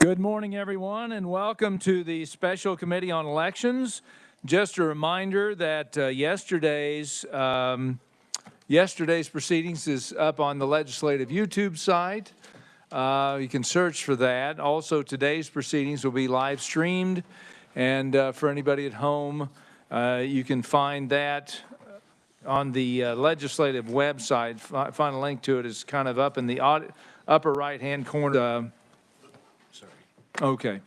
Good morning, everyone, and welcome to the Special Committee on Elections. Just a reminder that yesterday's proceedings is up on the legislative YouTube site. You can search for that. Also, today's proceedings will be live streamed, and for anybody at home, you can find that on the legislative website. Find a link to it. It's kind of up in the upper right-hand corner. Okay.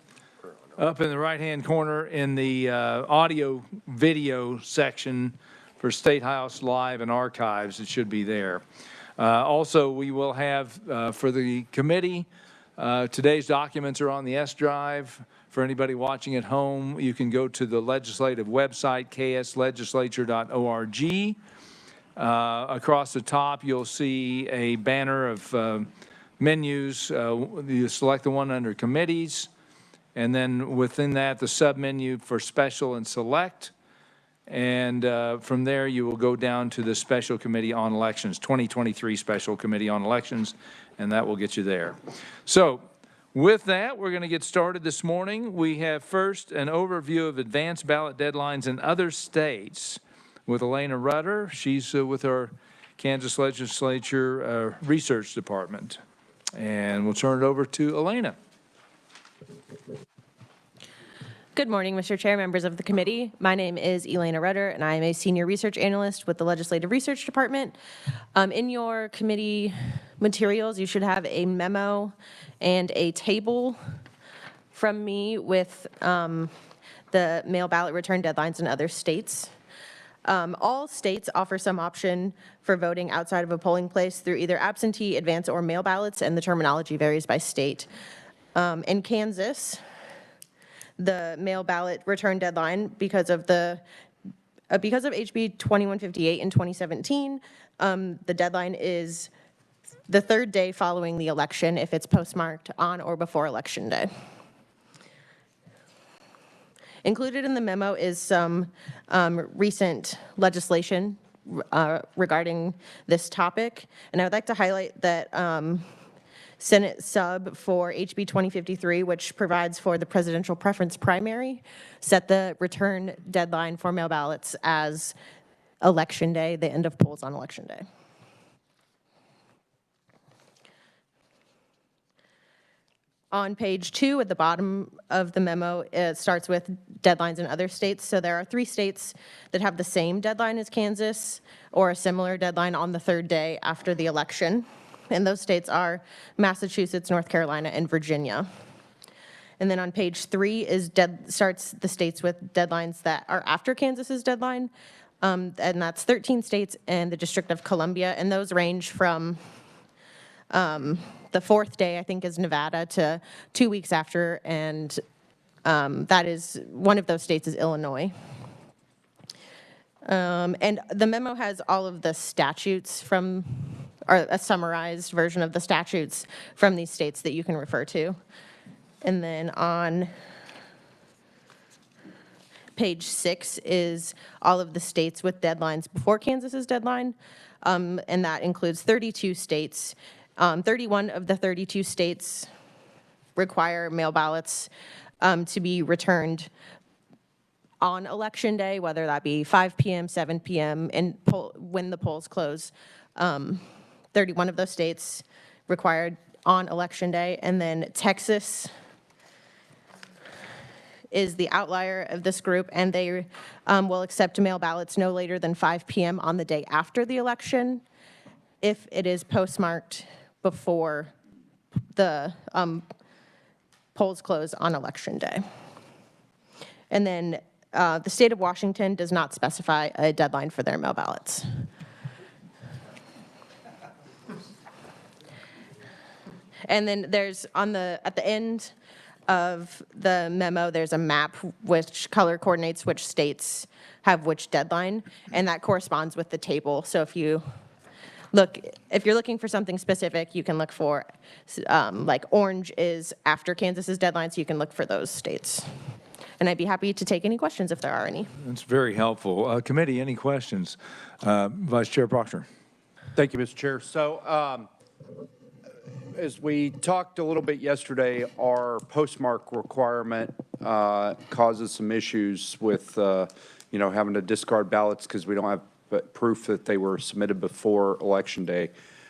Up in the right-hand corner in the audio video section for State House Live and Archives, it should be there. Also, we will have for the committee, today's documents are on the S drive. For anybody watching at home, you can go to the legislative website, ks.gov. Across the top, you'll see a banner of menus. You select the one under committees, and then within that, the submenu for special and select. And from there, you will go down to the Special Committee on Elections, 2023 Special Committee on Elections, and that will get you there. So with that, we're going to get started this morning. We have first an overview of advanced ballot deadlines in other states with Elena Rutter. She's with our Kansas Legislature Research Department. And we'll turn it over to Elena. Good morning, Mr. Chair, members of the committee. My name is Elena Rutter, and I am a senior research analyst with the Legislative Research Department. In your committee materials, you should have a memo and a table from me with the mail ballot return deadlines in other states. All states offer some option for voting outside of a polling place through either absentee, advance, or mail ballots, and the terminology varies by state. In Kansas, the mail ballot return deadline, because of HB 2158 in 2017, the deadline is the third day following the election if it's postmarked on or before Election Day. Included in the memo is some recent legislation regarding this topic, and I would like to highlight that Senate sub for HB 2053, which provides for the presidential preference primary, set the return deadline for mail ballots as Election Day, the end of polls on Election Day. On page 2 at the bottom of the memo, it starts with deadlines in other states. So there are 3 states that have the same deadline as Kansas or a similar deadline on the third day after the election. And those states are Massachusetts, North Carolina, and Virginia. And then on page 3 starts the states with deadlines that are after Kansas's deadline. And that's 13 states and the District of Columbia. And those range from the 4th day, I think, is Nevada, to 2 weeks after, and that is, one of those states is Illinois. And the memo has all of the statutes or a summarized version of the statutes from these states that you can refer to. And then on page 6 is all of the states with deadlines before Kansas's deadline, and that includes 32 states. 31 of the 32 states require mail ballots to be returned on Election Day, whether that be 5 p.m., 7 p.m., and when the polls close. 31 of those states required on Election Day, and then Texas is the outlier of this group, and they will accept mail ballots no later than 5 p.m. on the day after the election if it is postmarked before the polls close on Election Day. And then the state of Washington does not specify a deadline for their mail ballots. And then there's at the end of the memo, there's a map which color coordinates which states have which deadline, and that corresponds with the table. So if you're looking for something specific, you can look for, like orange is after Kansas's deadline, so you can look for those states. And I'd be happy to take any questions if there are any. That's very helpful. Committee, any questions? Vice Chair Proctor. Thank you, Mr. Chair. So as we talked a little bit yesterday, our our postmark requirement causes some issues with, having to discard ballots because we don't have proof that they were submitted before Election Day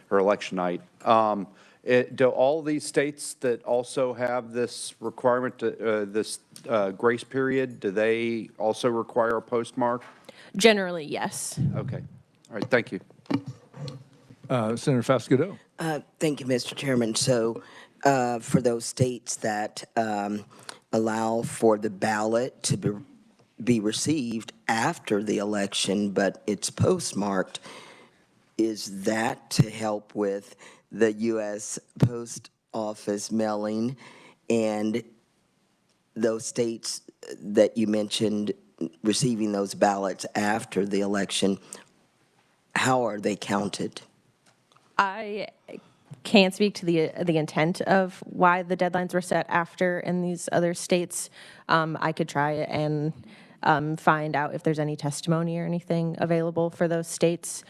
or election night. Do all these states that also have this requirement, this grace period, do they also require a postmark? Generally, yes. Okay. All right. Thank you. Senator Fasquedo. Thank you, Mr. Chairman. So for those states that allow for the ballot to be received after the election, but it's postmarked, is that to help with the U.S. Post Office mailing? And those states that you mentioned receiving those ballots after the election, how are they counted? I can't speak to the intent of why the deadlines were set after in these other states. I could try and find out if there's any testimony or anything available for those states.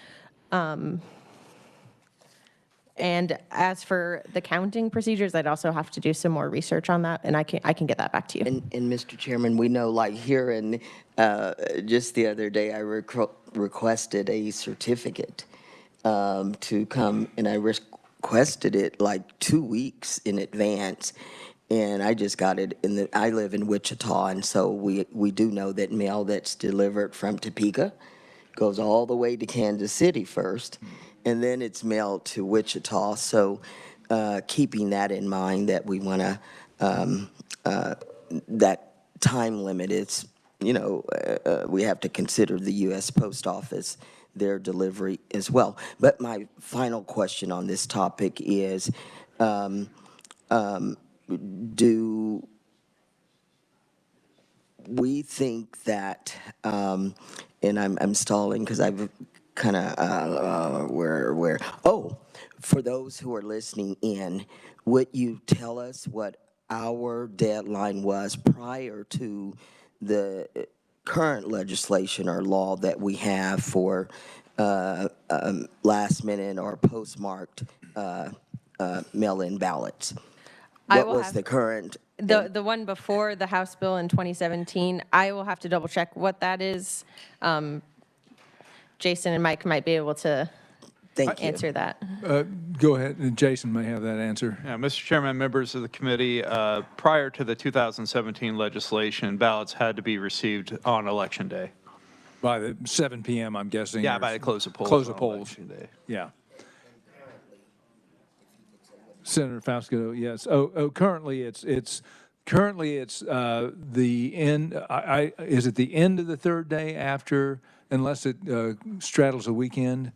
And as for the counting procedures, I'd also have to do some more research on that, and I can get that back to you. And Mr. Chairman, we know, like here in just the other day, I requested a certificate to come, and I requested it like 2 weeks in advance, and I just got it I live in Wichita, and so we do know that mail that's delivered from Topeka goes all the way to Kansas City first, and then it's mailed to Wichita. So keeping that in mind, that we want to, that time limit, it's, we have to consider the U.S. Post Office, their delivery as well. But my final question on this topic is, do we think that, and I'm stalling because I've kind of, for those who are listening in, would you tell us what our deadline was prior to the current legislation or law that we have for last minute or postmarked mail-in ballots? What was the current? The one before the House bill in 2017, I will have to double check what that is. Jason and Mike might be able to answer that. Go ahead. Jason may have that answer. Yeah, Mr. Chairman, members of the committee, prior to the 2017 legislation, ballots had to be received on Election Day. By the 7 p.m., I'm guessing. Yeah, by the close of polls. Close of on polls. Election Day. Yeah. Senator Fasquedo, yes. Currently it's the end. Is it the end of the third day after, unless it straddles a weekend?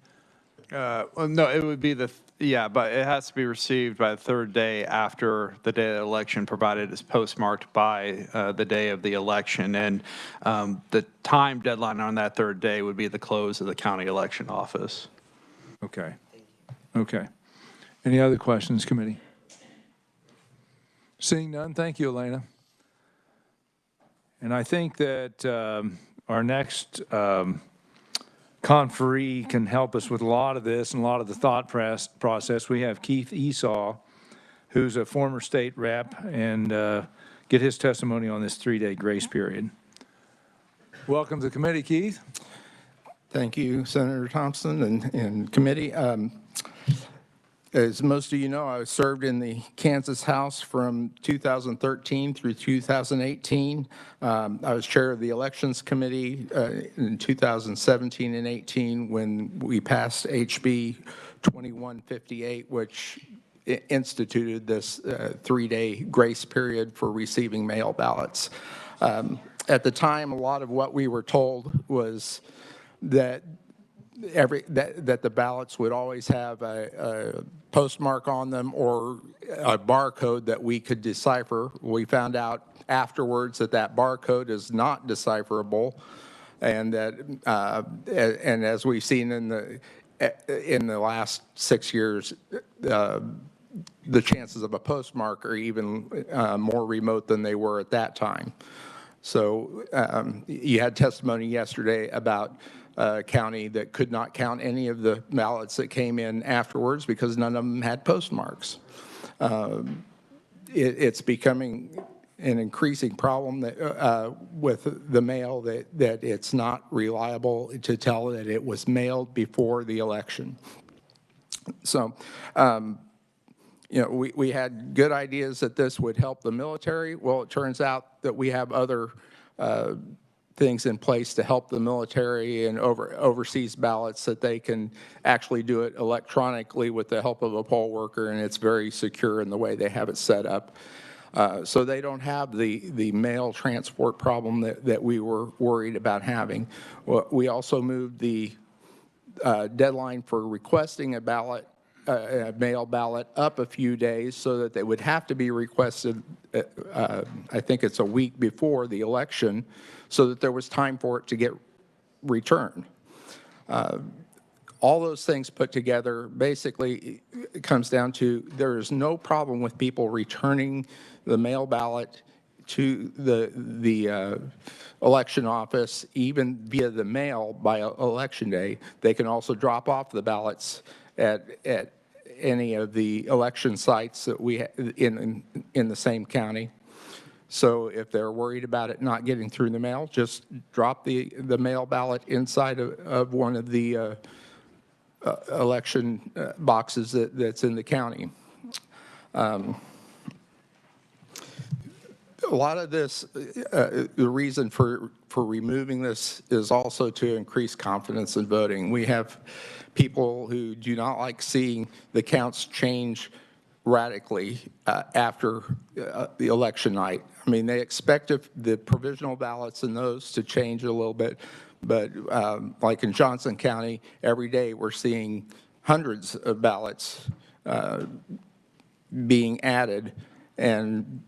Well, no, it would be but it has to be received by the third day after the day of the election, provided it's postmarked by the day of the election. And the time deadline on that third day would be the close of the county election office. Okay. Okay. Any other questions, committee? Seeing none, thank you, Elena. And I think that our next conferee can help us with a lot of this and a lot of the thought process. We have Keith Esau, who's a former state rep, and get his testimony on this 3-day grace period. Welcome to the committee, Keith. Thank you, Senator Thompson and committee. As most of you know, I served in the Kansas House from 2013 through 2018. I was chair of the Elections Committee in 2017 and 18 when we passed HB 2158, which instituted this 3-day grace period for receiving mail ballots. At the time, a lot of what we were told was that that the ballots would always have a postmark on them or a barcode that we could decipher. We found out afterwards that that barcode is not decipherable, and that and as we've seen in the last 6 years, the chances of a postmark are even more remote than they were at that time. So you had testimony yesterday about a county that could not count any of the ballots that came in afterwards because none of them had postmarks. it's becoming an increasing problem that, with the mail, that it's not reliable to tell that it was mailed before the election. So, you know, we had good ideas that this would help the military. Well, it turns out that we have other things in place to help the military and overseas ballots, that they can actually do it electronically with the help of a poll worker, and it's very secure in the way they have it set up. So they don't have the mail transport problem that we were worried about having. Well, we also moved the deadline for requesting a mail ballot up a few days, so that they would have to be requested, I think it's a week before the election, so that there was time for it to get returned. All those things put together, basically, it comes down to there is no problem with people returning the mail ballot to the election office, even via the mail by election day. They can also drop off the ballots at any of the election sites that we in the same county. So if they're worried about it not getting through the mail, just drop the mail ballot inside of one of the election boxes that's in the county. A lot of this, the reason for removing this is also to increase confidence in voting. We have people who do not like seeing the counts change radically after the election night. I mean, they expect the provisional ballots and those to change a little bit, but like in Johnson County, every day we're seeing hundreds of ballots being added, and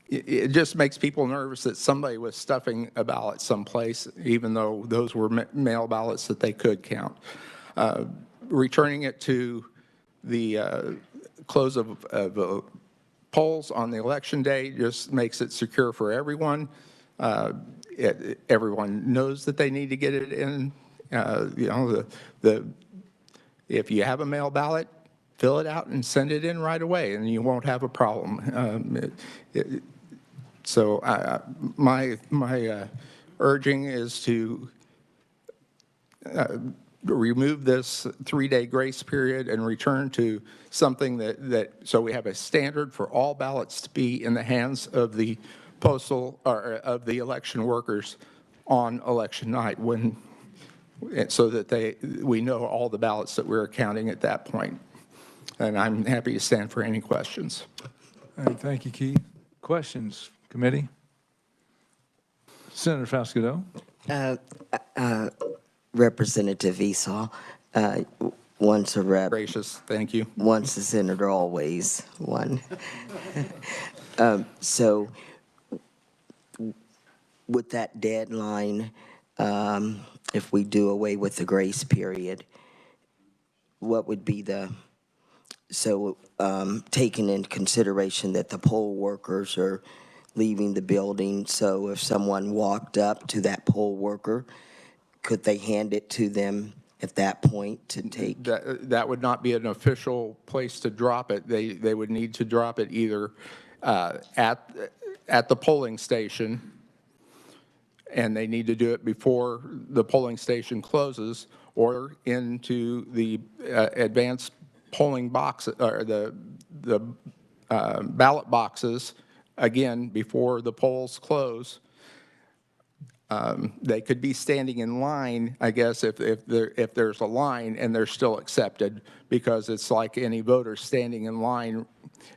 it just makes people nervous that somebody was stuffing a ballot someplace, even though those were mail ballots that they could count. Returning it to the close of polls on the election day just makes it secure for everyone. Everyone knows that they need to get it in. You know, if you have a mail ballot, fill it out and send it in right away, and you won't have a problem. So my urging is to remove this 3-day grace period and return to something so we have a standard for all ballots to be in the hands of the postal or of the election workers on election night, so that we know all the ballots that we're counting at that point. And I'm happy to stand for any questions. All right, thank you, Keith. Questions, committee? Senator Fasquedo. Representative Esau, once a rep. Gracious, thank you. Once a senator, always one. So with that deadline, if we do away with the grace period, what would be taking into consideration that the poll workers are leaving the building, so if someone walked up to that poll worker, could they hand it to them at that point to take? That would not be an official place to drop it. They would need to drop it either at the polling station, and they need to do it before the polling station closes, or into the advanced polling box, or the ballot boxes, again, before the polls close. They could be standing in line, I guess, if there's a line, and they're still accepted, because it's like any voter standing in line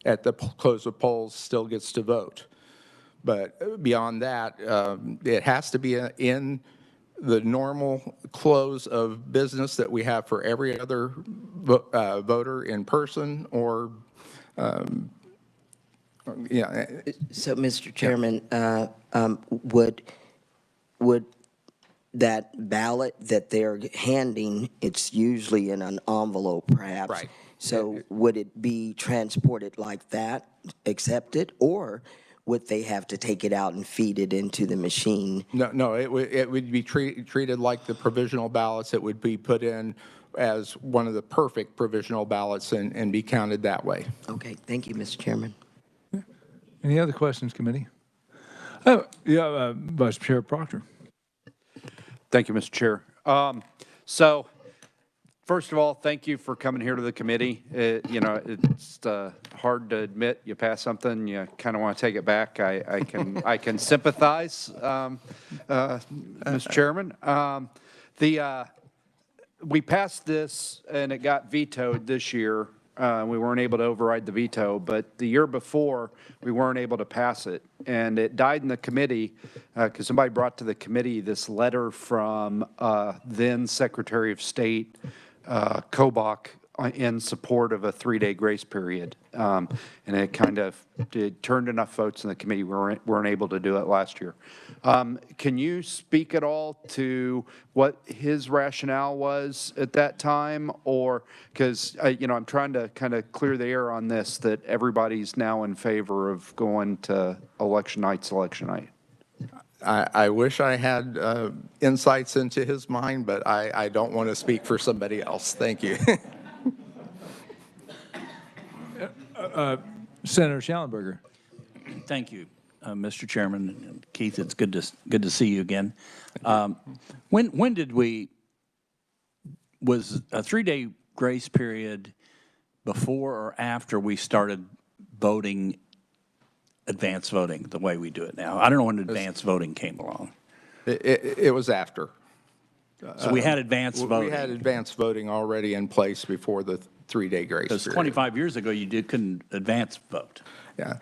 at the close of polls still gets to vote. But beyond that, it has to be in the normal close of business that we have for every other voter in person, or yeah. So, Mr. Chairman, would that ballot that they're handing, it's usually in an envelope, perhaps. Right. So would it be transported like that, accepted, or would they have to take it out and feed it into the machine? No, it would be treated like the provisional ballots. It would be put in as one of the perfect provisional ballots and be counted that way. Okay, thank you, Mr. Chairman. Any other questions, committee? Oh, yeah, Vice Chair Proctor. Thank you, Mr. Chair. So, first of all, thank you for coming here to the committee. You know, it's hard to admit you pass something, you kind of want to take it back. I can sympathize, Mr. Chairman. We passed this and it got vetoed this year. We weren't able to override the veto, but the year before, we weren't able to pass it. And it died in the committee because somebody brought to the committee this letter from then Secretary of State Kobach in support of a 3-day grace period. And it kind of turned enough votes in the committee. We weren't able to do it last year. Can you speak at all to what his rationale was at that time? Or, because, you know, I'm trying to kind of clear the air on this, that everybody's now in favor of going to election night. I wish I had insights into his mind, but I don't want to speak for somebody else. Thank you. Senator Schallenberger. Thank you, Mr. Chairman. Keith, it's good to see you again. When did was a 3-day grace period before or after we started voting, advanced voting, the way we do it now? I don't know when advanced voting came along. It was after. So we had advanced voting. We had advanced voting already in place before the 3-day grace Because period. 25 years ago, you couldn't advance vote. Yeah.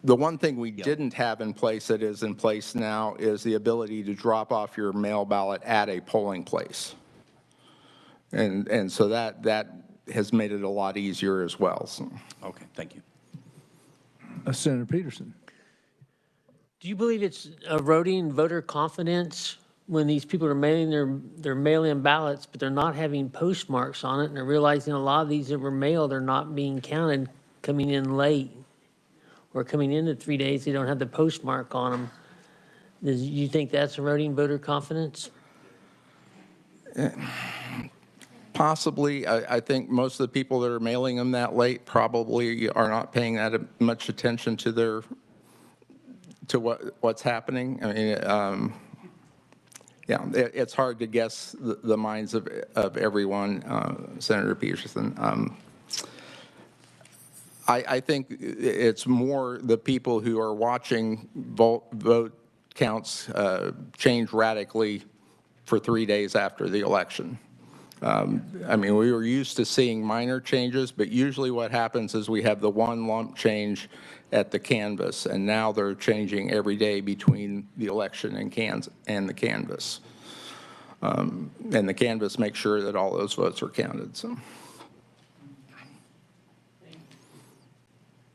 The one thing we didn't have in place that is in place now is the ability to drop off your mail ballot at a polling place. And so that has made it a lot easier as well. So. Okay, thank you. Senator Peterson. Do you believe it's eroding voter confidence when these people are mailing their mail-in ballots, but they're not having postmarks on it, and they're realizing a lot of these that were mailed are not being counted coming in late or coming into 3 days, they don't have the postmark on them? Do you think that's eroding voter confidence? Possibly. I think most of the people that are mailing them that late probably are not paying that much attention to what's happening. I mean, yeah, it's hard to guess the minds of everyone, Senator Peterson. I think it's more the people who are watching vote counts change radically for 3 days after the election. I mean, we were used to seeing minor changes, but usually what happens is we have the one lump change at the canvas, and now they're changing every day between the election and the canvas. And the canvas makes sure that all those votes are counted. So.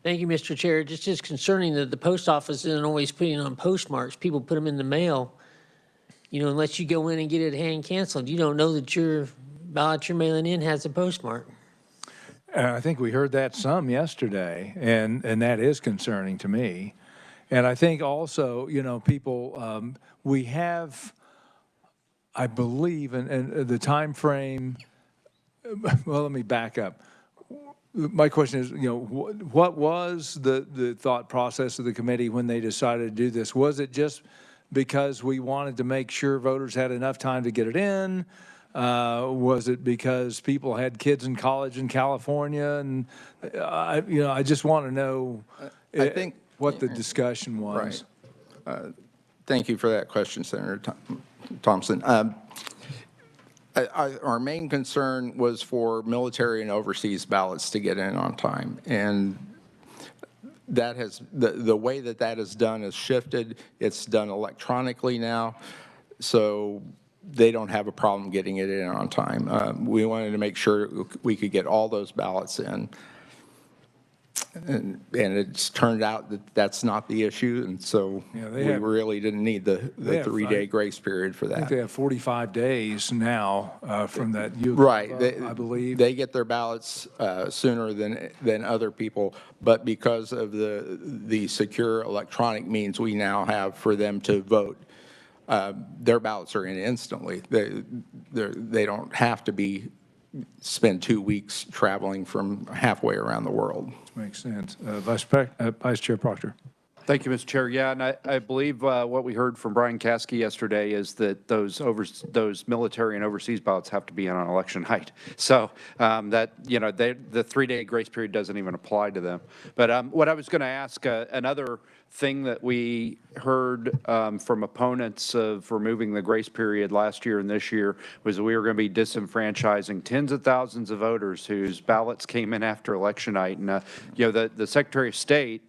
Thank you, Mr. Chair. It's just concerning that the post office isn't always putting on postmarks. People put them in the mail, you know, unless you go in and get it hand canceled. You don't know that your ballot you're mailing in has a postmark. I think we heard that some yesterday, and that is concerning to me. And I think also, you know, people, we have, I believe, and the time frame, well, let me back up. My question is, you know, what was the thought process of the committee when they decided to do this? Was it just because we wanted to make sure voters had enough time to get it in? Was it because people had kids in college in California? And you know, I just want to know I think what the discussion was. Right. Thank you for that question, Senator Thompson. Our main concern was for military and overseas ballots to get in on time, and that has the way that is done has shifted. It's done electronically now, so they don't have a problem getting it in on time. We wanted to make sure we could get all those ballots in. And it's turned out that that's not the issue, and so we really didn't need the 3-day grace period for that. I think they have 45 days now from that. Right, I believe. They get their ballots sooner than other people, but because of the secure electronic means we now have for them to vote, their ballots are in instantly. They don't have to be spend 2 weeks traveling from halfway around the world. Makes sense. Vice Chair Proctor. Thank you, Mr. Chair. Yeah, and I believe what we heard from Brian Caskey yesterday is that those military and overseas ballots have to be in on election night. So that, you know, the 3-day grace period doesn't even apply to them. But what I was going to ask, another thing that we heard from opponents of removing the grace period last year and this year was that we were going to be disenfranchising tens of thousands of voters whose ballots came in after election night. And, you know, the Secretary of State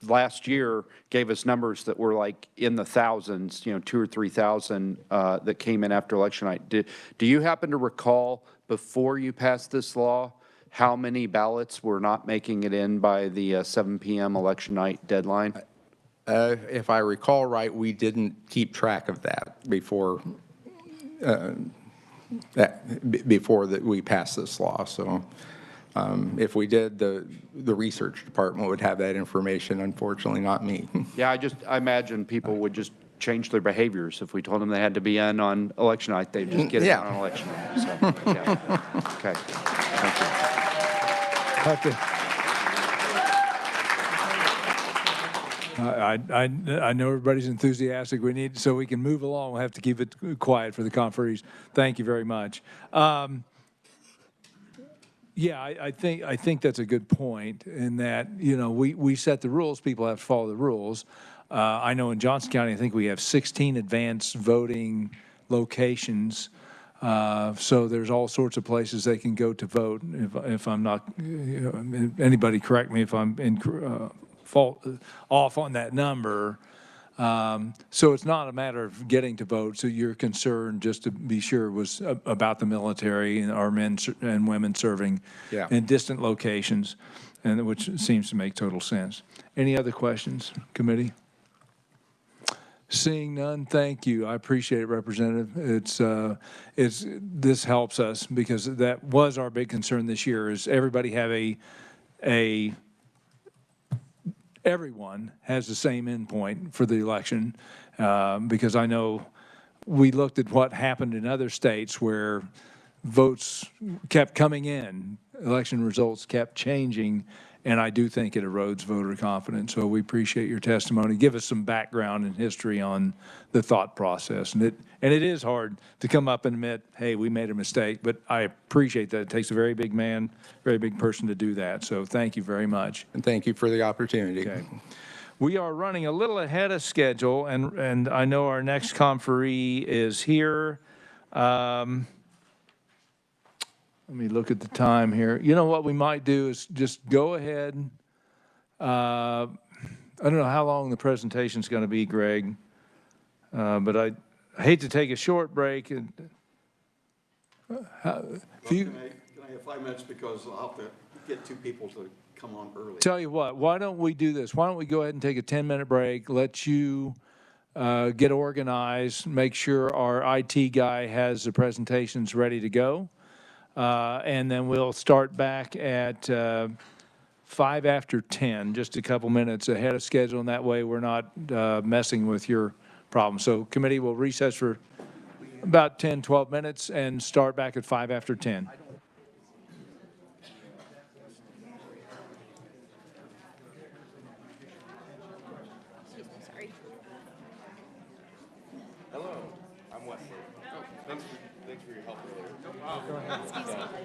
last year gave us numbers that were like in the thousands, you know, 2,000 or 3,000 that came in after election night. Do you happen to recall before you passed this law how many ballots were not making it in by the 7 p.m. election night deadline? If I recall right, we didn't keep track of that before we passed this law. So if we did, the research department would have that information. Unfortunately, not me. Yeah, I imagine people would just change their behaviors. If we told them they had to be in on election night, they'd just get it on election night. So, yeah. Okay. Thank you. I know everybody's enthusiastic. So we can move along. We'll have to keep it quiet for the conferees. Thank you very much. Yeah, I think that's a good point in that, you know, we set the rules. People have to follow the rules. I know in Johnson County, I think we have 16 advanced voting locations. So there's all sorts of places they can go to vote. If I'm not, you know, anybody correct me if I'm off on that number. So it's not a matter of getting to vote. So your concern, just to be sure, was about the military and our men and women serving in distant locations, and which seems to make total sense. Any other questions, committee? Seeing none, thank you. I appreciate it, Representative. This helps us because that was our big concern this year. Is everybody have everyone has the same endpoint for the election, because I know we looked at what happened in other states where votes kept coming in, election results kept changing, and I do think it erodes voter confidence. So we appreciate your testimony. Give us some background and history on the thought process. And it is hard to come up and admit, hey, we made a mistake, but I appreciate that. It takes a very big man, very big person to do that. So thank you very much. And thank you for the opportunity. Okay. We are running a little ahead of schedule, and I know our next conferee is here. Let me look at the time here. You know what we might do is just go ahead. I don't know how long the presentation is going to be, Greg, but I hate to take a short break. Can I have 5 minutes because I'll have to get 2 people to come on early. Tell you what, why don't we do this? Why don't we go ahead and take a 10-minute break, let you get organized, make sure our IT guy has the presentations ready to go. And then we'll start back at 5 after 10, just a couple minutes ahead of schedule, and that way we're not messing with your problem. So committee will recess for about 10, 12 minutes and start back at 5 after 10. I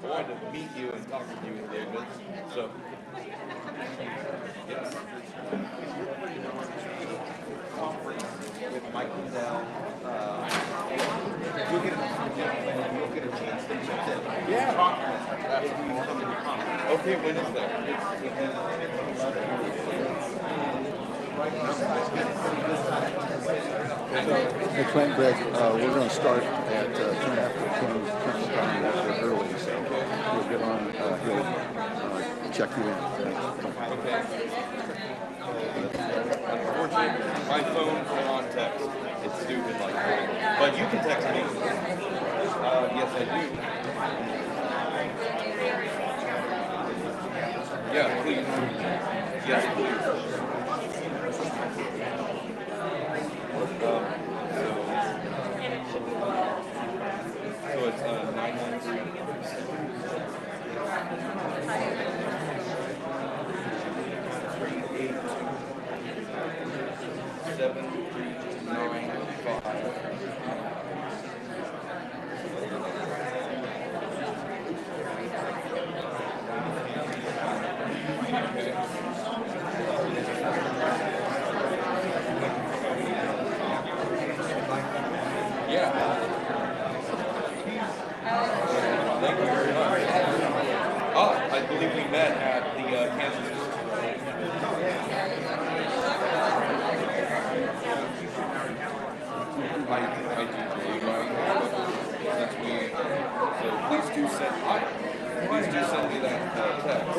wanted to meet you and talk with you there, so. Yes. With Mike Lindell, you'll get a chance to meet them. Yeah. Okay, when is that? Hey, Clint, Greg, we're going to start at 10 after 10 Central Time. That's early, so we'll get on. He'll check you in. Unfortunately, my phone's on text. It's stupid like that. But you can text me. Yes, I do. Yeah, please. Yes, please. So it's 993. Thank you very much. I believe we met at the Kansas. I do believe since we, so please do send me that text.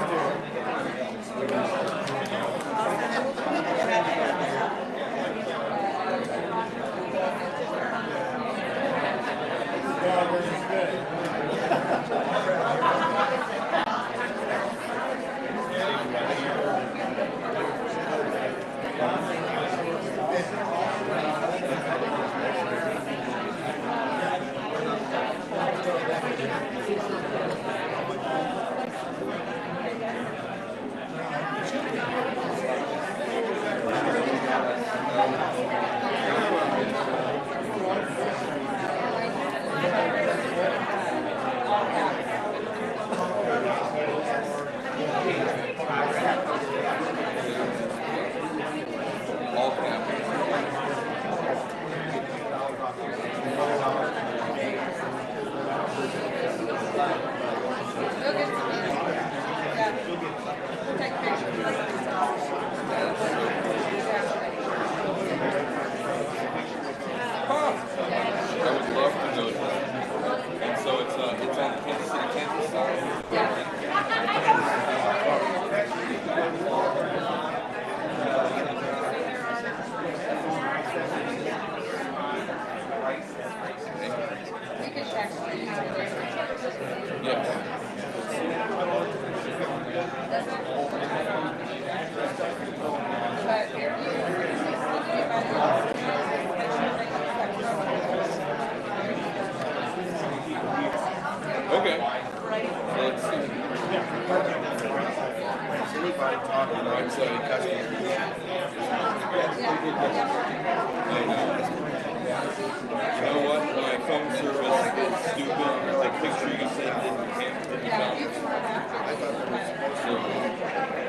Okay. Let's see. Is anybody talking about customers? You know what? My phone service is stupid. The picture you sent didn't count. I thought there was supposed to be,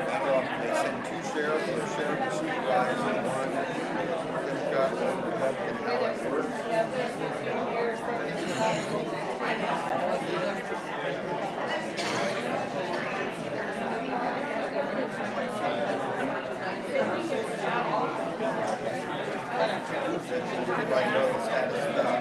I don't know if they sent two sheriffs or a sheriff and supervisor and one that's got and how it works. Everybody knows that stuff.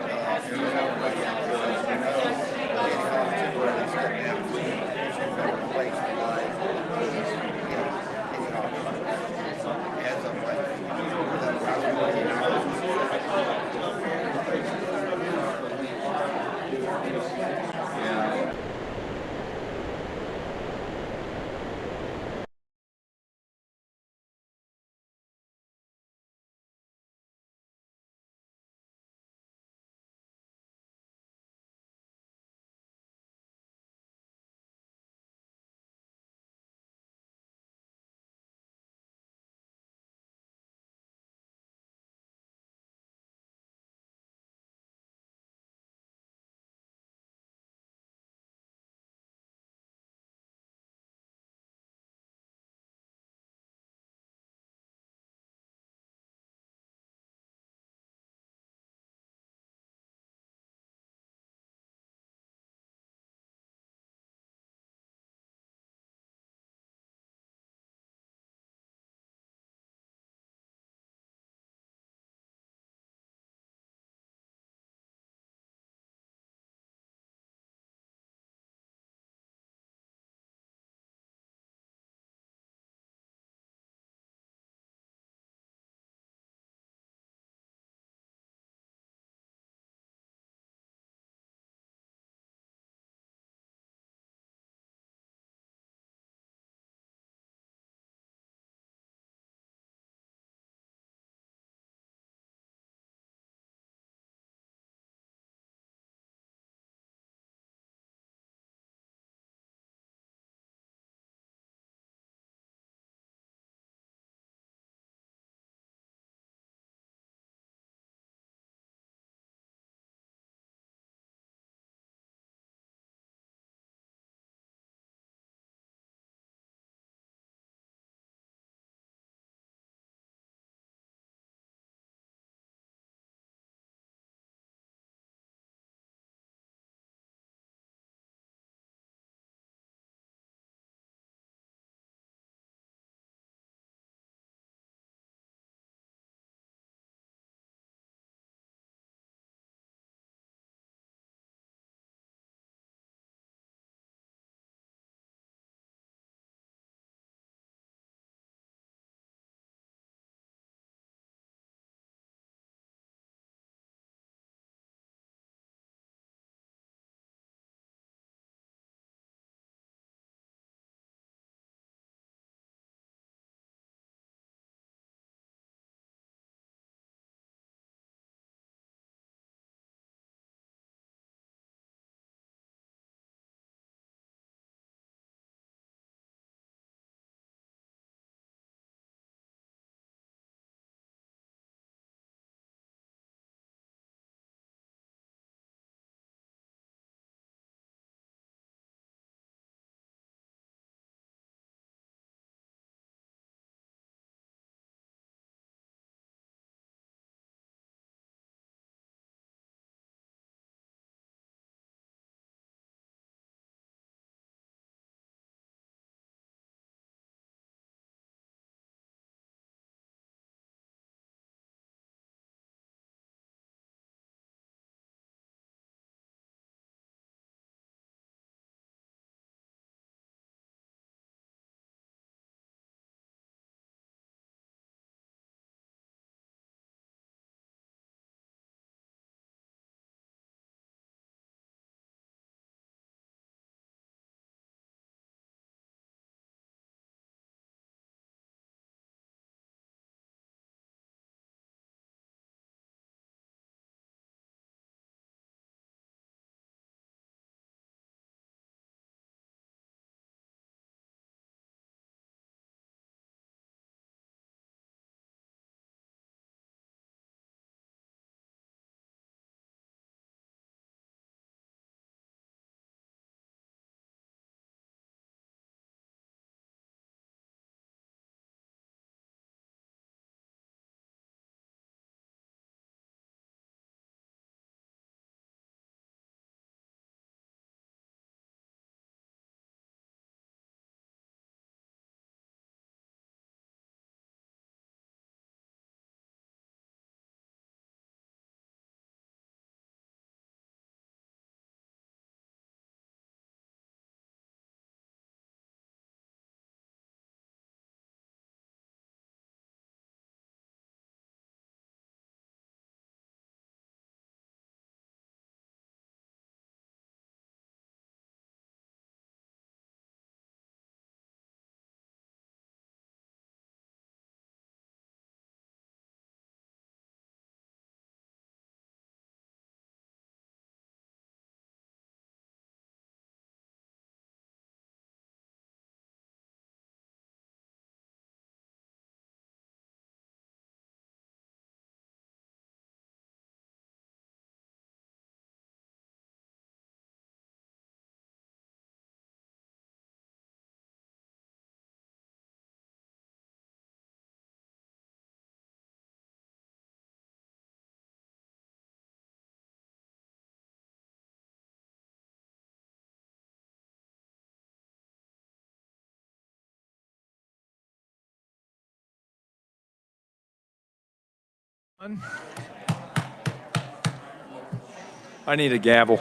I need a gavel.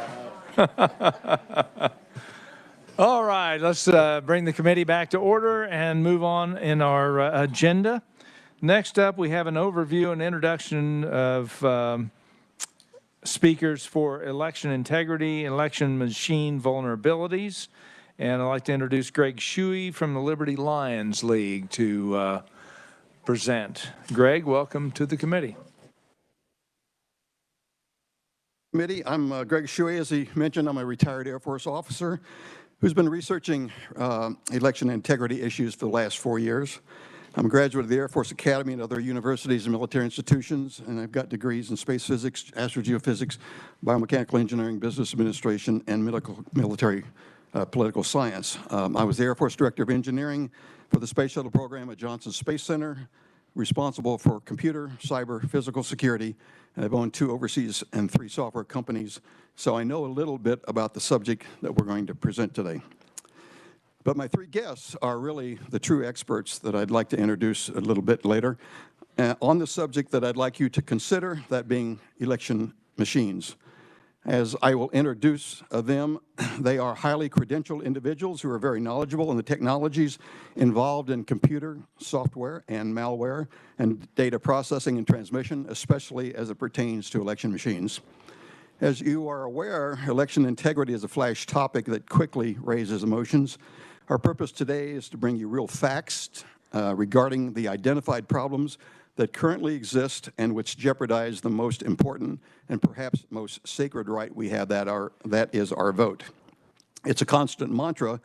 All right, let's bring the committee back to order and move on in our agenda. Next up, we have an overview and introduction of speakers for election integrity, election machine vulnerabilities. And I'd like to introduce Greg Shuey from the Liberty Lions League to present. Greg, welcome to the committee. Committee, I'm Greg Shuey. As he mentioned, I'm a retired Air Force officer who's been researching election integrity issues for the last 4 years. I'm a graduate of the Air Force Academy and other universities and military institutions, and I've got degrees in space physics, astrogeophysics, biomechanical engineering, business administration, and military political science. I was the Air Force Director of Engineering for the Space Shuttle program at Johnson Space Center, responsible for computer, cyber, physical security. I've owned 2 overseas and 3 software companies, so I know a little bit about the subject that we're going to present today. But my 3 guests are really the true experts that I'd like to introduce a little bit later on the subject that I'd like you to consider, that being election machines. As I will introduce them, they are highly credentialed individuals who are very knowledgeable in the technologies involved in computer, software, and malware, and data processing and transmission, especially as it pertains to election machines. As you are aware, election integrity is a flash topic that quickly raises emotions. Our purpose today is to bring you real facts regarding the identified problems that currently exist and which jeopardize the most important and perhaps most sacred right we have, that is our vote. It's a constant mantra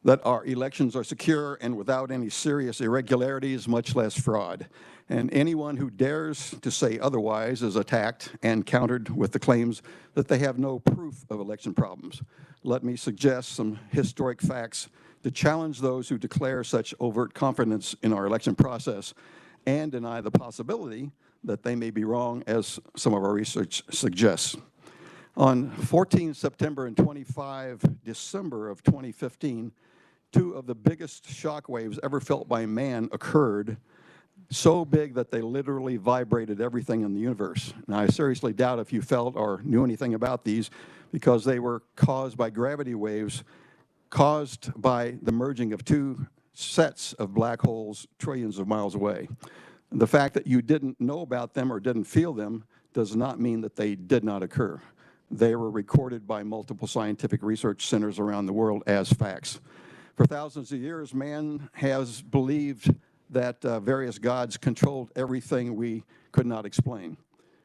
that our elections are secure and without any serious irregularities, much less fraud. And anyone who dares to say otherwise is attacked and countered with the claims that they have no proof of election problems. Let me suggest some historic facts to challenge those who declare such overt confidence in our election process and deny the possibility that they may be wrong, as some of our research suggests. On 14 September and 25 December of 2015, 2 of the biggest shock waves ever felt by man occurred, so big that they literally vibrated everything in the universe. Now, I seriously doubt if you felt or knew anything about these, because they were caused by gravity waves caused by the merging of 2 sets of black holes trillions of miles away. The fact that you didn't know about them or didn't feel them does not mean that they did not occur. They were recorded by multiple scientific research centers around the world as facts. For thousands of years, man has believed that various gods controlled everything we could not explain.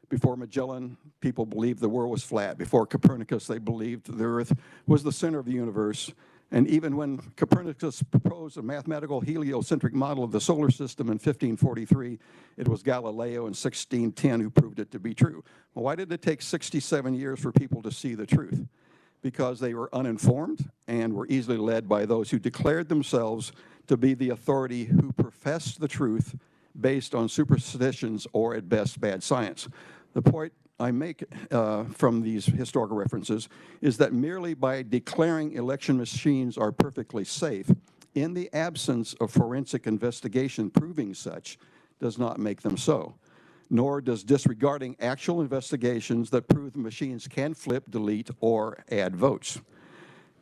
Before Magellan, people believed the world was flat. Before Copernicus, they believed the Earth was the center of the universe. And even when Copernicus proposed a mathematical heliocentric model of the solar system in 1543, it was Galileo in 1610 who proved it to be true. Well, why did it take 67 years for people to see the truth? Because they were uninformed and were easily led by those who declared themselves to be the authority who professed the truth based on superstitions or, at best, bad science. The point I make from these historical references is that merely by declaring election machines are perfectly safe, in the absence of forensic investigation proving such, does not make them so. Nor does disregarding actual investigations that prove the machines can flip, delete, or add votes.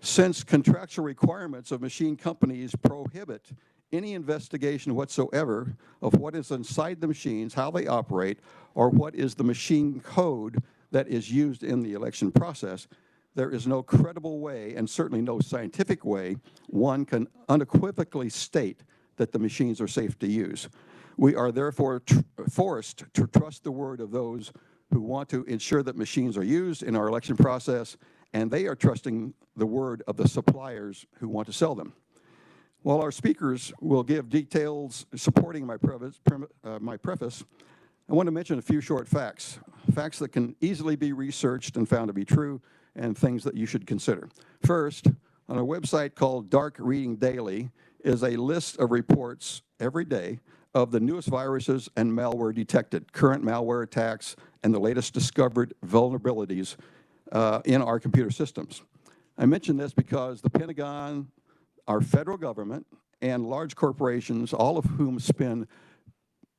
Since contractual requirements of machine companies prohibit any investigation whatsoever of what is inside the machines, how they operate, or what is the machine code that is used in the election process, there is no credible way, and certainly no scientific way, one can unequivocally state that the machines are safe to use. We are therefore forced to trust the word of those who want to ensure that machines are used in our election process, and they are trusting the word of the suppliers who want to sell them. While our speakers will give details supporting my preface, I want to mention a few short facts that can easily be researched and found to be true, and things that you should consider. First, on a website called Dark Reading Daily is a list of reports every day of the newest viruses and malware detected, current malware attacks, and the latest discovered vulnerabilities in our computer systems. I mention this because the Pentagon, our federal government, and large corporations, all of whom spend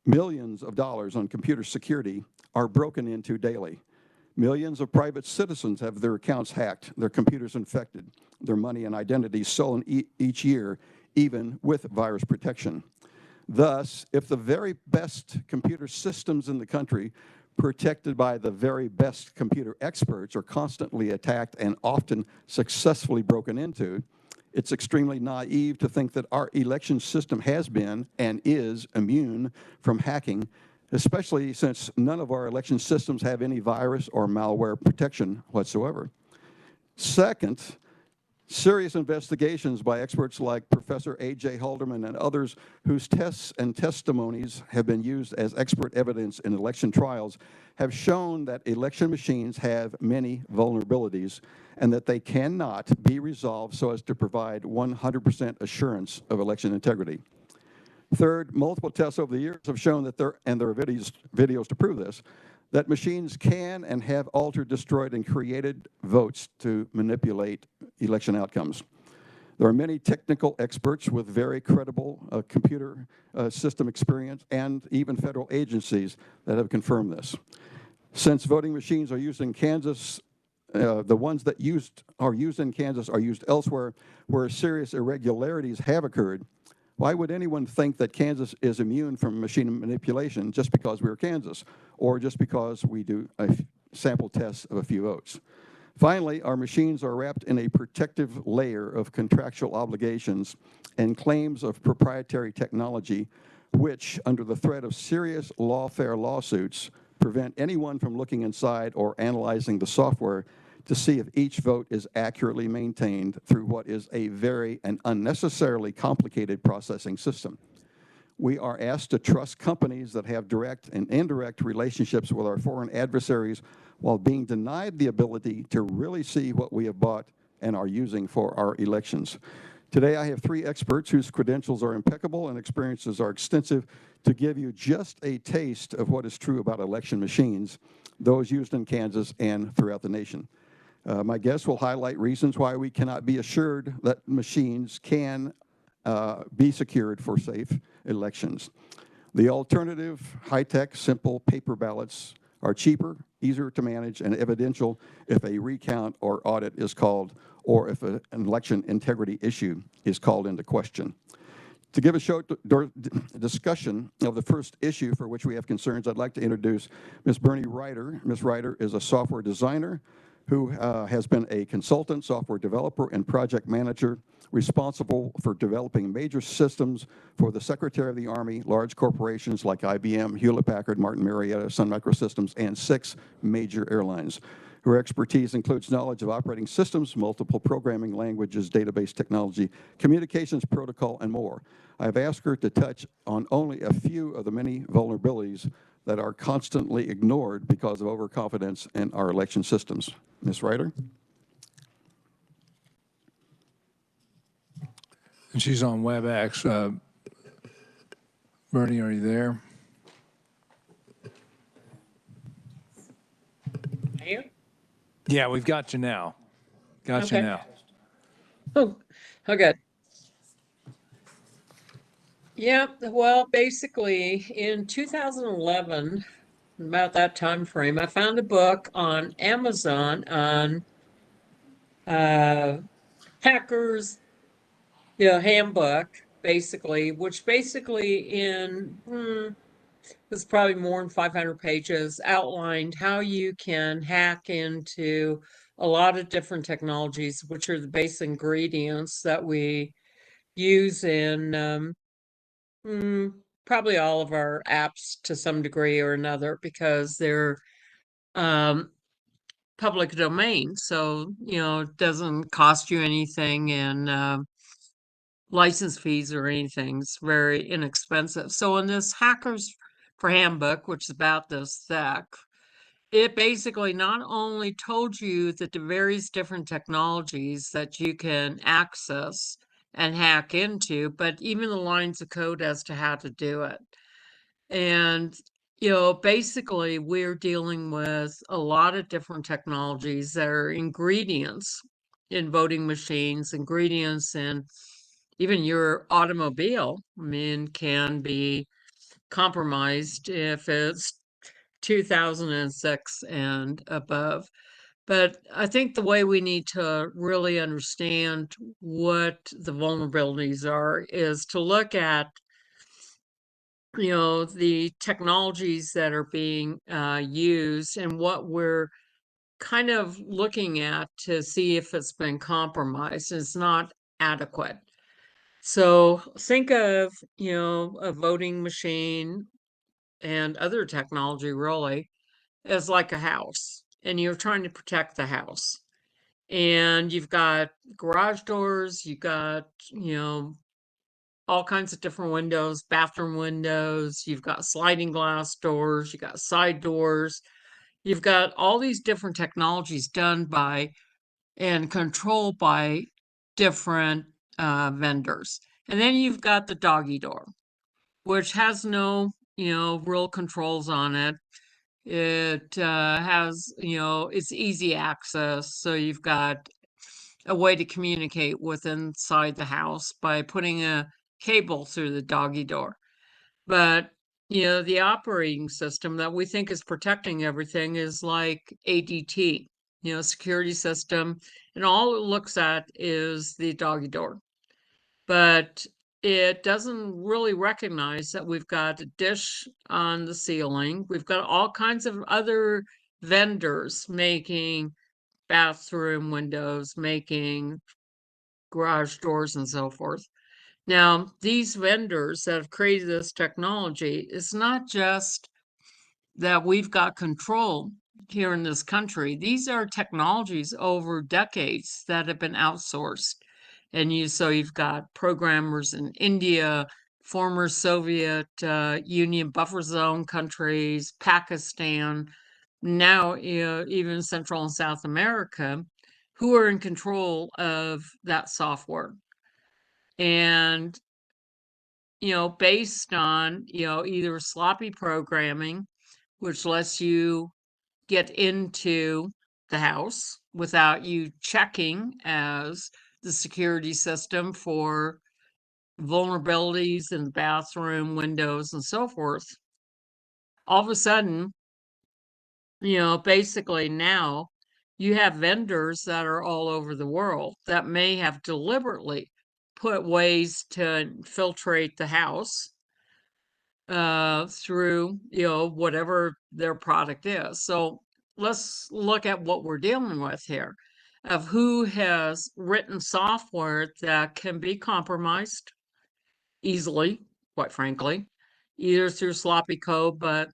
Millions of dollars on computer security are broken into daily. Millions of private citizens have their accounts hacked, their computers infected, their money and identities stolen each year, even with virus protection. Thus, if the very best computer systems in the country, protected by the very best computer experts, are constantly attacked and often successfully broken into, it's extremely naive to think that our election system has been and is immune from hacking, especially since none of our election systems have any virus or malware protection whatsoever. Second, serious investigations by experts like Professor A.J. Halderman and others whose tests and testimonies have been used as expert evidence in election trials have shown that election machines have many vulnerabilities and that they cannot be resolved so as to provide 100% assurance of election integrity. Third, multiple tests over the years have shown that there are videos to prove this, that machines can and have altered, destroyed, and created votes to manipulate election outcomes. There are many technical experts with very credible computer system experience and even federal agencies that have confirmed this. Since voting machines are used in Kansas, the ones that are used in Kansas are used elsewhere where serious irregularities have occurred, why would anyone think that Kansas is immune from machine manipulation just because we're Kansas, or just because we do a sample test of a few votes? Finally, our machines are wrapped in a protective layer of contractual obligations and claims of proprietary technology, which, under the threat of serious lawfare lawsuits, prevent anyone from looking inside or analyzing the software to see if each vote is accurately maintained through what is a very and unnecessarily complicated processing system. We are asked to trust companies that have direct and indirect relationships with our foreign adversaries while being denied the ability to really see what we have bought and are using for our elections. Today, I have three experts whose credentials are impeccable and experiences are extensive to give you just a taste of what is true about election machines, those used in Kansas and throughout the nation. My guests will highlight reasons why we cannot be assured that machines can be secured for safe elections. The alternative, high-tech, simple paper ballots are cheaper, easier to manage, and evidential if a recount or audit is called, or if an election integrity issue is called into question. To give a short discussion of the first issue for which we have concerns, I'd like to introduce Ms. Bernie Ryder. Ms. Ryder is a software designer who has been a consultant, software developer, and project manager responsible for developing major systems for the Secretary of the Army, large corporations like IBM, Hewlett-Packard, Martin Marietta, Sun Microsystems, and 6 major airlines. Her expertise includes knowledge of operating systems, multiple programming languages, database technology, communications protocol, and more. I've asked her to touch on only a few of the many vulnerabilities that are constantly ignored because of overconfidence in our election systems. Ms. Ryder? And she's on WebEx. Bernie, are you there? You? Yeah, we've got you now. Got you Okay. now. Oh, good. Yeah, well, basically in 2011, about that time frame, I found a book on Amazon on hackers, handbook, basically, which basically was probably more than 500 pages, outlined how you can hack into a lot of different technologies, which are the base ingredients that we use in probably all of our apps to some degree or another, because they're public domain. So, it doesn't cost you anything in license fees or anything. It's very inexpensive. So in this Hackers for Handbook, which is about this tech, it basically not only told you that the various different technologies that you can access and hack into, but even the lines of code as to how to do it. And, basically we're dealing with a lot of different technologies that are ingredients in voting machines, ingredients in even your automobile, can be compromised if it's 2006 and above. But I think the way we need to really understand what the vulnerabilities are is to look at, the technologies that are being used and what we're kind of looking at to see if it's been compromised. It's not adequate. So think of, a voting machine and other technology really as like a house, and you're trying to protect the house. And you've got garage doors, you've got, all kinds of different windows, bathroom windows, you've got sliding glass doors, you've got side doors, you've got all these different technologies done by and controlled by different vendors. And then you've got the doggy door, which has no, real controls on it. It has, it's easy access. So you've got a way to communicate with inside the house by putting a cable through the doggy door. But, the operating system that we think is protecting everything is like ADT, security system. And all it looks at is the doggy door. But it doesn't really recognize that we've got a dish on the ceiling. We've got all kinds of other vendors making bathroom windows, making garage doors, and so forth. Now, these vendors that have created this technology, it's not just that we've got control here in this country. These are technologies over decades that have been outsourced. And so you've got programmers in India, former Soviet Union buffer zone countries, Pakistan, now even Central and South America, who are in control of that software. And, based on, either sloppy programming, which lets you get into the house without you checking as the security system for vulnerabilities in the bathroom windows and so forth. All of a sudden, basically now you have vendors that are all over the world that may have deliberately put ways to infiltrate the house through, whatever their product is. So let's look at what we're dealing with here of who has written software that can be compromised easily, quite frankly, either through sloppy code, but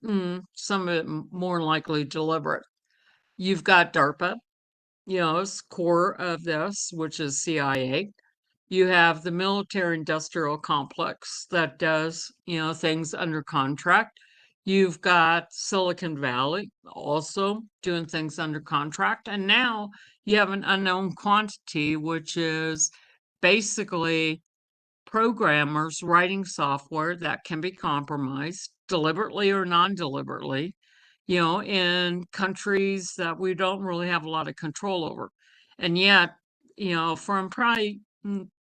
some of it more likely deliberate. You've got DARPA, it's core of this, which is CIA. You have the military industrial complex that does, things under contract. You've got Silicon Valley also doing things under contract. And now you have an unknown quantity, which is basically programmers writing software that can be compromised deliberately or non-deliberately, in countries that we don't really have a lot of control over. And yet, from probably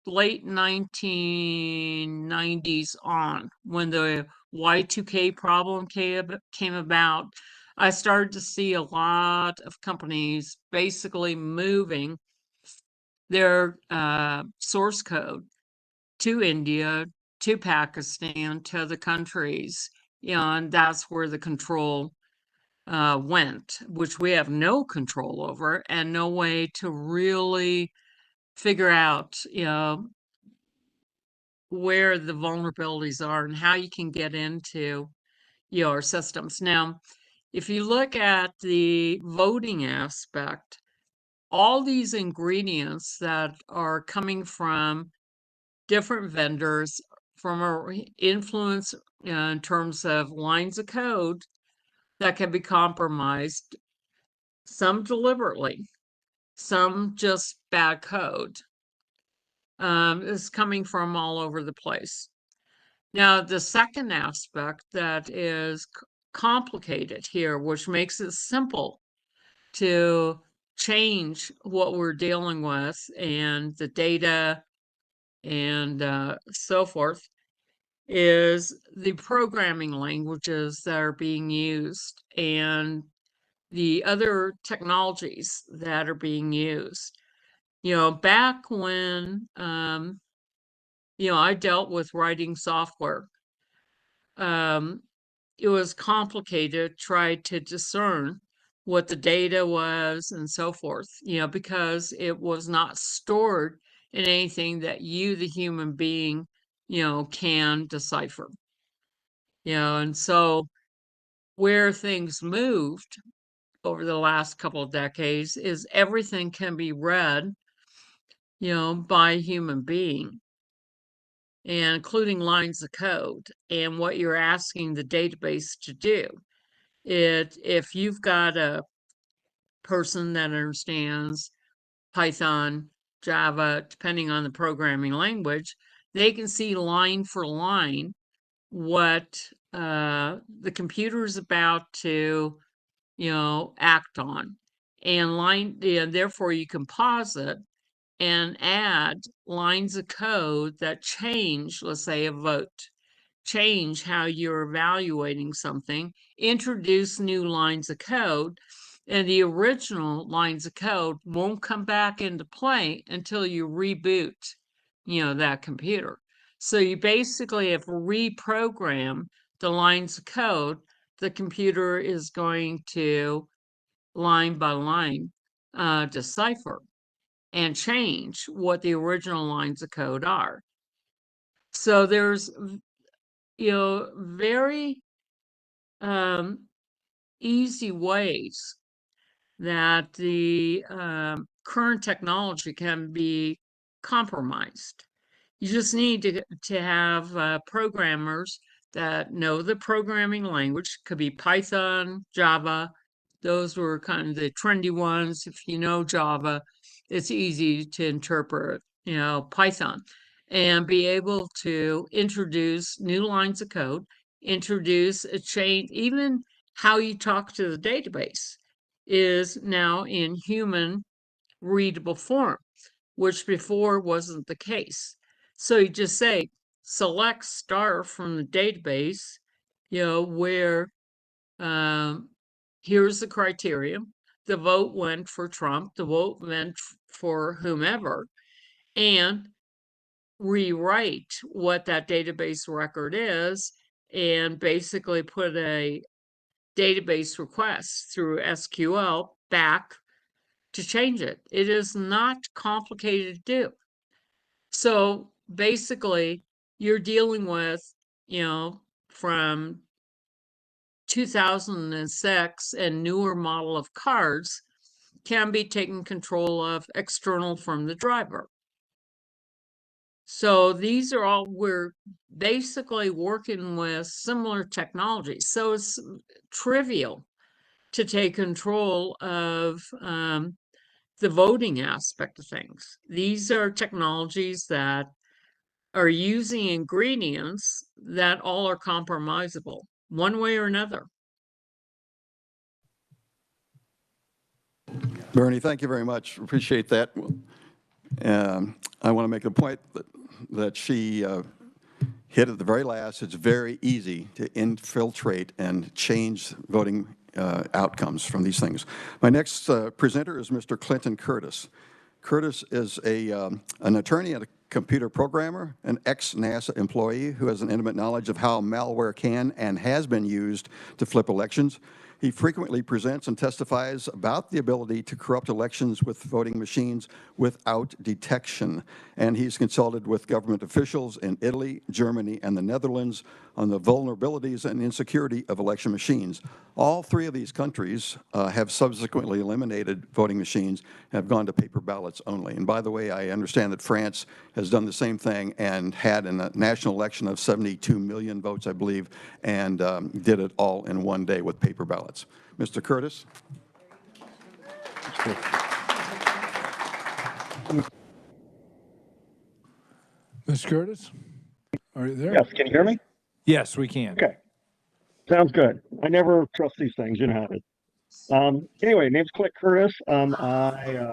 late 1990s on, when the Y2K problem came about, I started to see a lot of companies basically moving their source code to India, to Pakistan, to other countries. And that's where the control went, which we have no control over and no way to really figure out, where the vulnerabilities are and how you can get into your systems. Now, if you look at the voting aspect, all these ingredients that are coming from different vendors from a influence in terms of lines of code that can be compromised, some deliberately, some just bad code, is coming from all over the place. Now, the second aspect that is complicated here, which makes it simple to change what we're dealing with and the data and so forth, is the programming languages that are being used and the other technologies that are being used. Back when, I dealt with writing software, um, it was complicated, tried to discern what the data was and so forth, because it was not stored in anything that you, the human being, can decipher. And so where things moved over the last couple of decades is everything can be read, by a human being, and including lines of code and what you're asking the database to do. If you've got a person that understands Python, Java, depending on the programming language, they can see line for line what the computer is about to, act on. And therefore you can pause it and add lines of code that change, let's say, a vote, change how you're evaluating something, introduce new lines of code, and the original lines of code won't come back into play until you reboot, that computer. So you basically have reprogrammed the lines of code. The computer is going to line by line decipher and change what the original lines of code are. So there's, very easy ways that the current technology can be compromised. You just need to have programmers that know the programming language. Could be Python, Java. Those were kind of the trendy ones. If you know Java, it's easy to interpret, Python, and be able to introduce new lines of code, introduce a change, even how you talk to the database is now in human readable form, which before wasn't the case. So you just say, select star from the database, where here's the criteria. The vote went for Trump, the vote went for whomever, and rewrite what that database record is and basically put a database request through SQL back to change it. It is not complicated to do. So basically, you're dealing with, from 2006 and newer model of cars can be taken control of external from the driver. So these are all, we're basically working with similar technologies. So it's trivial to take control of the voting aspect of things. These are technologies that are using ingredients that all are compromisable one way or another. Bernie, thank you very much. Appreciate that. I want to make a point that she hit at the very last. It's very easy to infiltrate and change voting outcomes from these things. My next presenter is Mr. Clinton Curtis. Curtis is an attorney and a computer programmer, an ex-NASA employee who has an intimate knowledge of how malware can and has been used to flip elections. He frequently presents and testifies about the ability to corrupt elections with voting machines without detection. And he's consulted with government officials in Italy, Germany, and the Netherlands on the vulnerabilities and insecurity of election machines. All three of these countries have subsequently eliminated voting machines, have gone to paper ballots only. And by the way, I understand that France has done the same thing and had a national election of 72 million votes, I believe, and did it all in one day with paper ballots. Mr. Curtis. Ms. Curtis, are you there? Yes, can you hear me? Yes, we can. Okay, sounds good. I never trust these things, you know how it is. Anyway, name's Clint Curtis. I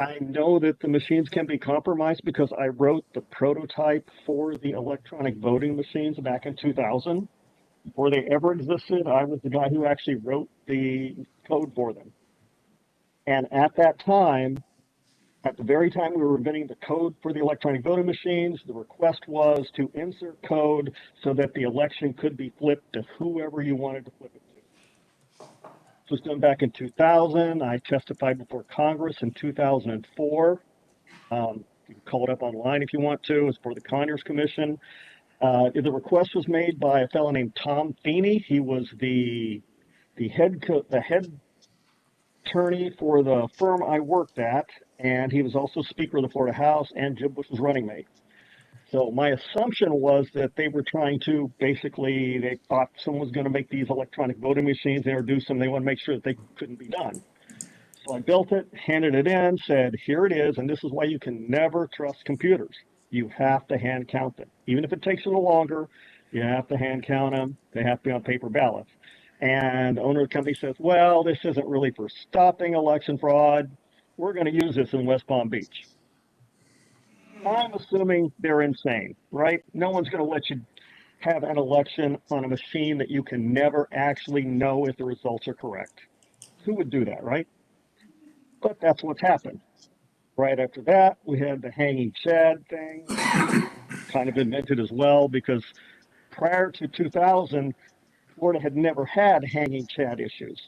I know that the machines can be compromised because I wrote the prototype for the electronic voting machines back in 2000. Before they ever existed, I was the guy who actually wrote the code for them. And at that time, at the very time we were inventing the code for the electronic voting machines, the request was to insert code so that the election could be flipped to whoever you wanted to flip it to. This was done back in 2000. I testified before Congress in 2004. You can call it up online if you want to. It's for the Conyers Commission. The request was made by a fellow named Tom Feeney. He was the head attorney for the firm I worked at, and he was also Speaker of the Florida House and Jeb Bush's running mate. So my assumption was that they were trying to basically, they thought someone was going to make these electronic voting machines, introduce them, they want to make sure that they couldn't be done. So I built it, handed it in, said, here it is, and this is why you can never trust computers. You have to hand count them. Even if it takes a little longer, you have to hand count them. They have to be on paper ballots. And the owner of the company says, well, this isn't really for stopping election fraud. We're going to use this in West Palm Beach. I'm assuming they're insane, right? No one's going to let you have an election on a machine that you can never actually know if the results are correct. Who would do that, right? But that's what's happened. Right after that, we had the hanging chad thing, kind of invented as well, because prior to 2000, Florida had never had hanging chad issues.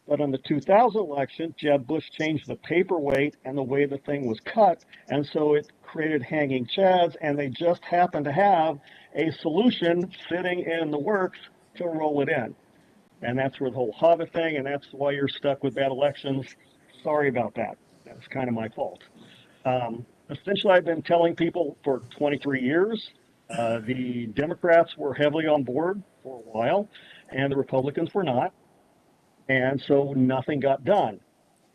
But on the 2000 election, Jeb Bush changed the paperweight and the way the thing was cut, and so it created hanging chads, and they just happened to have a solution sitting in the works to roll it in. And that's where the whole Hobbit thing, and that's why you're stuck with bad elections. Sorry about that. That's kind of my fault. Essentially, I've been telling people for 23 years, the Democrats were heavily on board for a while, and the Republicans were not. And so nothing got done.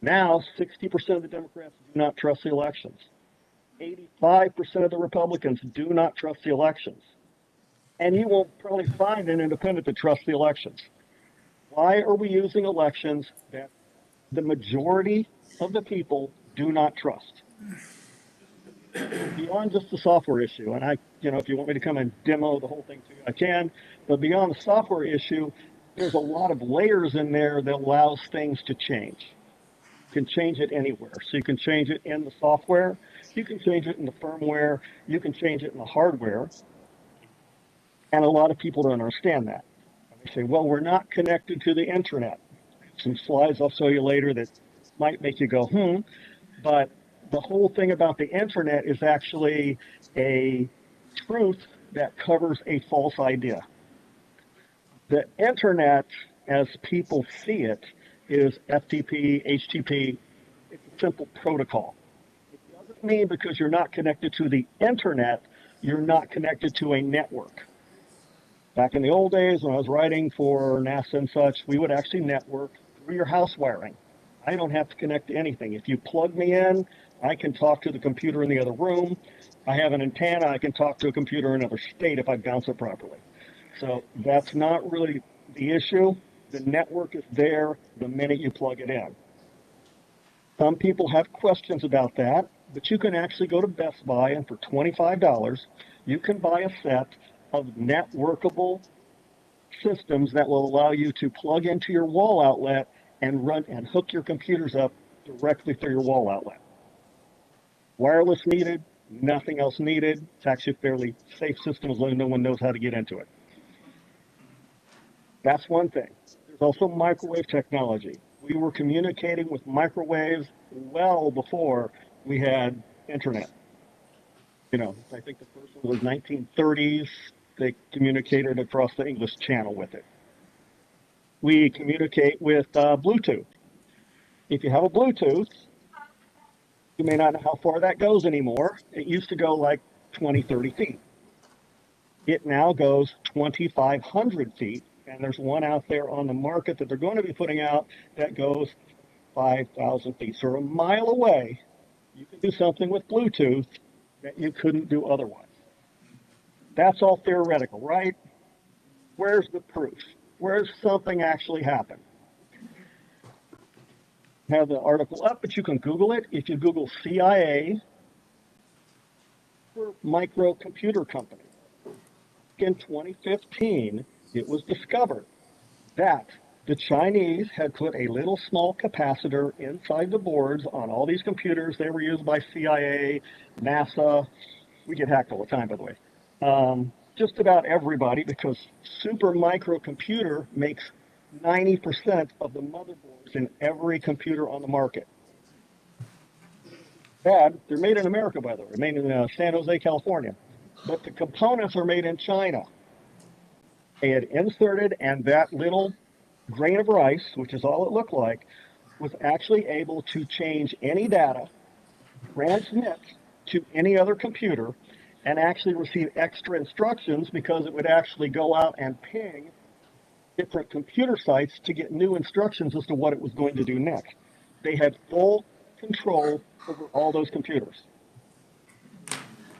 Now, 60% of the Democrats do not trust the elections. 85% of the Republicans do not trust the elections. And you won't probably find an independent that trusts the elections. Why are we using elections that the majority of the people do not trust? Beyond just the software issue, and if you want me to come and demo the whole thing to you, I can, but beyond the software issue, there's a lot of layers in there that allows things to change. You can change it anywhere. So you can change it in the software, you can change it in the firmware, you can change it in the hardware, and a lot of people don't understand that. They say, well, we're not connected to the internet. Some slides I'll show you later that might make you go, but the whole thing about the internet is actually a truth that covers a false idea. The internet, as people see it, is FTP, HTTP. It's a simple protocol. It doesn't mean because you're not connected to the internet, you're not connected to a network. Back in the old days when I was writing for NASA and such, we would actually network through your house wiring. I don't have to connect to anything. If you plug me in, I can talk to the computer in the other room. I have an antenna, I can talk to a computer in another state if I bounce it properly. So that's not really the issue. The network is there the minute you plug it in. Some people have questions about that, but you can actually go to Best Buy and for $25, you can buy a set of networkable systems that will allow you to plug into your wall outlet and run and hook your computers up directly through your wall outlet. Wireless needed, nothing else needed. It's actually a fairly safe system as long as no one knows how to get into it. That's one thing. There's also microwave technology. We were communicating with microwaves well before we had internet. I think the first one was 1930s. They communicated across the English Channel with it. We communicate with Bluetooth. If you have a Bluetooth, you may not know how far that goes anymore. It used to go like 20, 30 feet. It now goes 2,500 feet, and there's one out there on the market that they're going to be putting out that goes 5,000 feet. So a mile away, you can do something with Bluetooth that you couldn't do otherwise. That's all theoretical, right? Where's the proof? Where's something actually happened? have the article up, but you can Google it. If you Google CIA microcomputer company, in 2015, it was discovered that the Chinese had put a little small capacitor inside the boards on all these computers. They were used by CIA, NASA. We get hacked all the time, by the way. Just about everybody, because super microcomputer makes 90% of the motherboards in every computer on the market. They're made in America, by the way. They're made in San Jose, California. But the components are made in China. They had inserted, and that little grain of rice, which is all it looked like, was actually able to change any data, transmit to any other computer, and actually receive extra instructions, because it would actually go out and ping different computer sites to get new instructions as to what it was going to do next. They had full control over all those computers.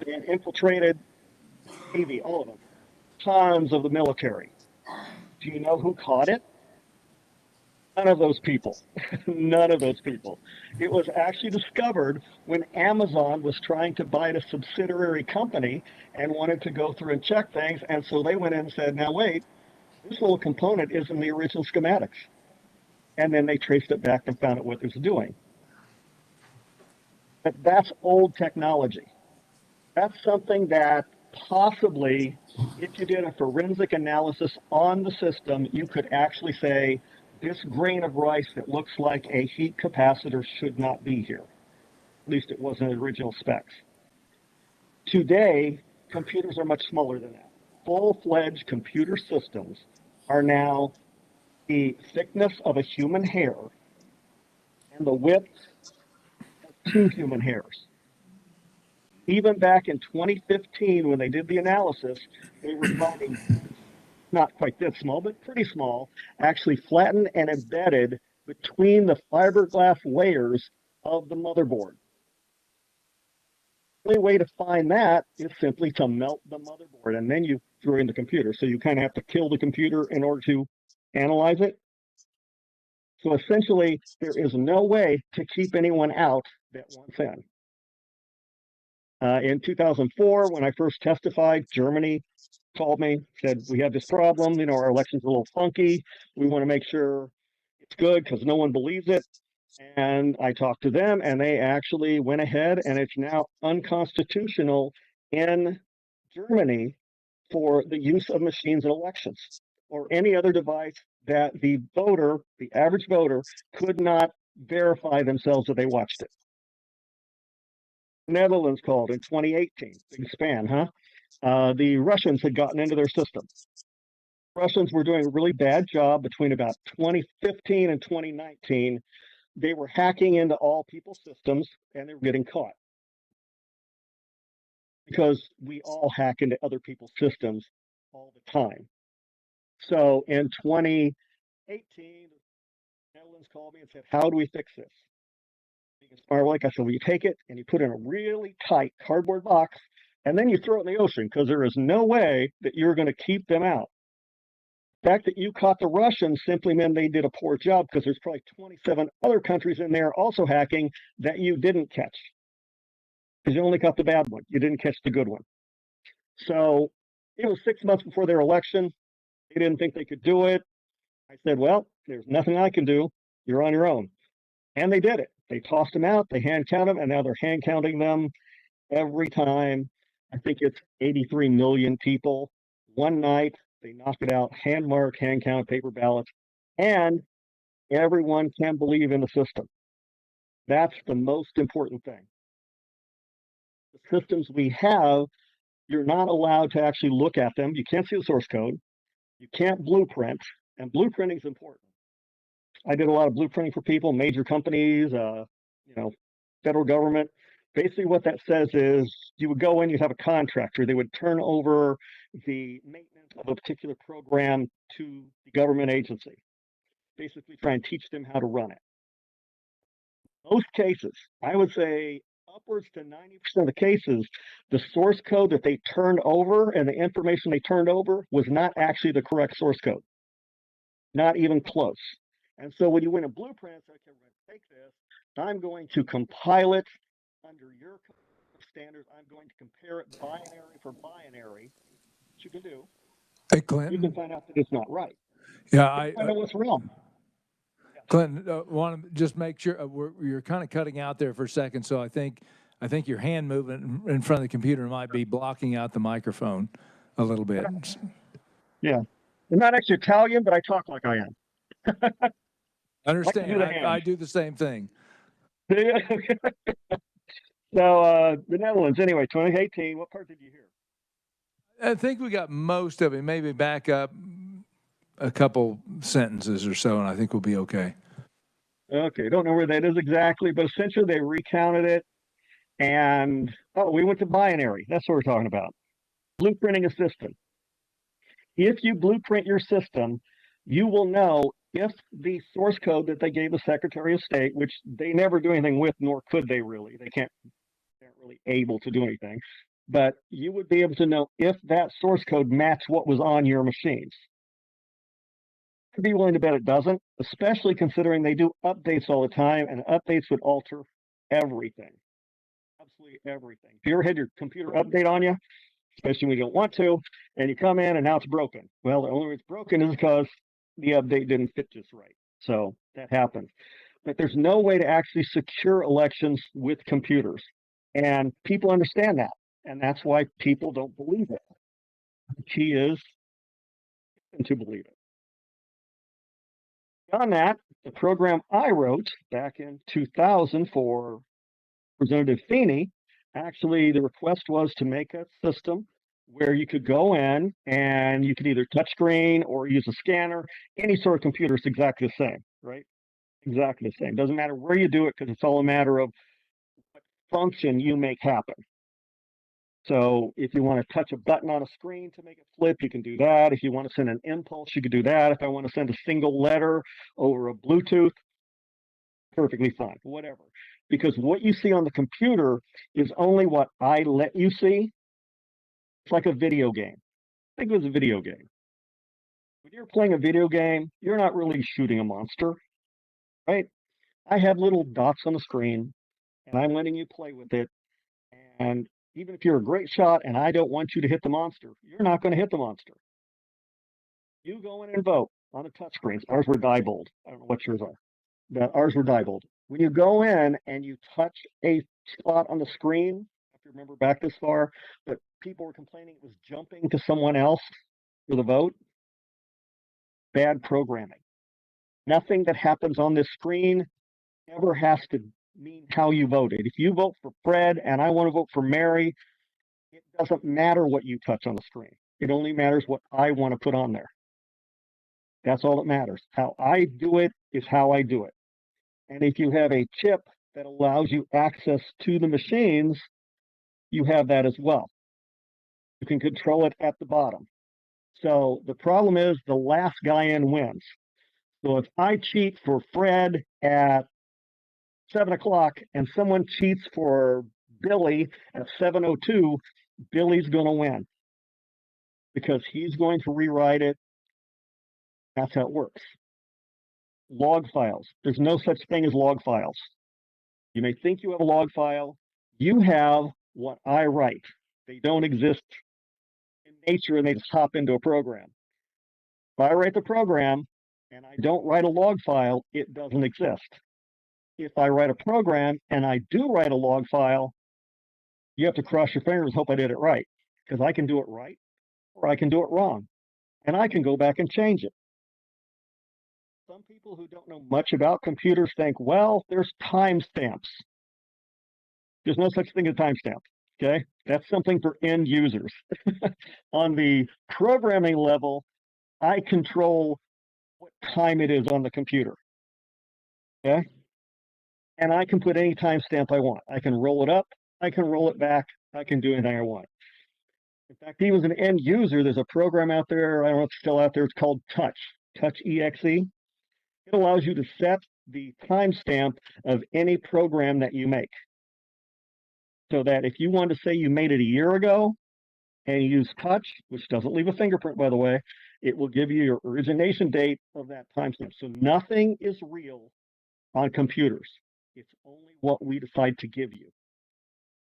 They had infiltrated Navy, all of them, tons of the military. Do you know who caught it? None of those people. None of those people. It was actually discovered when Amazon was trying to buy a subsidiary company and wanted to go through and check things. And so they went in and said, now wait, this little component is in the original schematics. And then they traced it back and found out what it was doing. But that's old technology. That's something that possibly, if you did a forensic analysis on the system, you could actually say, this grain of rice that looks like a heat capacitor should not be here. At least it wasn't in original specs. Today, computers are much smaller than that. Full-fledged computer systems are now the thickness of a human hair and the width of 2 human hairs. Even back in 2015, when they did the analysis, they were finding not quite this small, but pretty small, actually flattened and embedded between the fiberglass layers of the motherboard. The only way to find that is simply to melt the motherboard, and then you throw in the computer. So you kind of have to kill the computer in order to analyze it. So essentially, there is no way to keep anyone out that wants in. In 2004, when I first testified, Germany called me, said, we have this problem, our election's a little funky. We want to make sure it's good because no one believes it. And I talked to them, and they actually went ahead, and it's now unconstitutional in Germany for the use of machines in elections or any other device that the voter, the average voter, could not verify themselves that they watched it. Netherlands called in 2018. Big span, huh? The Russians had gotten into their system. Russians were doing a really bad job between about 2015 and 2019. They were hacking into all people's systems, and they were getting caught. Because we all hack into other people's systems all the time. So in 2018, the Netherlands called me and said, how do we fix this? Like I said, well, you take it and you put it in a really tight cardboard box, and then you throw it in the ocean, because there is no way that you're going to keep them out. The fact that you caught the Russians simply meant they did a poor job, because there's probably 27 other countries in there also hacking that you didn't catch. Because you only caught the bad one. You didn't catch the good one. So it was 6 months before their election. They didn't think they could do it. I said, well, there's nothing I can do. You're on your own. And they did it. They tossed them out, they hand count them, and now they're hand counting them every time. I think it's 83 million people. One night, they knocked it out, hand mark, hand count, paper ballots, and everyone can believe in the system. That's the most important thing. The systems we have, you're not allowed to actually look at them. You can't see the source code. You can't blueprint, and blueprinting is important. I did a lot of blueprinting for people, major companies, federal government. Basically what that says is you would go in, you'd have a contractor. They would turn over the maintenance of a particular program to the government agency. Basically try and teach them how to run it. Most cases, I would say upwards to 90% of the cases, the source code that they turned over and the information they turned over was not actually the correct source code. Not even close. And so when you win a blueprint, it's like, okay, we're going to take this. I'm going to compile it under your standards. I'm going to compare it binary for binary, which you can do. Hey, You can Clinton. find out that it's not right. Yeah, I know what's wrong. Clinton, want to just make sure you're kind of cutting out there for a second. So I think your hand movement in front of the computer might be blocking out the microphone a little bit. Yeah. I'm not actually Italian, but I talk like I am. Understand? the I do the same thing. So the Netherlands, anyway, 2018. What part did you hear? I think we got most of it. Maybe back up a couple sentences or so, and I think we'll be okay. Okay, don't know where that is exactly, but essentially they recounted it. And we went to binary. That's what we're talking about. Blueprinting a system. If you blueprint your system, you will know if the source code that they gave the Secretary of State, which they never do anything with, nor could they really, they're really able to do anything, but you would be able to know if that source code matched what was on your machines. I'd be willing to bet it doesn't, especially considering they do updates all the time, and updates would alter everything. Absolutely everything. If you ever had your computer update on you, especially when you don't want to, and you come in and now it's broken. Well, the only reason it's broken is because the update didn't fit just right. So that happens. But there's no way to actually secure elections with computers. And people understand that. And that's why people don't believe it. The key is to believe it. Beyond that, the program I wrote back in 2000 for Representative Feeney, actually the request was to make a system where you could go in and you could either touchscreen or use a scanner. Any sort of computer is exactly the same, right? Exactly the same. Doesn't matter where you do it because it's all a matter of what function you make happen. So if you want to touch a button on a screen to make it flip, you can do that. If you want to send an impulse, you could do that. If I want to send a single letter over a Bluetooth, perfectly fine, whatever. Because what you see on the computer is only what I let you see. It's like a video game. Think of it as a video game. When you're playing a video game, you're not really shooting a monster, right? I have little dots on the screen, and I'm letting you play with it. And even if you're a great shot and I don't want you to hit the monster, you're not going to hit the monster. You go in and vote on the touchscreens. Ours were Diebold. I don't know what yours are. But ours were Diebold. When you go in and you touch a spot on the screen, if you remember back this far, but people were complaining it was jumping to someone else for the vote. Bad programming. Nothing that happens on this screen ever has to mean how you voted. If you vote for Fred and I want to vote for Mary, it doesn't matter what you touch on the screen. It only matters what I want to put on there. That's all that matters. How I do it is how I do it. And if you have a chip that allows you access to the machines, you have that as well. You can control it at the bottom. So the problem is the last guy in wins. So if I cheat for Fred at 7 o'clock and someone cheats for Billy at 7:02, Billy's going to win because he's going to rewrite it. That's how it works. Log files. There's no such thing as log files. You may think you have a log file. You have what I write. They don't exist in nature and they just hop into a program. If I write the program and I don't write a log file, it doesn't exist. If I write a program and I do write a log file, you have to cross your fingers and hope I did it right, because I can do it right or I can do it wrong, and I can go back and change it. Some people who don't know much about computers think, well, there's timestamps. There's no such thing as timestamp, okay? That's something for end users. On the programming level, I control what time it is on the computer, okay? And I can put any timestamp I want. I can roll it up, I can roll it back, I can do anything I want. In fact, even as an end user, there's a program out there, I don't know if it's still out there, it's called Touch EXE. It allows you to set the timestamp of any program that you make. So that if you want to say you made it a year ago and you use Touch, which doesn't leave a fingerprint, by the way, it will give you your origination date of that timestamp. So nothing is real on computers. It's only what we decide to give you.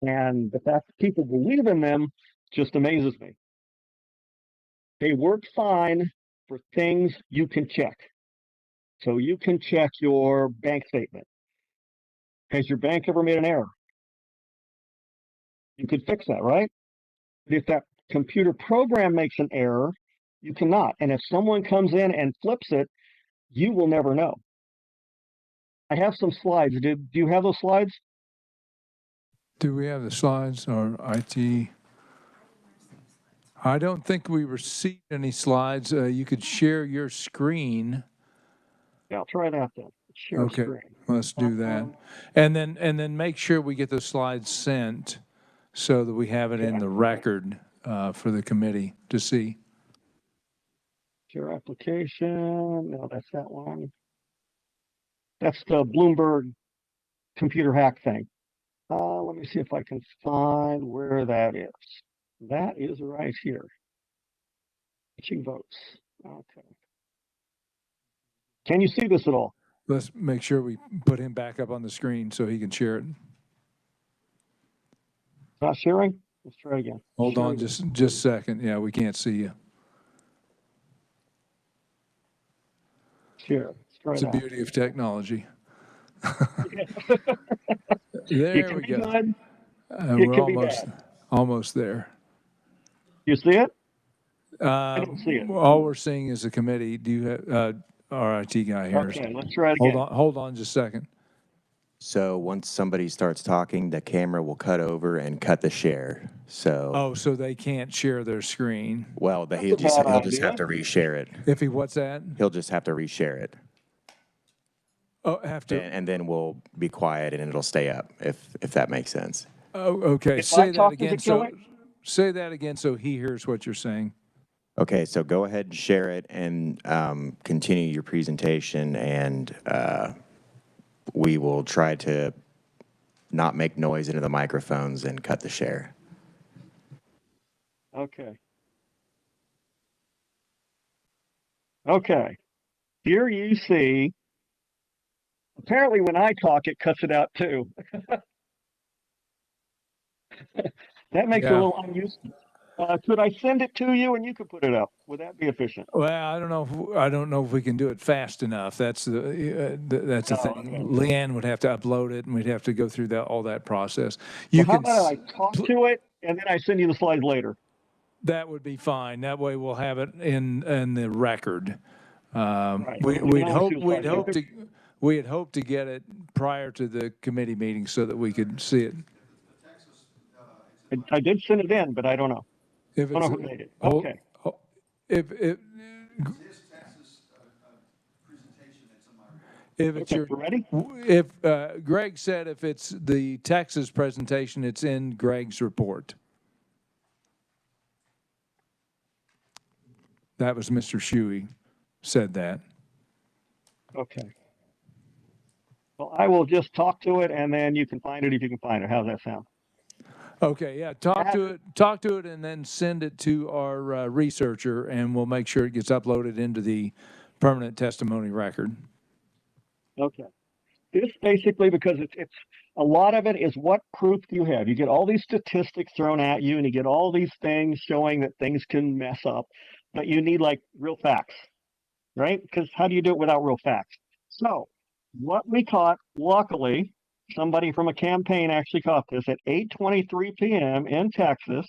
And the fact that people believe in them just amazes me. They work fine for things you can check. So you can check your bank statement. Has your bank ever made an error? You could fix that, right? But if that computer program makes an error, you cannot. And if someone comes in and flips it, you will never know. I have some slides. Do you have those slides? Do we have the slides or IT? I don't think we received any slides. You could share your screen. Yeah, I'll try that then. Share Okay, screen. let's do that. And then make sure we get the slides sent so that we have it in the record for the committee to see. Share application. No, that's that one. That's the Bloomberg computer hack thing. Let me see if I can find where that is. That is right here. Matching votes. Okay. Can you see this at all? Let's make sure we put him back up on the screen so he can share it. Not sharing? Let's try again. Hold Share on again. just a second. Yeah, we can't see you. Share. Let's try It's the that. beauty of technology. It There can we be go. good. We're can be bad. almost there. You see it? I don't see it. All we're seeing is a committee. Do you have our IT guy here? Okay, let's try it again. Hold on just a second. So once somebody starts talking, the camera will cut over and cut the share. So, Oh, so they can't share their screen. well, he'll That's a bad just have to reshare it. If he, what's that? He'll just have to reshare it. Oh, have to. And then we'll be quiet and it'll stay up, if that makes sense. Oh, okay. If Say I that talk, does again. it kill So it? say that again so he hears what you're saying. Okay, so go ahead and share it and continue your presentation, and we will try to not make noise into the microphones and cut the share. Okay. Okay. Here you see, apparently when I talk, it cuts it out too. That makes it a Yeah. little unuseful. Could I send it to you and you could put it up? Would that be efficient? Well, I don't know if we can do it fast enough. That's the Oh, thing. okay. Leanne would have to upload it, and we'd have to go through all that process. Well, how about I talk to it and then I send you the slides later? That would be fine. That way we'll have it in the record. Right. We'd Now hope let's do the we had hoped to get it prior to the committee meeting so that we could see it. I did send it in, but I don't know. If I don't know it's who made it. hold- Okay. if it's Okay, your we're ready? if Greg said if it's the Texas presentation, it's in Greg's report. That was Mr. Shuey said that. Okay. Well, I will just talk to it and then you can find it if you can find it. How's that sound? Okay, yeah, talk to it and then send it to our researcher, and we'll make sure it gets uploaded into the permanent testimony record. Okay. This basically, because it's a lot of it is what proof do you have? You get all these statistics thrown at you and you get all these things showing that things can mess up, but you need like real facts, right? Because how do you do it without real facts? So what we caught, luckily, somebody from a campaign actually caught this at 8:23 p.m. in Texas,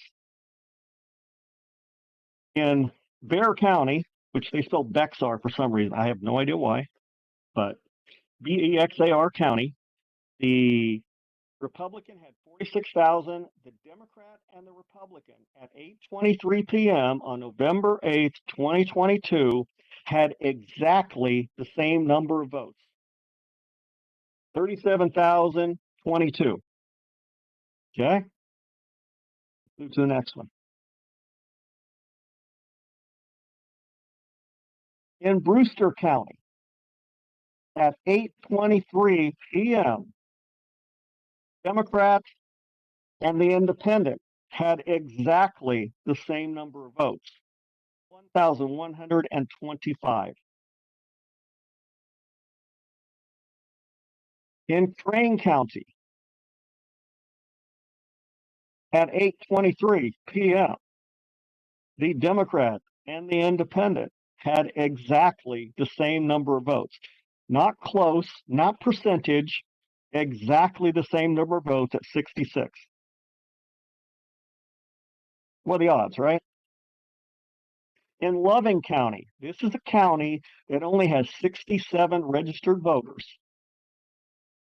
in Bexar County, which they spell Bexar for some reason. I have no idea why, but Bexar County. The Republican had 46,000. The Democrat and the Republican at 8:23 p.m. on November 8th, 2022, had exactly the same number of votes. 37,022. Okay? Move to the next one. In Brewster County, at 8:23 p.m., Democrats and the Independent had exactly the same number of votes. 1,125. In Crane County, at 8:23 p.m., the Democrat and the Independent had exactly the same number of votes. Not close, not percentage, exactly the same number of votes at 66. What are the odds, right? In Loving County, this is a county that only has 67 registered voters.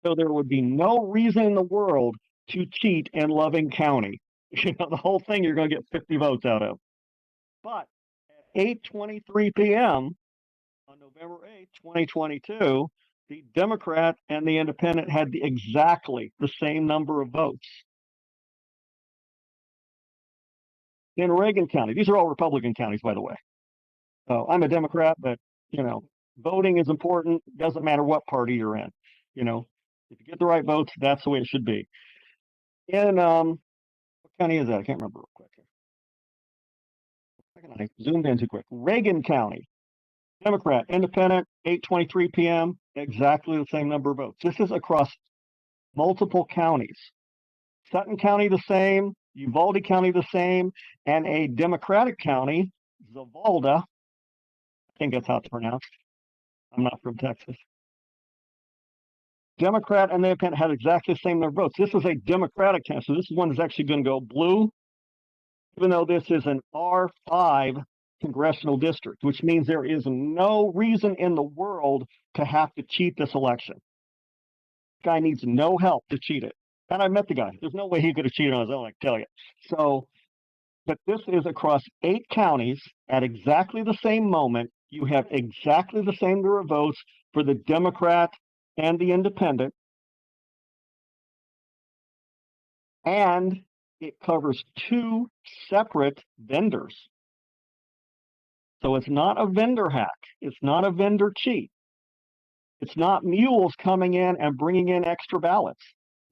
So there would be no reason in the world to cheat in Loving County. You know, the whole thing you're going to get 50 votes out of. But at 8:23 p.m. on November 8th, 2022, the Democrat and the Independent had exactly the same number of votes. In Reagan County, these are all Republican counties, by the way. So I'm a Democrat, but, you know, voting is important. Doesn't matter what party you're in. You know, if you get the right votes, that's the way it should be. In, what county is that? I can't remember real quick. I zoomed in too quick. Reagan County, Democrat, Independent, 8:23 p.m., exactly the same number of votes. This is across multiple counties. Sutton County the same, Uvalde County the same, and a Democratic county, Zavalda, I think that's how it's pronounced. I'm not from Texas. Democrat and the Independent had exactly the same number of votes. This was a Democratic county, so this is one that's actually going to go blue, even though this is an R5 congressional district, which means there is no reason in the world to have to cheat this election. This guy needs no help to cheat it. And I met the guy. There's no way he could have cheated on his own, I can tell you. So, but this is across 8 counties at exactly the same moment. You have exactly the same number of votes for the Democrat and the Independent. And it covers 2 separate vendors. So it's not a vendor hack. It's not a vendor cheat. It's not mules coming in and bringing in extra ballots.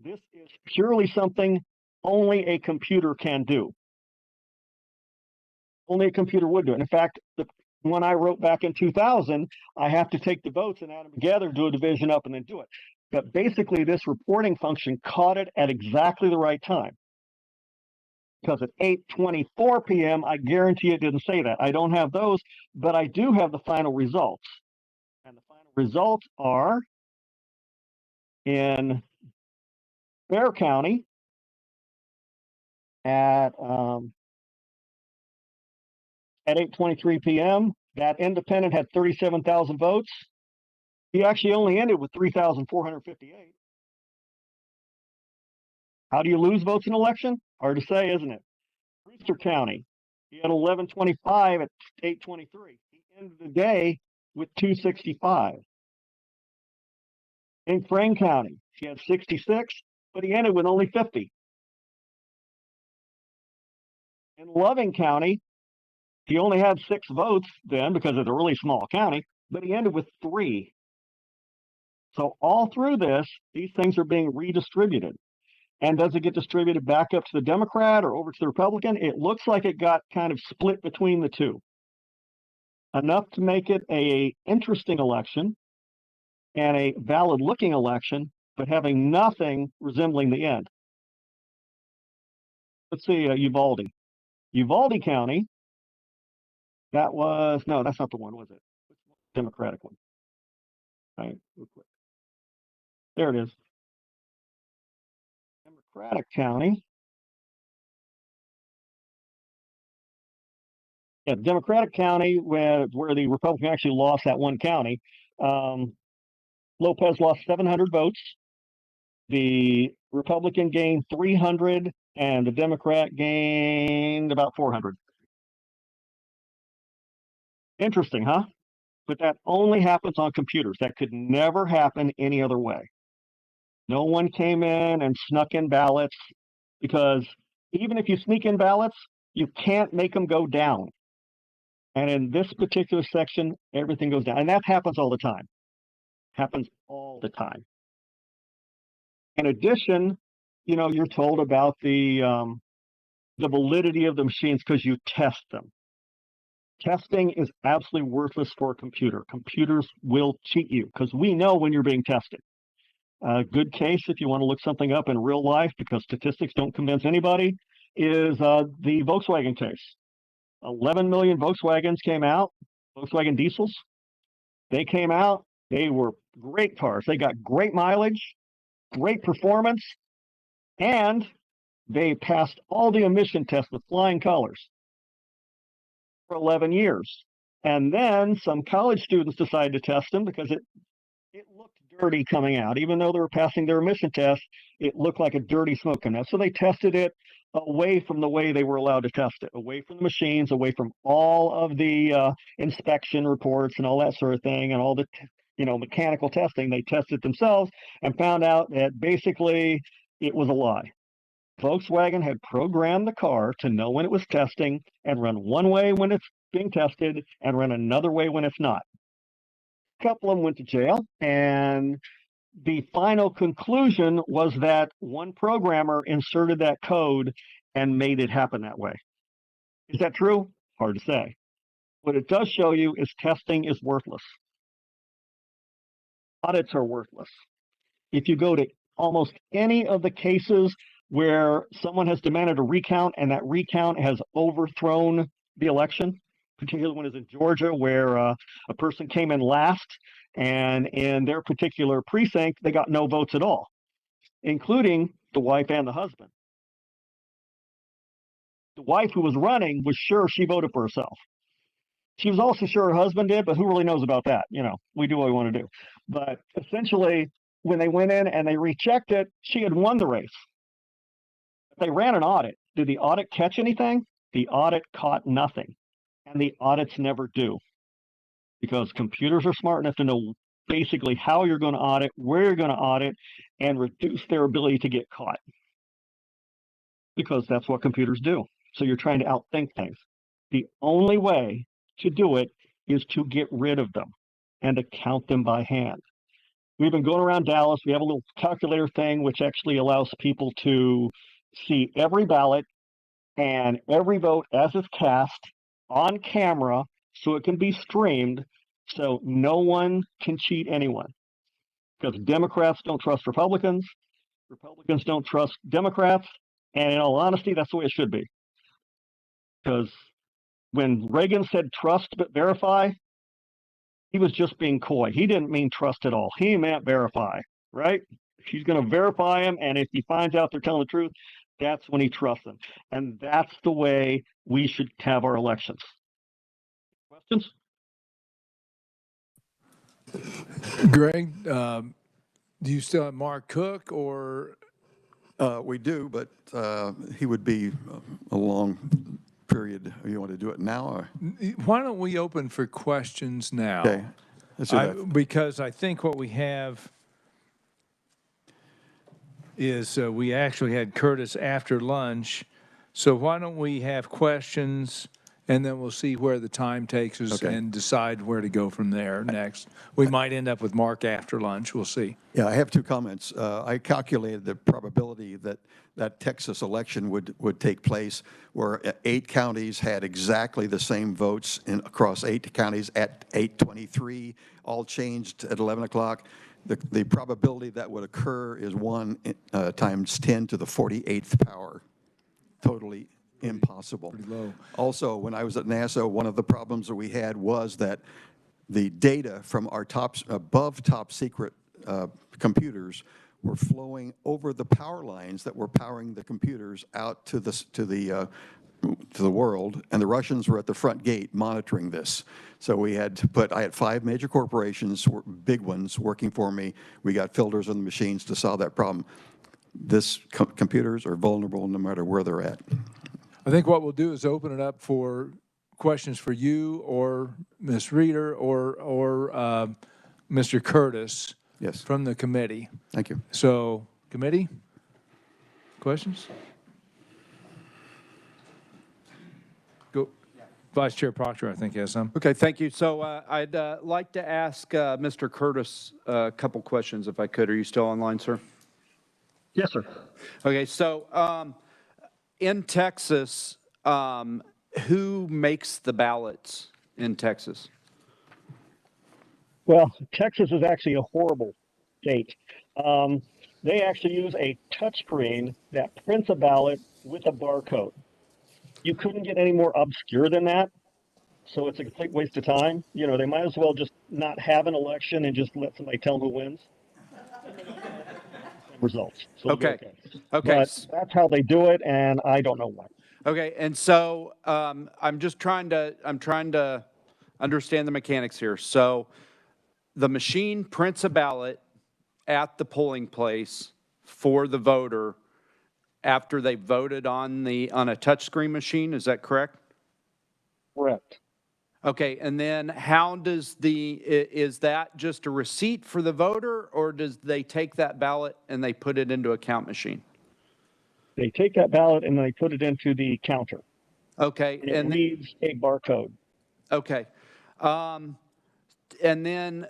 This is purely something only a computer can do. Only a computer would do it. In fact, the one I wrote back in 2000, I have to take the votes and add them together, do a division up, and then do it. But basically, this reporting function caught it at exactly the right time. Because at 8:24 p.m., I guarantee it didn't say that. I don't have those, but I do have the final results. And the final results are in Bear County at 8:23 p.m. That Independent had 37,000 votes. He actually only ended with 3,458. How do you lose votes in an election? Hard to say, isn't it? Brewster County, he had 1125 at 8:23. He ended the day with 265. In Crane County, he had 66, but he ended with only 50. In Loving County, he only had 6 votes then because it's a really small county, but he ended with 3. So all through this, these things are being redistributed. And does it get distributed back up to the Democrat or over to the Republican? It looks like it got kind of split between the two. Enough to make it an interesting election and a valid-looking election, but having nothing resembling the end. Let's see, Uvalde. Uvalde County, that was, no, that's not the one, was it? Democratic one. All right, real quick. There it is. Democratic County. Yeah, Democratic County, where the Republican actually lost that one county. Lopez lost 700 votes. The Republican gained 300, and the Democrat gained about 400. Interesting, huh? But that only happens on computers. That could never happen any other way. No one came in and snuck in ballots, because even if you sneak in ballots, you can't make them go down. And in this particular section, everything goes down. And that happens all the time. Happens all the time. In addition, you know, you're told about the validity of the machines because you test them. Testing is absolutely worthless for a computer. Computers will cheat you because we know when you're being tested. A good case, if you want to look something up in real life, because statistics don't convince anybody, is the Volkswagen case. 11 million Volkswagens came out, Volkswagen diesels. They came out, they were great cars. They got great mileage, great performance, and they passed all the emission tests with flying colors for 11 years. And then some college students decided to test them because it looked dirty coming out. Even though they were passing their emission test, it looked like a dirty smoke coming out. So they tested it away from the way they were allowed to test it, away from the machines, away from all of the inspection reports and all that sort of thing, and all the mechanical testing. They tested themselves and found out that basically it was a lie. Volkswagen had programmed the car to know when it was testing and run one way when it's being tested and run another way when it's not. A couple of them went to jail, and the final conclusion was that one programmer inserted that code and made it happen that way. Is that true? Hard to say. What it does show you is testing is worthless. Audits are worthless. If you go to almost any of the cases where someone has demanded a recount and that recount has overthrown the election, particularly when it's in Georgia where a person came in last and in their particular precinct, they got no votes at all, including the wife and the husband. The wife who was running was sure she voted for herself. She was also sure her husband did, but who really knows about that? We do what we want to do. But essentially, when they went in and they rechecked it, she had won the race. They ran an audit. Did the audit catch anything? The audit caught nothing. And the audits never do. Because computers are smart enough to know basically how you're going to audit, where you're going to audit, and reduce their ability to get caught. Because that's what computers do. So you're trying to outthink things. The only way to do it is to get rid of them and to count them by hand. We've been going around Dallas. We have a little calculator thing which actually allows people to see every ballot and every vote as it's cast on camera so it can be streamed so no one can cheat anyone. Because Democrats don't trust Republicans, Republicans don't trust Democrats, and in all honesty, that's the way it should be. Because when Reagan said trust but verify, he was just being coy. He didn't mean trust at all. He meant verify, right? He's going to verify them, and if he finds out they're telling the truth, that's when he trusts them. And that's the way we should have our elections. Questions? Greg, do you still have Mark Cook, or? We do, but he would be a long period. You want to do it now? Or? Why don't we open for questions now? Okay. Let's do that. Because I think what we have is we actually had Curtis after lunch. So why don't we have questions, and then we'll see where the time takes us and decide where to go from there next. We might end up with Mark after lunch. We'll see. Yeah, I have two comments. I calculated the probability that Texas election would take place where 8 counties had exactly the same votes across 8 counties at 8:23, all changed at 11 o'clock. The probability that would occur is 1 times 10 to the 48th power. Totally impossible. Pretty low. Also, when I was at NASA, one of the problems that we had was that the data from our above top secret computers were flowing over the power lines that were powering the computers out to the world, and the Russians were at the front gate monitoring this. So we had to I had 5 major corporations, big ones, working for me. We got filters on the machines to solve that problem. Computers are vulnerable no matter where they're at. I think what we'll do is open it up for questions for you or Ms. Reeder or Mr. Curtis. Yes. From the committee. Thank you. So, committee, questions? Go. Vice Chair Proctor, I think, has some. Okay, thank you. So I'd like to ask Mr. Curtis a couple questions, if I could. Are you still online, sir? Yes, sir. Okay, so in Texas, who makes the ballots in Texas? Well, Texas is actually a horrible state. They actually use a touchscreen that prints a ballot with a barcode. You couldn't get any more obscure than that. So it's a complete waste of time. You know, they might as well just not have an election and just let somebody tell them who wins. Results. So it'll be Okay. Okay. But that's how they do it, and I don't know why. Okay, and so I'm trying to understand the mechanics here. So the machine prints a ballot at the polling place for the voter after they voted on a touchscreen machine. Is that correct? Correct. Okay, and then how does is that just a receipt for the voter, or does they take that ballot and they put it into a count machine? They take that ballot and they put it into the counter. Okay, And it reads a barcode. okay. And then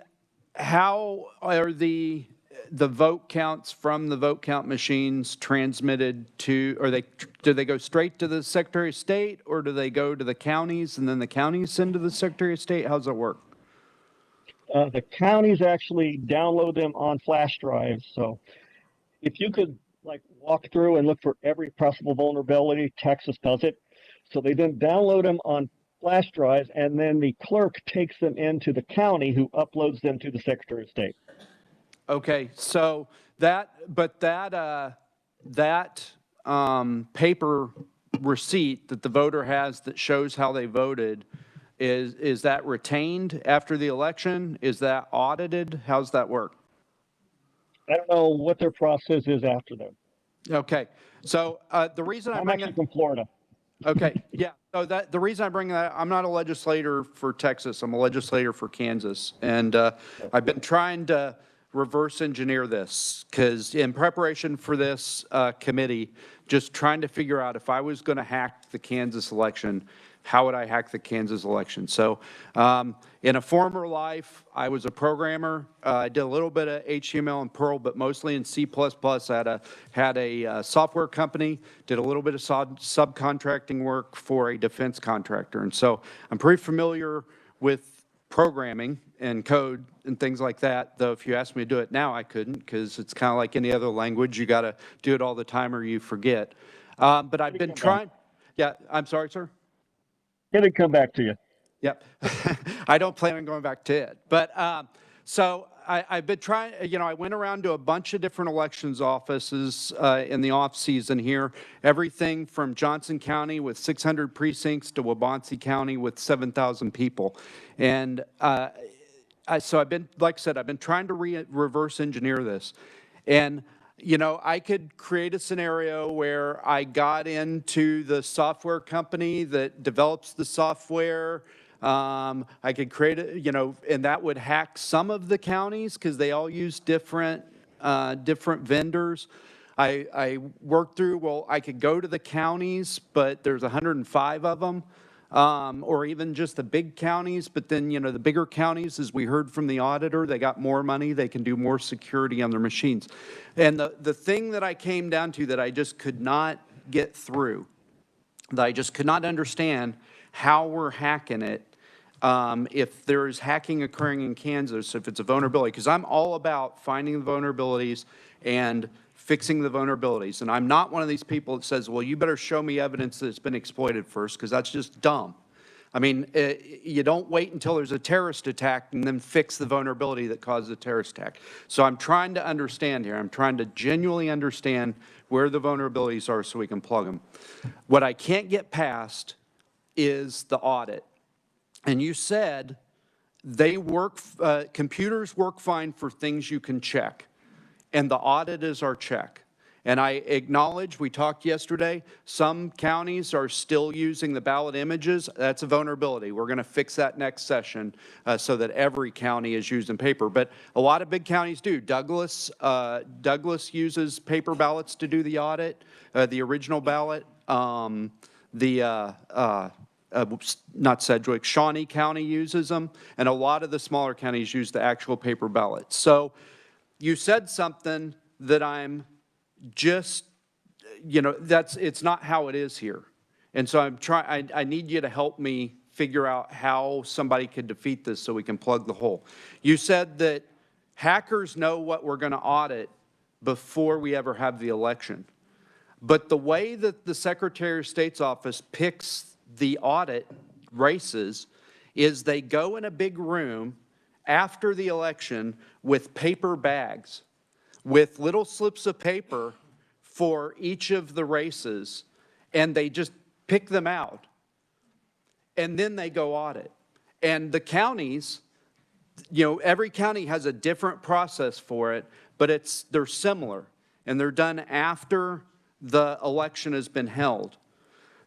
how are the vote counts from the vote count machines transmitted to, do they go straight to the Secretary of State, or do they go to the counties and then the counties send to the Secretary of State? How does that work? The counties actually download them on flash drives. So if you could like walk through and look for every possible vulnerability, Texas does it. So they then download them on flash drives, and then the clerk takes them into the county, who uploads them to the Secretary of State. Okay, so that paper receipt that the voter has that shows how they voted, is that retained after the election? Is that audited? How's that work? I don't know what their process is after that. Okay, so the reason I'm actually from Florida. Okay, yeah. So the reason I bring that, I'm not a legislator for Texas. I'm a legislator for Kansas, and I've been trying to reverse engineer this because in preparation for this committee, just trying to figure out if I was going to hack the Kansas election, how would I hack the Kansas election? So in a former life, I was a programmer. I did a little bit of HTML and Perl, but mostly in C++. I had a software company, did a little bit of subcontracting work for a defense contractor. And so I'm pretty familiar with programming and code and things like that, though if you asked me to do it now, I couldn't, because it's kind of like any other language. You got to do it all the time or you forget. But I've been trying. Yeah, I'm sorry, sir. It'll come back to you. Yep. I don't plan on going back to it. But so I've been trying, I went around to a bunch of different elections offices in the off season here, everything from Johnson County with 600 precincts to Waubonsee County with 7,000 people. And so I've been, like I said, I've been trying to reverse engineer this. And I could create a scenario where I got into the software company that develops the software. I could create a, and that would hack some of the counties because they all use different vendors. I worked through, well, I could go to the counties, but there's 105 of them. Or even just the big counties, but then, the bigger counties, as we heard from the auditor, they got more money, they can do more security on their machines. And the thing that I came down to that I just could not get through, that I just could not understand how we're hacking it, if there's hacking occurring in Kansas, if it's a vulnerability, because I'm all about finding the vulnerabilities and fixing the vulnerabilities. And I'm not one of these people that says, well, you better show me evidence that it's been exploited first, because that's just dumb. I mean, you don't wait until there's a terrorist attack and then fix the vulnerability that caused the terrorist attack. So I'm trying to understand here. I'm trying to genuinely understand where the vulnerabilities are so we can plug them. What I can't get past is the audit. And you said they work, computers work fine for things you can check. And the audit is our check. And I acknowledge, we talked yesterday, some counties are still using the ballot images. That's a vulnerability. We're going to fix that next session so that every county is using paper. But a lot of big counties do. Douglas uses paper ballots to do the audit, the original ballot. Not Sedgwick, Shawnee County uses them. And a lot of the smaller counties use the actual paper ballots. So you said something that I'm just, it's not how it is here. And so I need you to help me figure out how somebody could defeat this so we can plug the hole. You said that hackers know what we're going to audit before we ever have the election. But the way that the Secretary of State's office picks the audit races is they go in a big room after the election with paper bags, with little slips of paper for each of the races, and they just pick them out. And then they go audit. And the counties, you know, every county has a different process for it, but they're similar, and they're done after the election has been held.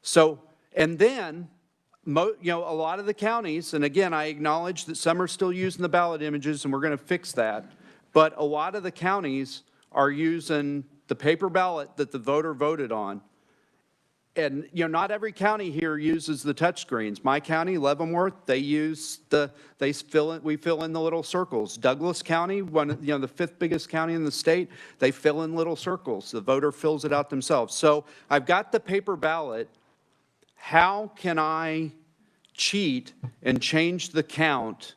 So, and then, you know, a lot of the counties, and again, I acknowledge that some are still using the ballot images, and we're going to fix that, but a lot of the counties are using the paper ballot that the voter voted on. And, you know, not every county here uses the touchscreens. My county, Leavenworth, we fill in the little circles. Douglas County, the 5th biggest county in the state, they fill in little circles. The voter fills it out themselves. So I've got the paper ballot. How can I cheat and change the count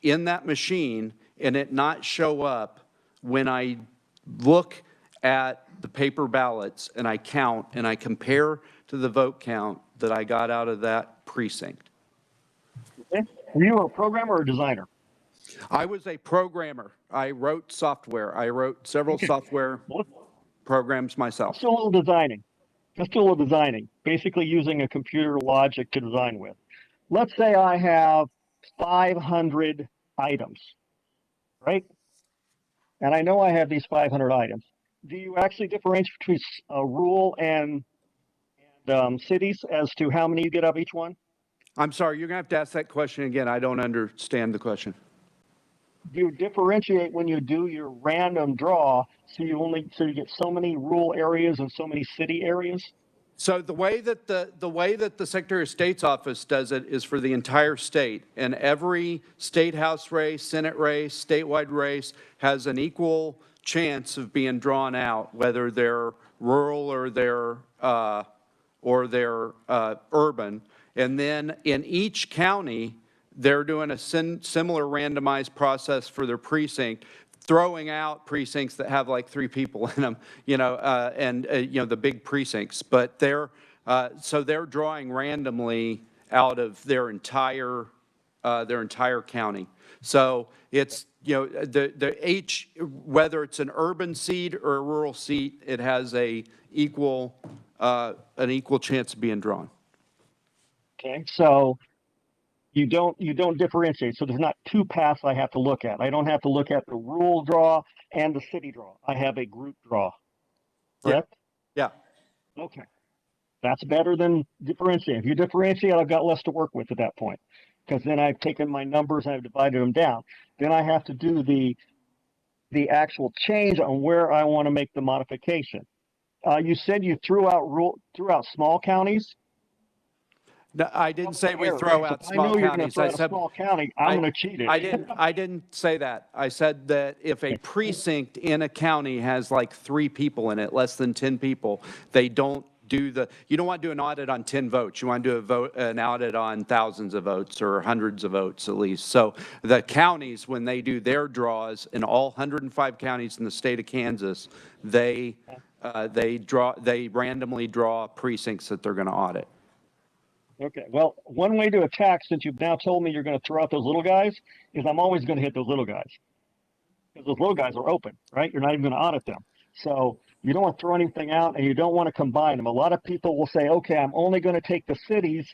in that machine and it not show up when I look at the paper ballots and I count and I compare to the vote count that I got out of that precinct? Okay. Were you a programmer or a designer? I was a programmer. I wrote software. I wrote several software programs myself. Just a little designing. Just a little designing. Basically using a computer logic to design with. Let's say I have 500 items, right? And I know I have these 500 items. Do you actually differentiate between rural and cities as to how many you get of each one? I'm sorry, you're going to have to ask that question again. I don't understand the question. Do you differentiate when you do your random draw so you get so many rural areas and so many city areas? So the way that the Secretary of State's office does it is for the entire state, and every state house race, Senate race, statewide race has an equal chance of being drawn out, whether they're rural or they're urban. And then in each county, they're doing a similar randomized process for their precinct, throwing out precincts that have like 3 people in them, you know, the big precincts. But so they're drawing randomly out of their entire county. So it's, you know, whether it's an urban seat or a rural seat, it has an equal chance of being drawn. Okay, so you don't differentiate. So there's not 2 paths I have to look at. I don't have to look at the rural draw and the city draw. I have a group draw. Correct? Yeah. Okay. That's better than differentiate. If you differentiate, I've got less to work with at that point, because then I've taken my numbers and I've divided them down. Then I have to do the actual change on where I want to make the modification. You said you threw out small counties. No, I didn't say we throw out small counties. I said small county. I'm going to cheat it. I didn't say that. I said that if a precinct in a county has like 3 people in it, less than 10 people, they don't do you don't want to do an audit on 10 votes. You want to do an audit on thousands of votes or hundreds of votes at least. So the counties, when they do their draws in all 105 counties in the state of Kansas, they randomly draw precincts that they're going to audit. Okay, well, one way to attack, since you've now told me you're going to throw out those little guys, is I'm always going to hit those little guys. Because those little guys are open, right? You're not even going to audit them. So you don't want to throw anything out, and you don't want to combine them. A lot of people will say, okay, I'm only going to take the cities,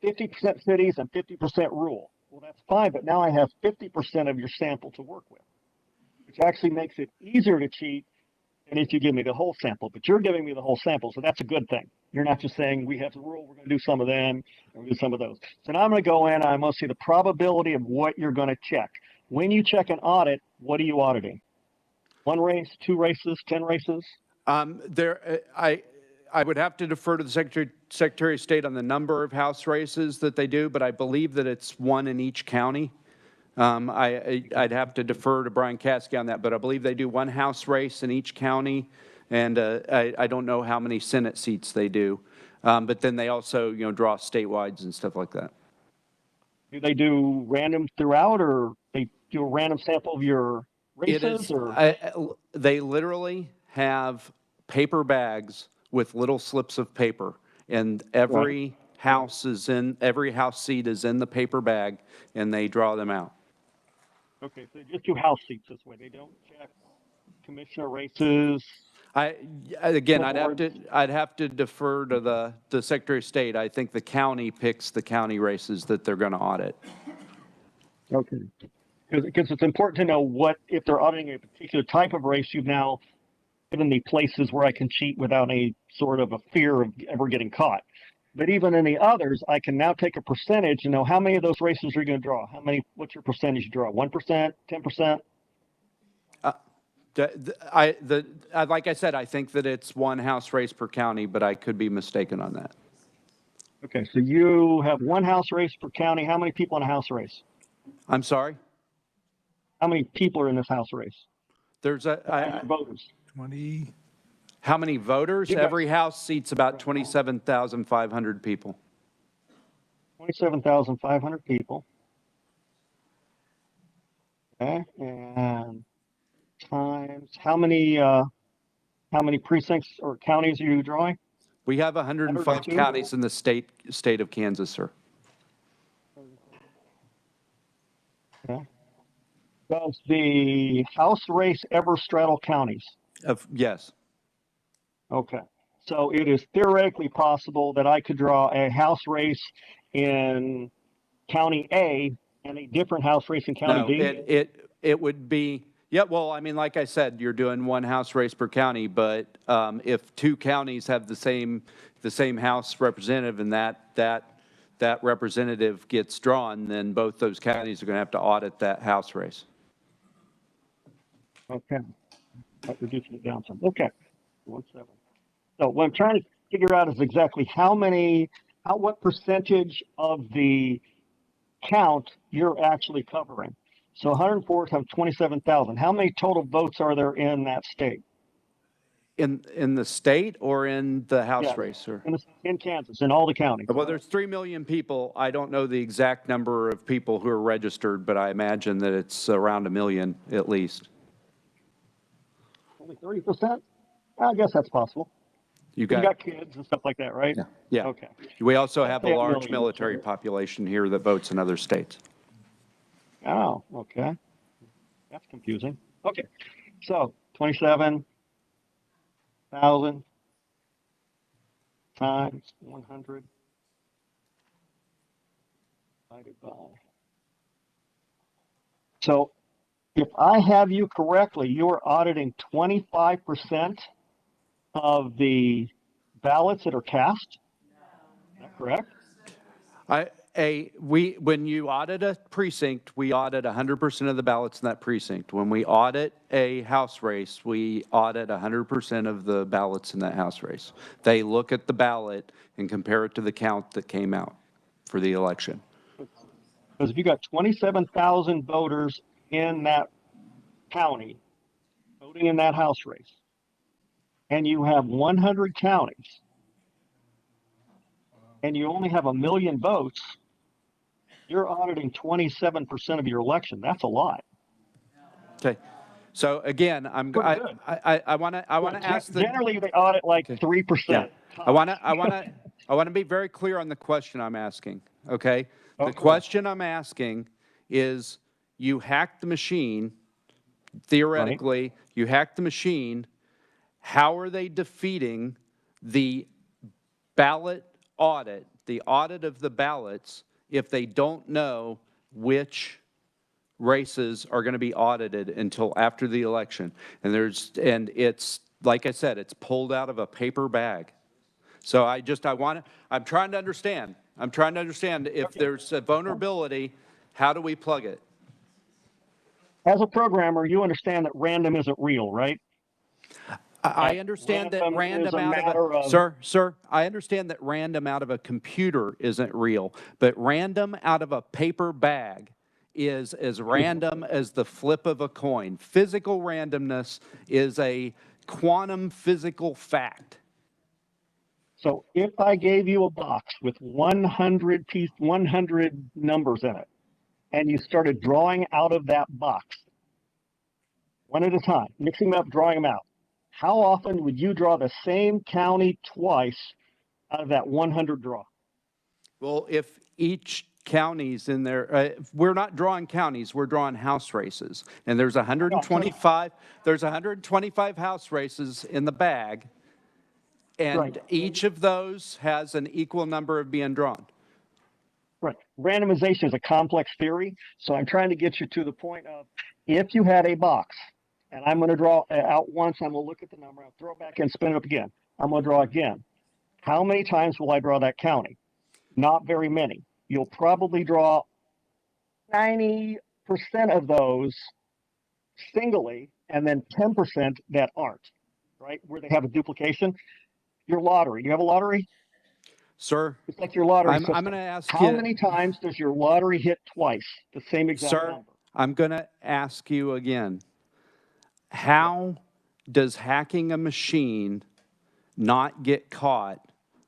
50% cities and 50% rural. Well, that's fine, but now I have 50% of your sample to work with, which actually makes it easier to cheat than if you give me the whole sample. But you're giving me the whole sample, so that's a good thing. You're not just saying we have the rural, we're going to do some of them, and we do some of those. So now I'm going to go in, and I'm going to see the probability of what you're going to check. When you check an audit, what are you auditing? 1 race, 2 races, 10 races? I would have to defer to the Secretary of State on the number of House races that they do, but I believe that it's 1 in each county. I'd have to defer to Brian Caskey on that, but I believe they do 1 House race in each county, and I don't know how many Senate seats they do. But then they also, you know, draw statewide and stuff like that. Do they do random throughout, or they do a random sample of your It races, is, or? they literally have paper bags with little slips of paper, and every house seat is in the paper bag, and they draw them out. Okay, so they just do house seats this way. They don't check commissioner races. Again, Boards. I'd have to defer to the Secretary of State. I think the county picks the county races that they're going to audit. Okay. Because it's important to know what, if they're auditing a particular type of race, you've now given me places where I can cheat without any sort of a fear of ever getting caught. But even in the others, I can now take a percentage and know how many of those races are you going to draw. What's your percentage you draw? 1%, 10%? Like I said, I think that it's one House race per county, but I could be mistaken on that. Okay, so you have one House race per county. How many people in a House race? I'm sorry? How many people are in this House race? There's Voters. 20. How many voters? Every House seats about 27,500 people. 27,500 people. Okay, and times how many precincts or counties are you drawing? We have 105 102? counties in the state of Kansas, sir. Okay. Does the House race ever straddle counties? Yes. Okay. So it is theoretically possible that I could draw a House race in County A and a different House race in County B? It would be, yeah, well, I mean, like I said, you're doing one House race per county, but if two counties have the same House representative and that representative gets drawn, then both those counties are going to have to audit that House race. Okay. I'm reducing it down some. Okay. 17. So what I'm trying to figure out is exactly what percentage of the count you're actually covering. So 104 times 27,000. How many total votes are there in that state? In the state or in the House race, sir? In Kansas, in all the counties. Well, there's 3 million people. I don't know the exact number of people who are registered, but I imagine that it's around 1 million at least. Only 30%? I guess that's possible. You got kids and stuff like that, right? Yeah. Okay. We also have a say 1 large million. military population here that votes in other states. Oh, okay. That's confusing. Okay. So 27,000 times 100 divided by. So if I have you correctly, you are auditing 25% of the ballots that are cast. Is that correct? When you audit a precinct, we audit 100% of the ballots in that precinct. When we audit a House race, we audit 100% of the ballots in that House race. They look at the ballot and compare it to the count that came out for the election. Because if you got 27,000 voters in that county voting in that House race, and you have 100 counties, and you only have 1 million votes, you're auditing 27% of your election. That's a lot. Okay. So again, I want to ask generally they audit like 3%. Yeah. I want to be very clear on the question I'm asking. Okay. The question I'm asking is, you hacked the machine. Theoretically, you hacked the machine. How are they defeating the ballot audit, the audit of the ballots, if they don't know which races are going to be audited until after the election? And it's, like I said, it's pulled out of a paper bag. So I'm trying to understand. I'm trying to understand if there's a vulnerability, how do we plug it? As a programmer, you understand that random isn't real, right? I understand that random out of a, sir, I understand that random out of a computer isn't real, but random out of a paper bag is as random as the flip of a coin. Physical randomness is a quantum physical fact. So if I gave you a box with 100 numbers in it, and you started drawing out of that box, one at a time, mixing them up, drawing them out, how often would you draw the same county twice out of that 100 draw? Well, if each county's in there, we're not drawing counties, we're drawing house races. And there's 125 house races in the bag. And Right. each of those has an equal number of being drawn. Right. Randomization is a complex theory, so I'm trying to get you to the point of if you had a box, and I'm going to draw out once, I'm going to look at the number, I'll throw it back and spin it up again. I'm going to draw again. How many times will I draw that county? Not very many. You'll probably draw 90% of those singly, and then 10% that aren't, right? Where they have a duplication. Your lottery. You have a lottery? Sir, It's like your lottery I'm system. going to ask How you. many times does your lottery hit twice the same exact Sir, number? I'm going to ask you again. How does hacking a machine not get caught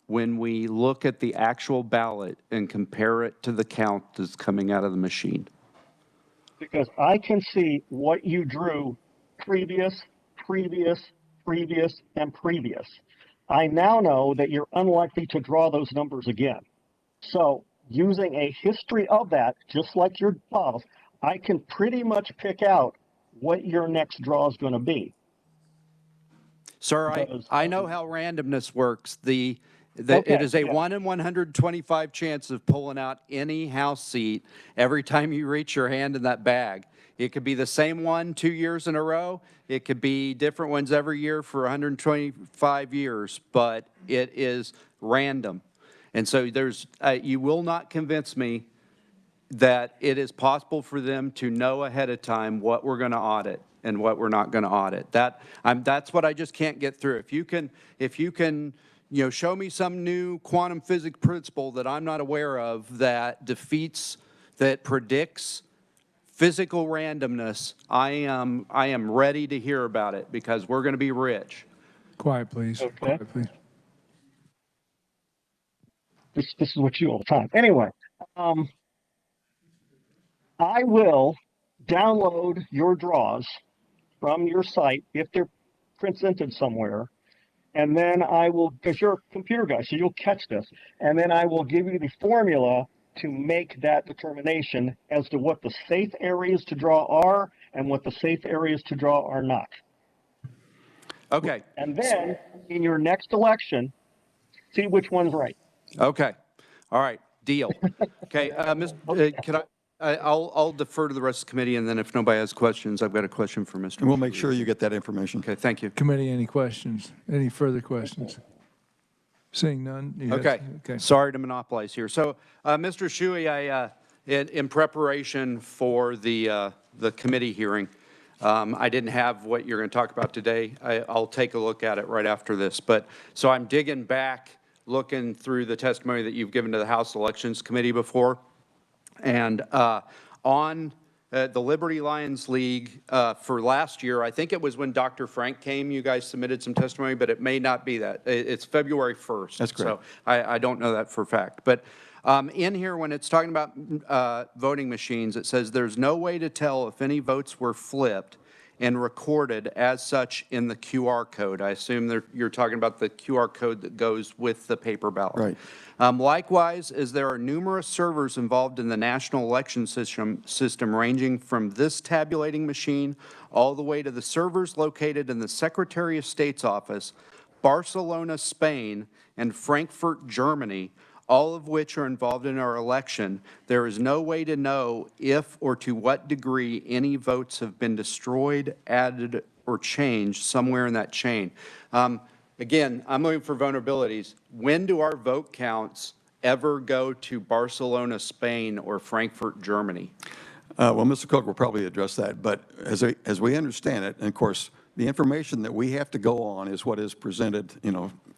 when we look at the actual ballot and compare it to the count that's coming out of the machine? Because I can see what you drew previous, and previous. I now know that you're unlikely to draw those numbers again. So using a history of that, just like your files, I can pretty much pick out what your next draw is going to be. Sir, I know how randomness works. It is a 1 in 125 chance of pulling out any house seat every time you reach your hand in that bag. It could be the same one 2 years in a row. It could be different ones every year for 125 years, but it is random. And so you will not convince me that it is possible for them to know ahead of time what we're going to audit and what we're not going to audit. That's what I just can't get through. If you can, show me some new quantum physics principle that I'm not aware of that predicts physical randomness, I am ready to hear about it because we're going to be rich. Quiet, please. Okay. Quiet, please. This is what you all the time. Anyway, I will download your draws from your site if they're presented somewhere, and then I will, because you're a computer guy, so you'll catch this, and then I will give you the formula to make that determination as to what the safe areas to draw are and what the safe areas to draw are not. Okay. And then in your next election, see which one's right. Okay. All right. Deal. Okay. I'll defer to the rest of the committee, and then if nobody has questions, I've got a question for Mr. And we'll make sure you get that information. Okay. Thank you. Committee, any questions? Any further questions? Seeing none? Yes. Okay. Sorry to monopolize here. So, Mr. Shuey, in preparation for the committee hearing, I didn't have what you're going to talk about today. I'll take a look at it right after this. So I'm digging back, looking through the testimony that you've given to the House Elections Committee before. And on the Liberty Lions League for last year, I think it was when Dr. Frank came, you guys submitted some testimony, but it may not be that. It's February 1st. That's correct. So I don't know that for a fact. But in here, when it's talking about voting machines, it says there's no way to tell if any votes were flipped and recorded as such in the QR code. I assume you're talking about the QR code that goes with the paper ballot. Right. Likewise, as there are numerous servers involved in the national election system ranging from this tabulating machine all the way to the servers located in the Secretary of State's office, Barcelona, Spain, and Frankfurt, Germany, all of which are involved in our election, there is no way to know if or to what degree any votes have been destroyed, added, or changed somewhere in that chain. Again, I'm looking for vulnerabilities. When do our vote counts ever go to Barcelona, Spain, or Frankfurt, Germany? Well, Mr. Cook will probably address that, but as we understand it, and of course, the information that we have to go on is what is presented,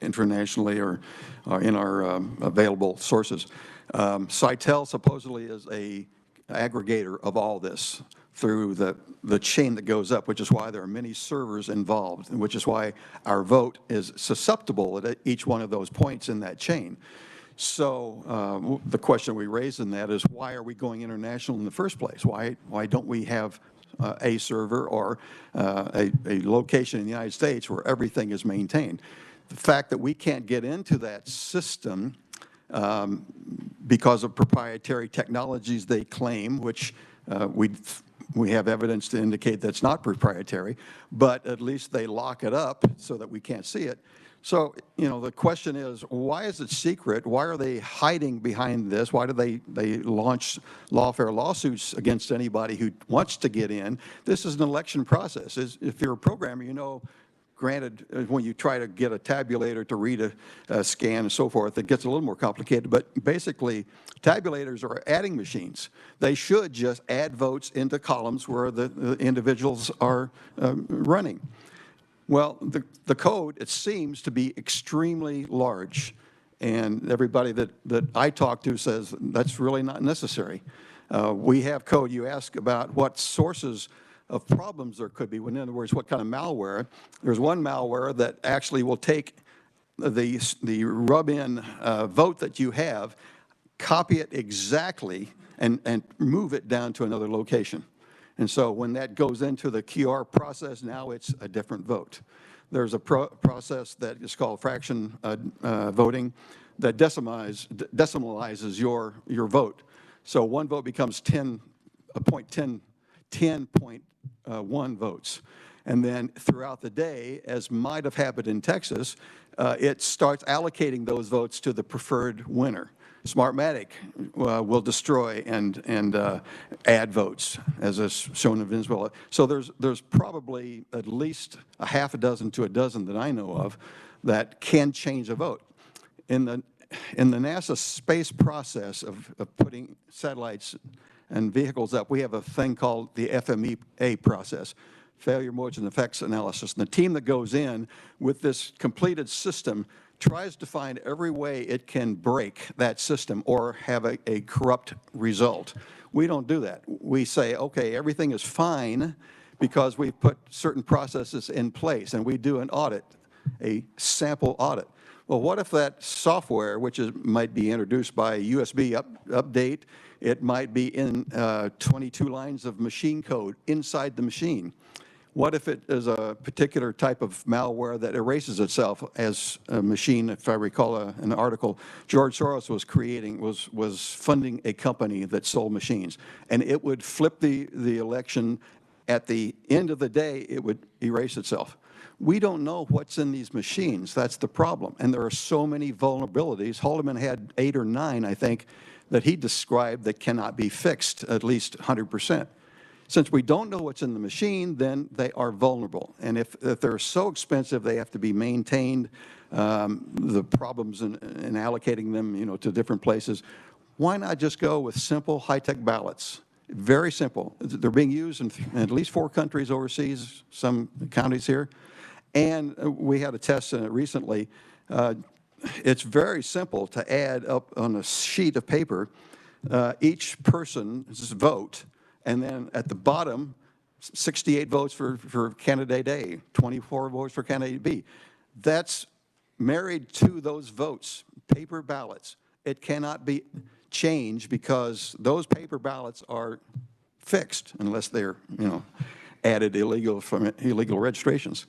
internationally or in our available sources. Citel supposedly is a aggregator of all this through the chain that goes up, which is why there are many servers involved, and which is why our vote is susceptible at each one of those points in that chain. So the question we raise in that is, why are we going international in the first place? Why don't we have a server or a location in the United States where everything is maintained? The fact that we can't get into that system because of proprietary technologies they claim, which we have evidence to indicate that's not proprietary, but at least they lock it up so that we can't see it. So, you know, the question is, why is it secret? Why are they hiding behind this? Why do they launch lawfare lawsuits against anybody who wants to get in? This is an election process. If you're a programmer, you know, granted, when you try to get a tabulator to read a scan and so forth, it gets a little more complicated. But basically, tabulators are adding machines. They should just add votes into columns where the individuals are running. Well, the code, it seems to be extremely large, and everybody that I talk to says that's really not necessary. We have code. You ask about what sources of problems there could be. In other words, what kind of malware. There's one malware that actually will take the rub-in vote that you have, copy it exactly, and move it down to another location. And so when that goes into the QR process, now it's a different vote. There's a process that is called fraction voting that decimalizes your vote. So one vote becomes 10.1 votes. And then throughout the day, as might have happened in Texas, it starts allocating those votes to the preferred winner. Smartmatic will destroy and add votes, as is shown in Venezuela. So there's probably at least a half a dozen to a dozen that I know of that can change a vote. In the NASA space process of putting satellites and vehicles up, we have a thing called the FMEA process, failure modes and effects analysis. And the team that goes in with this completed system tries to find every way it can break that system or have a corrupt result. We don't do that. We say, okay, everything is fine because we've put certain processes in place, and we do an audit, a sample audit. Well, what if that software, which might be introduced by a USB update, it might be in 22 lines of machine code inside the machine? What if it is a particular type of malware that erases itself as a machine? If I recall an article, George Soros was funding a company that sold machines, and it would flip the election. At the end of the day, it would erase itself. We don't know what's in these machines. That's the problem. And there are so many vulnerabilities. Haldeman had 8 or 9, I think, that he described that cannot be fixed, at least 100%. Since we don't know what's in the machine, then they are vulnerable. And if they're so expensive, they have to be maintained, the problems in allocating them, you know, to different places. Why not just go with simple high-tech ballots? Very simple. They're being used in at least 4 countries overseas, some counties here. And we had a test in it recently. It's very simple to add up on a sheet of paper each person's vote, and then at the bottom, 68 votes for candidate A, 24 votes for candidate B. That's married to those votes, paper ballots. It cannot be changed because those paper ballots are fixed unless they're, you know, added illegal from illegal registrations.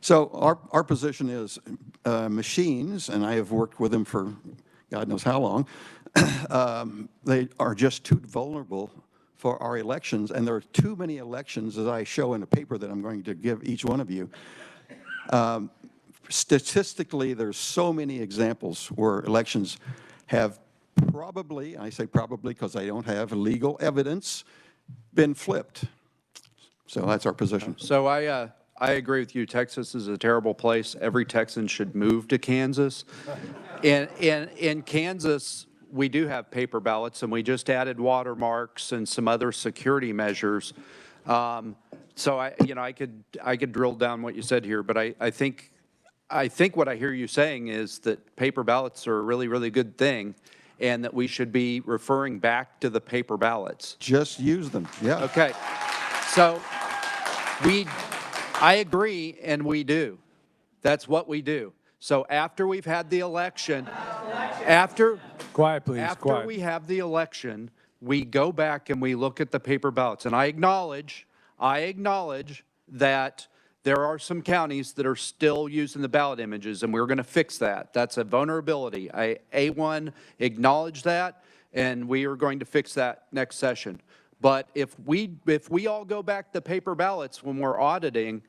So our position is machines, and I have worked with them for God knows how long, they are just too vulnerable for our elections, and there are too many elections, as I show in a paper that I'm going to give each one of you. Statistically, there's so many examples where elections have probably, I say probably because I don't have legal evidence, been flipped. So that's our position. So I agree with you. Texas is a terrible place. Every Texan should move to Kansas. In Kansas, we do have paper ballots, and we just added watermarks and some other security measures. So I could drill down what you said here, but I think what I hear you saying is that paper ballots are a really, really good thing, and that we should be referring back to the paper ballots. Just use them. Yeah. Okay. So I agree, and we do. That's what we do. So after we've had the election, Quiet, please, after quiet. we have the election, we go back and we look at the paper ballots. And I acknowledge that there are some counties that are still using the ballot images, and we're going to fix that. That's a vulnerability. A1 acknowledge that, and we are going to fix that next session. But if we all go back to paper ballots when we're auditing,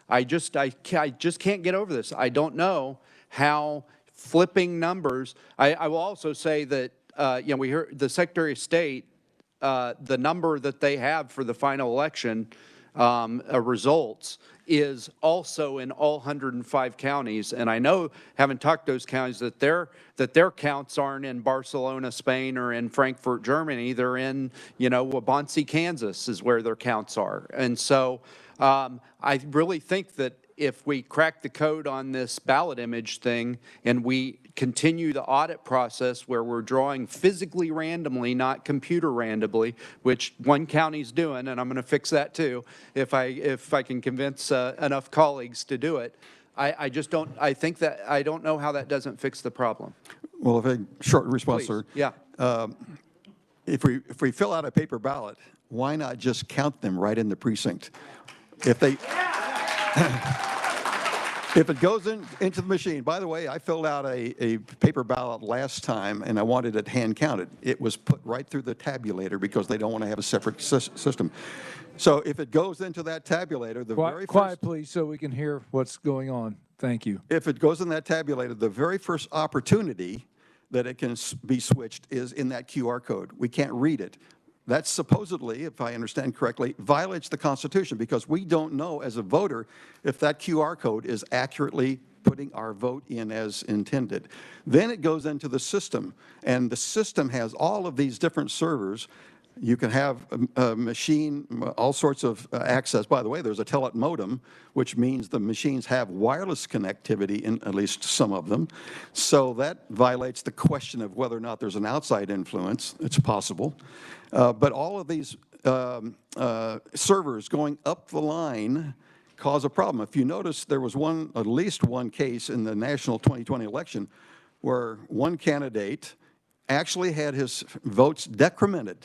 I just can't get over this. I don't know how flipping numbers. I will also say that we heard the Secretary of State, the number that they have for the final election results is also in all 105 counties. And I know, having talked to those counties, that their counts aren't in Barcelona, Spain, or in Frankfurt, Germany. They're in, Waubonsee, Kansas is where their counts are. And so I really think that if we crack the code on this ballot image thing and we continue the audit process where we're drawing physically randomly, not computer randomly, which one county's doing, and I'm going to fix that too, if I can convince enough colleagues to do it, I don't know how that doesn't fix the problem. Well, a very short response, Please. sir. Yeah. If we fill out a paper ballot, why not just count them right in the precinct? If it goes into the machine, by the way, I filled out a paper ballot last time, and I wanted it hand counted. It was put right through the tabulator because they don't want to have a separate system. So if it goes into that tabulator, Quiet, please, so we can hear what's going on. Thank you. If it goes in that tabulator, the very first opportunity that it can be switched is in that QR code. We can't read it. That supposedly, if I understand correctly, violates the Constitution because we don't know as a voter if that QR code is accurately putting our vote in as intended. Then it goes into the system, and the system has all of these different servers. You can have a machine, all sorts of access. By the way, there's a telet modem, which means the machines have wireless connectivity in at least some of them. So that violates the question of whether or not there's an outside influence. It's possible. But all of these servers going up the line cause a problem. If you notice, there was at least one case in the national 2020 election where one candidate actually had his votes decremented.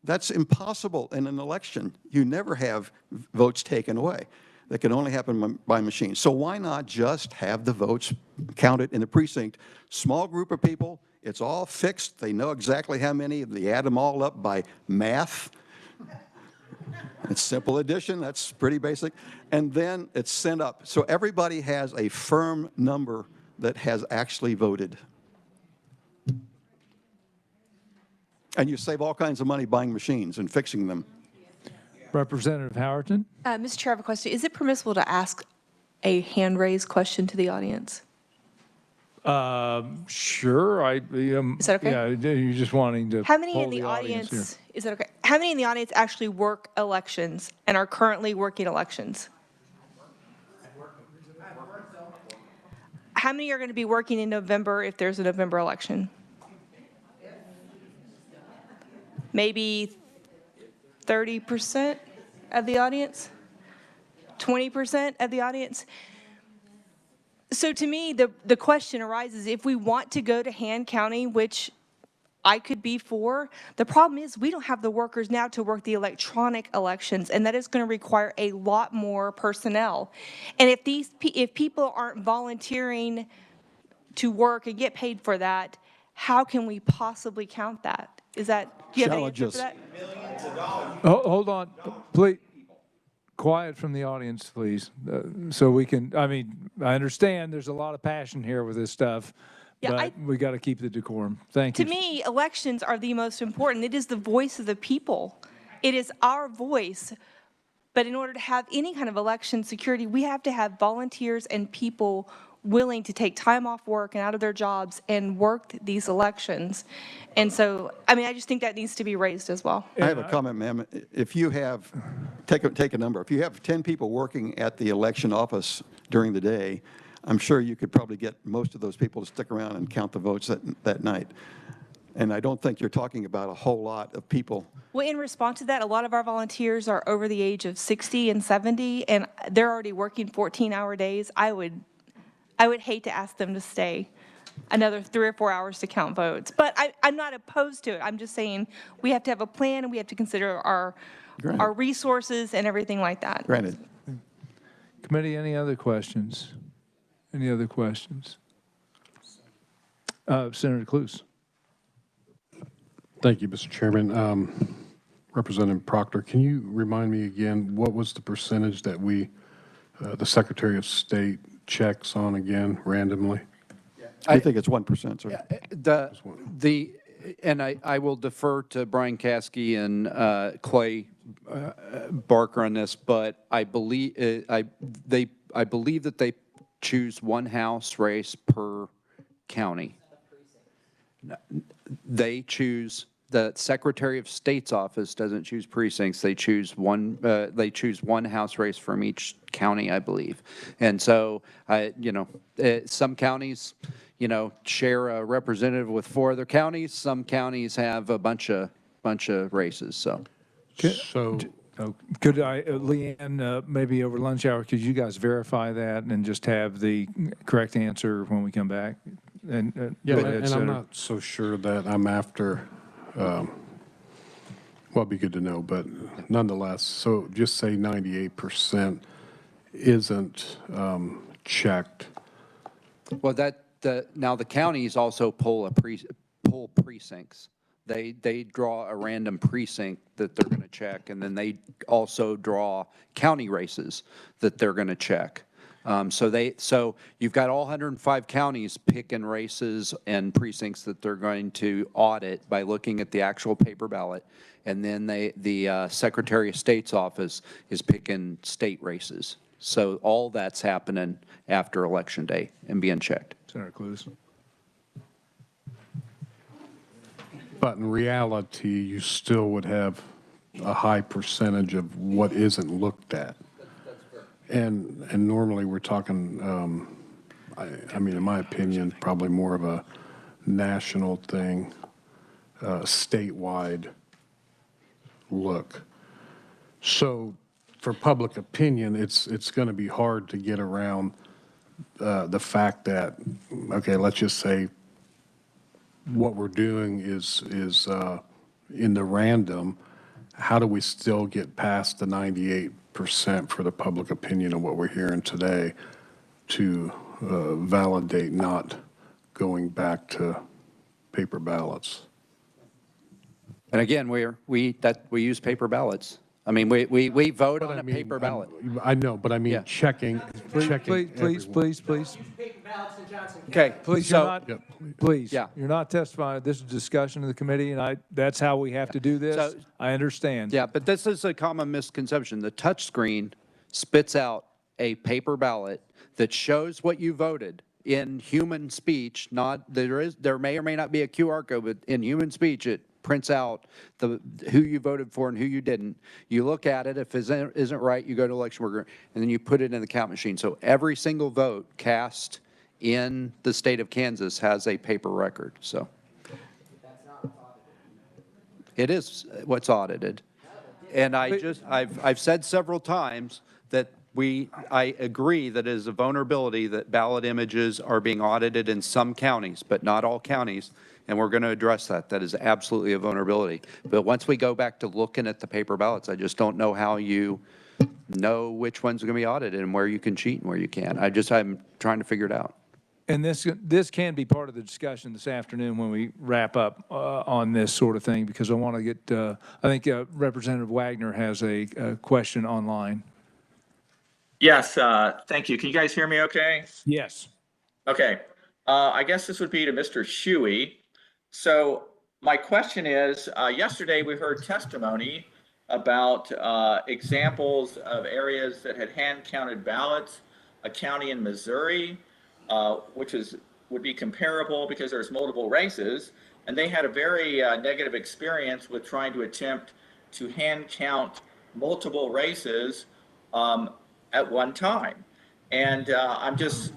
That's impossible in an election. You never have votes taken away. That can only happen by machine. So why not just have the votes counted in the precinct? Small group of people, it's all fixed. They know exactly how many. They add them all up by math. It's simple addition. That's pretty basic. And then it's sent up. So everybody has a firm number that has actually voted. And you save all kinds of money buying machines and fixing them. Representative Howerton? Mr. Chair, I have a question. Is it permissible to ask a hand-raised question to the audience? Sure. Is that okay? Yeah, you're just wanting to How many poll in the audience, here. is that okay? How many in the audience actually work elections and are currently working elections? How many are going to be working in November if there's a November election? Maybe 30% of the audience? 20% of the audience? So to me, the question arises, if we want to go to hand counting, which I could be for, the problem is we don't have the workers now to work the electronic elections, and that is going to require a lot more personnel. And if people aren't volunteering to work and get paid for that, how can we possibly count that? Do you have an answer for that? Hold on, please. Quiet from the audience, please, so we can, I understand there's a lot of passion here with this stuff, but we got to keep the decorum. Thank you. To me, elections are the most important. It is the voice of the people. It is our voice. But in order to have any kind of election security, we have to have volunteers and people willing to take time off work and out of their jobs and work these elections. And so, I just think that needs to be raised as well. I have a comment, ma'am. If you have, take a number. If you have 10 people working at the election office during the day, I'm sure you could probably get most of those people to stick around and count the votes that night. And I don't think you're talking about a whole lot of people. Well, in response to that, a lot of our volunteers are over the age of 60 and 70, and they're already working 14-hour days. I would hate to ask them to stay another 3 or 4 hours to count votes. But I'm not opposed to it. I'm just saying we have to have a plan and we have to consider our resources and everything like that. Granted. Committee, any other questions? Any other questions? Senator Cluse. Thank you, Mr. Chairman. Representative Proctor, can you remind me again, what was the percentage that the Secretary of State checks on again randomly? I think it's 1%, sir. And I will defer to Brian Caskey and Clay Barker on this, but I believe that they choose one House race per county. They choose. The Secretary of State's office doesn't choose precincts. They choose one. They choose one House race from each county, I believe. And so, some counties, share a representative with 4 other counties. Some counties have a bunch of races. So, could I, Leanne, maybe over lunch hour, could you guys verify that and just have the correct answer when we come back? And yeah, and I'm not so sure that I'm after. Well, it'd be good to know, but nonetheless, so just say 98% isn't checked. Well, now the counties also pull precincts. They draw a random precinct that they're going to check, and then they also draw county races that they're going to check. So you've got all 105 counties picking races and precincts that they're going to audit by looking at the actual paper ballot, and then the Secretary of State's office is picking state races. So all that's happening after Election Day and being checked. Senator Cluse. But in reality, you still would have a high percentage of what isn't looked at. And normally we're talking, I mean, in my opinion, probably more of a national thing, statewide look. So for public opinion, it's going to be hard to get around the fact that, okay, let's just say what we're doing is in the random. How do we still get past the 98% for the public opinion of what we're hearing today to validate not going back to paper ballots? And again, we use paper ballots. I mean, we vote on a paper ballot. I know, but I mean checking. Please. Okay, please. so please. Yeah, you're not testifying. This is a discussion of the committee, and that's how we have to do this. So, I understand. Yeah, but this is a common misconception. The touch screen spits out a paper ballot that shows what you voted in human speech. There may or may not be a QR code, but in human speech it prints out who you voted for and who you didn't. You look at it. If it isn't right, you go to election worker, and then you put it in the count machine. So every single vote cast in the state of Kansas has a paper record. So it is what's audited. And I've said several times that I agree that it is a vulnerability that ballot images are being audited in some counties, but not all counties. And we're going to address that. That is absolutely a vulnerability. But once we go back to looking at the paper ballots, I just don't know how you know which ones are going to be audited and where you can cheat and where you can't. I'm trying to figure it out. And this can be part of the discussion this afternoon when we wrap up on this sort of thing, because I want to get, I think Representative Wagner has a question online. Yes, thank you. Can you guys hear me okay? Yes. Okay. I guess this would be to Mr. Shuey. So my question is, yesterday we heard testimony about examples of areas that had hand-counted ballots, a county in Missouri, which would be comparable because there's multiple races, and they had a very negative experience with trying to attempt to hand count multiple races at one time. And I'm just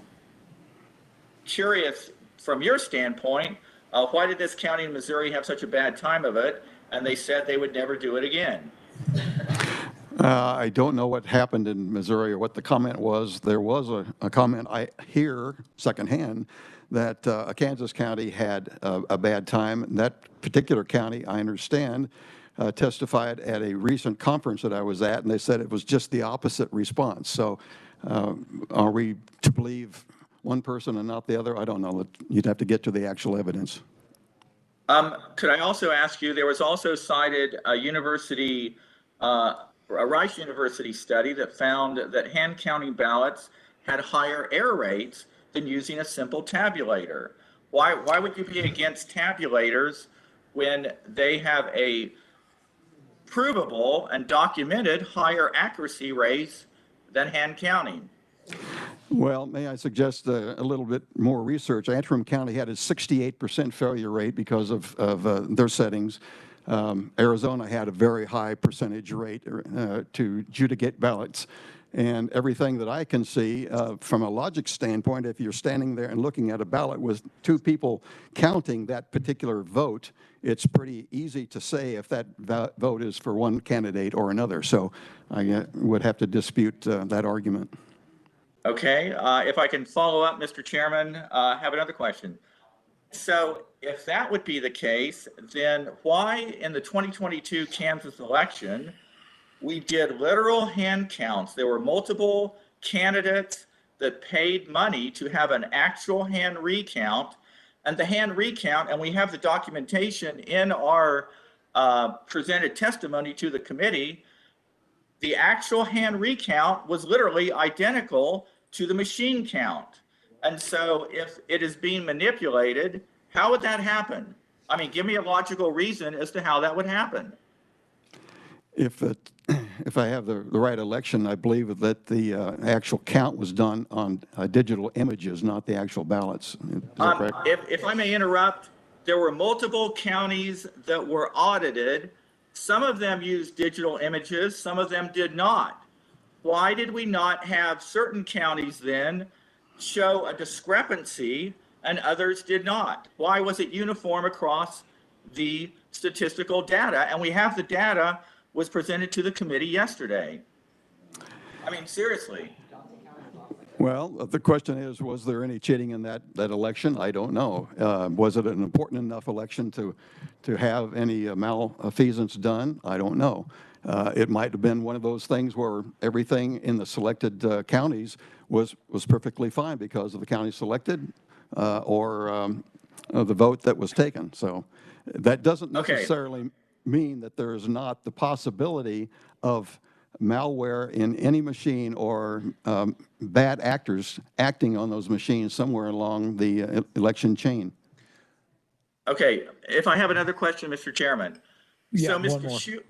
curious, from your standpoint, Why did this county in Missouri have such a bad time of it? And they said they would never do it again. I don't know what happened in Missouri or what the comment was. There was a comment I hear secondhand that Kansas County had a bad time. That particular county, I understand, testified at a recent conference that I was at, and they said it was just the opposite response. So are we to believe one person and not the other? I don't know. You'd have to get to the actual evidence. Could I also ask you, there was also cited a university, a Rice University study that found that hand counting ballots had higher error rates than using a simple tabulator. Why would you be against tabulators when they have a provable and documented higher accuracy rates than hand counting? Well, may I suggest a little bit more research? Antrim County had a 68% failure rate because of their settings. Arizona had a very high percentage rate to adjudicate ballots. And everything that I can see from a logic standpoint, if you're standing there and looking at a ballot with two people counting that particular vote, it's pretty easy to say if that vote is for one candidate or another. So I would have to dispute that argument. Okay, if I can follow up, Mr. Chairman, I have another question. So if that would be the case, then why in the 2022 Kansas election, we did literal hand counts? There were multiple candidates that paid money to have an actual hand recount, and the hand recount, and we have the documentation in our presented testimony to the committee, the actual hand recount was literally identical to the machine count. And so if it is being manipulated, how would that happen? I mean, give me a logical reason as to how that would happen. If I have the right election, I believe that the actual count was done on digital images, not the actual ballots. Is that correct? If I may interrupt, there were multiple counties that were audited. Some of them used digital images, some of them did not. Why did we not have certain counties then show a discrepancy and others did not? Why was it uniform across the statistical data? And we have the data was presented to the committee yesterday. I mean, seriously. Well, the question is, was there any cheating in that election? I don't know. Was it an important enough election to have any malfeasance done? I don't know. It might have been one of those things where everything in the selected counties was perfectly fine because of the county selected or the vote that was taken. So that doesn't necessarily mean that there is not the possibility of malware in any machine or bad actors acting on those machines somewhere along the election chain. Okay, if I have another question, Mr. Chairman. Yeah, so, Mr.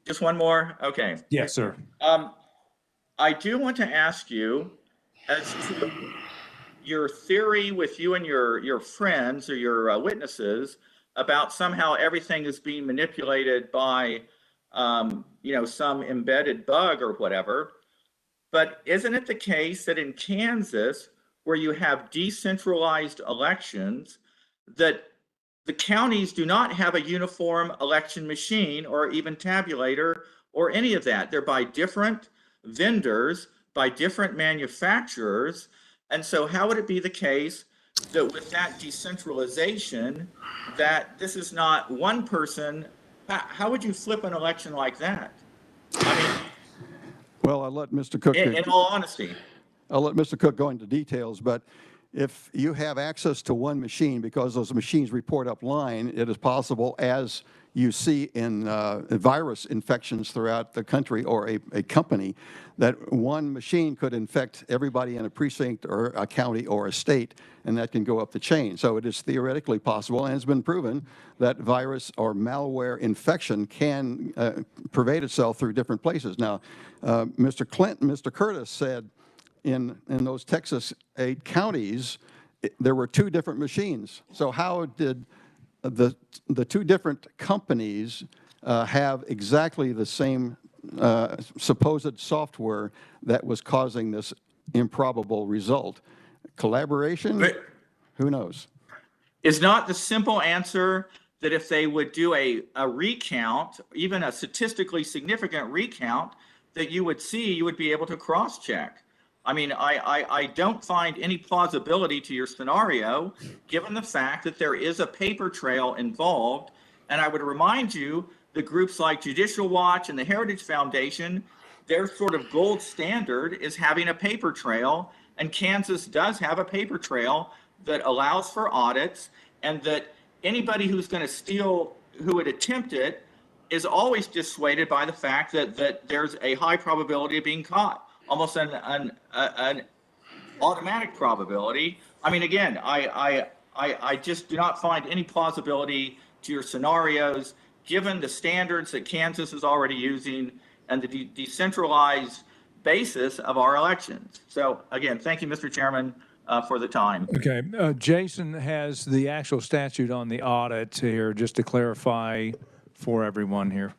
Just one more? Okay. Yes, sir. I do want to ask you as to your theory with you and your friends or your witnesses about somehow everything is being manipulated by some embedded bug or whatever. But isn't it the case that in Kansas, where you have decentralized elections, that the counties do not have a uniform election machine or even tabulator or any of that? They're by different vendors, by different manufacturers. And so how would it be the case that with that decentralization, that this is not one person? How would you flip an election like that? I mean, well, I'll let Mr. Cook. In all honesty, I'll let Mr. Cook go into details, but if you have access to one machine, because those machines report upline, it is possible, as you see in virus infections throughout the country or a company, that one machine could infect everybody in a precinct or a county or a state, and that can go up the chain. So it is theoretically possible, and it's been proven that virus or malware infection can pervade itself through different places. Now, Mr. Curtis said in those Texas 8 counties, there were 2 different machines. So how did the 2 different companies have exactly the same supposed software that was causing this improbable result? Collaboration? Who knows? Is not the simple answer that if they would do a recount, even a statistically significant recount, that you would be able to cross-check? I mean, I don't find any plausibility to your scenario, given the fact that there is a paper trail involved. And I would remind you, the groups like Judicial Watch and the Heritage Foundation, their sort of gold standard is having a paper trail, and Kansas does have a paper trail that allows for audits, and that anybody who's going to steal, who would attempt it, is always dissuaded by the fact that there's a high probability of being caught, almost an automatic probability. I mean, again, I just do not find any plausibility to your scenarios, given the standards that Kansas is already using and the decentralized basis of our elections. So again, thank you, Mr. Chairman, for the time. Okay, Jason has the actual statute on the audit here, just to clarify for everyone here.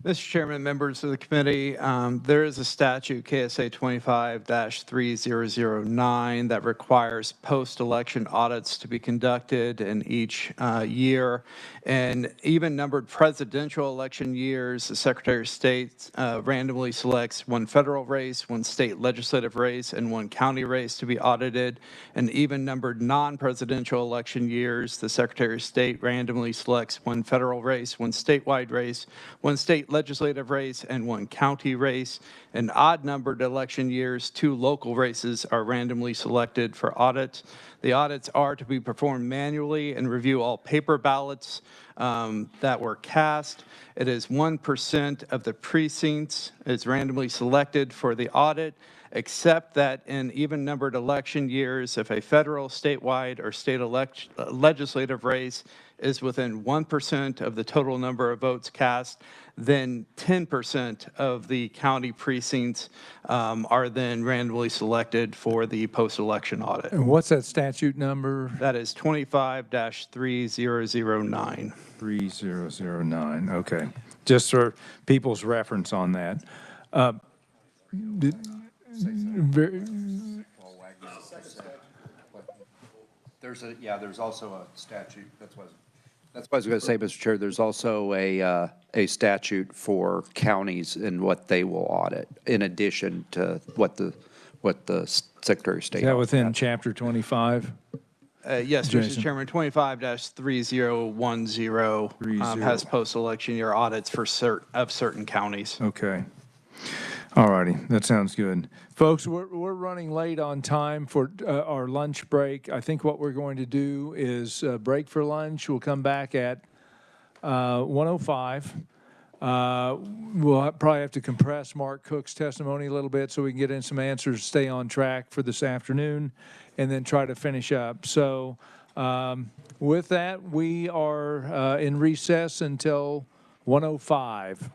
Mr. Chairman, members of the committee, there is a statute, KSA 25-3009, that requires post-election audits to be conducted in each year. And even numbered presidential election years, the Secretary of State randomly selects one federal race, one state legislative race, and one county race to be audited. And even numbered non-presidential election years, the Secretary of State randomly selects one federal race, one statewide race, one state legislative race, and one county race. In odd-numbered election years, 2 local races are randomly selected for audit. The audits are to be performed manually and review all paper ballots that were cast. It is 1% of the precincts is randomly selected for the audit, except that in even-numbered election years, if a federal, statewide, or state legislative race is within 1% of the total number of votes cast, then 10% of the county precincts are then randomly selected for the post-election audit. And what's that statute number? That is 25-3009. 3009, okay. Just for people's reference on that. There's also a statute. That's what I was going to say, Mr. Chair. There's also a statute for counties and what they will audit, in addition to what the Secretary of State. Is that within Chapter 25? Yes, Jason. Mr. Chairman, 25-3010 has post-election year audits for certain counties. Okay. All righty, that sounds good. Folks, we're running late on time for our lunch break. I think what we're going to do is break for lunch. We'll come back at 1:05. We'll probably have to compress Mark Cook's testimony a little bit so we can get in some answers, stay on track for this afternoon, and then try to finish up. So with that, we are in recess until 1:05.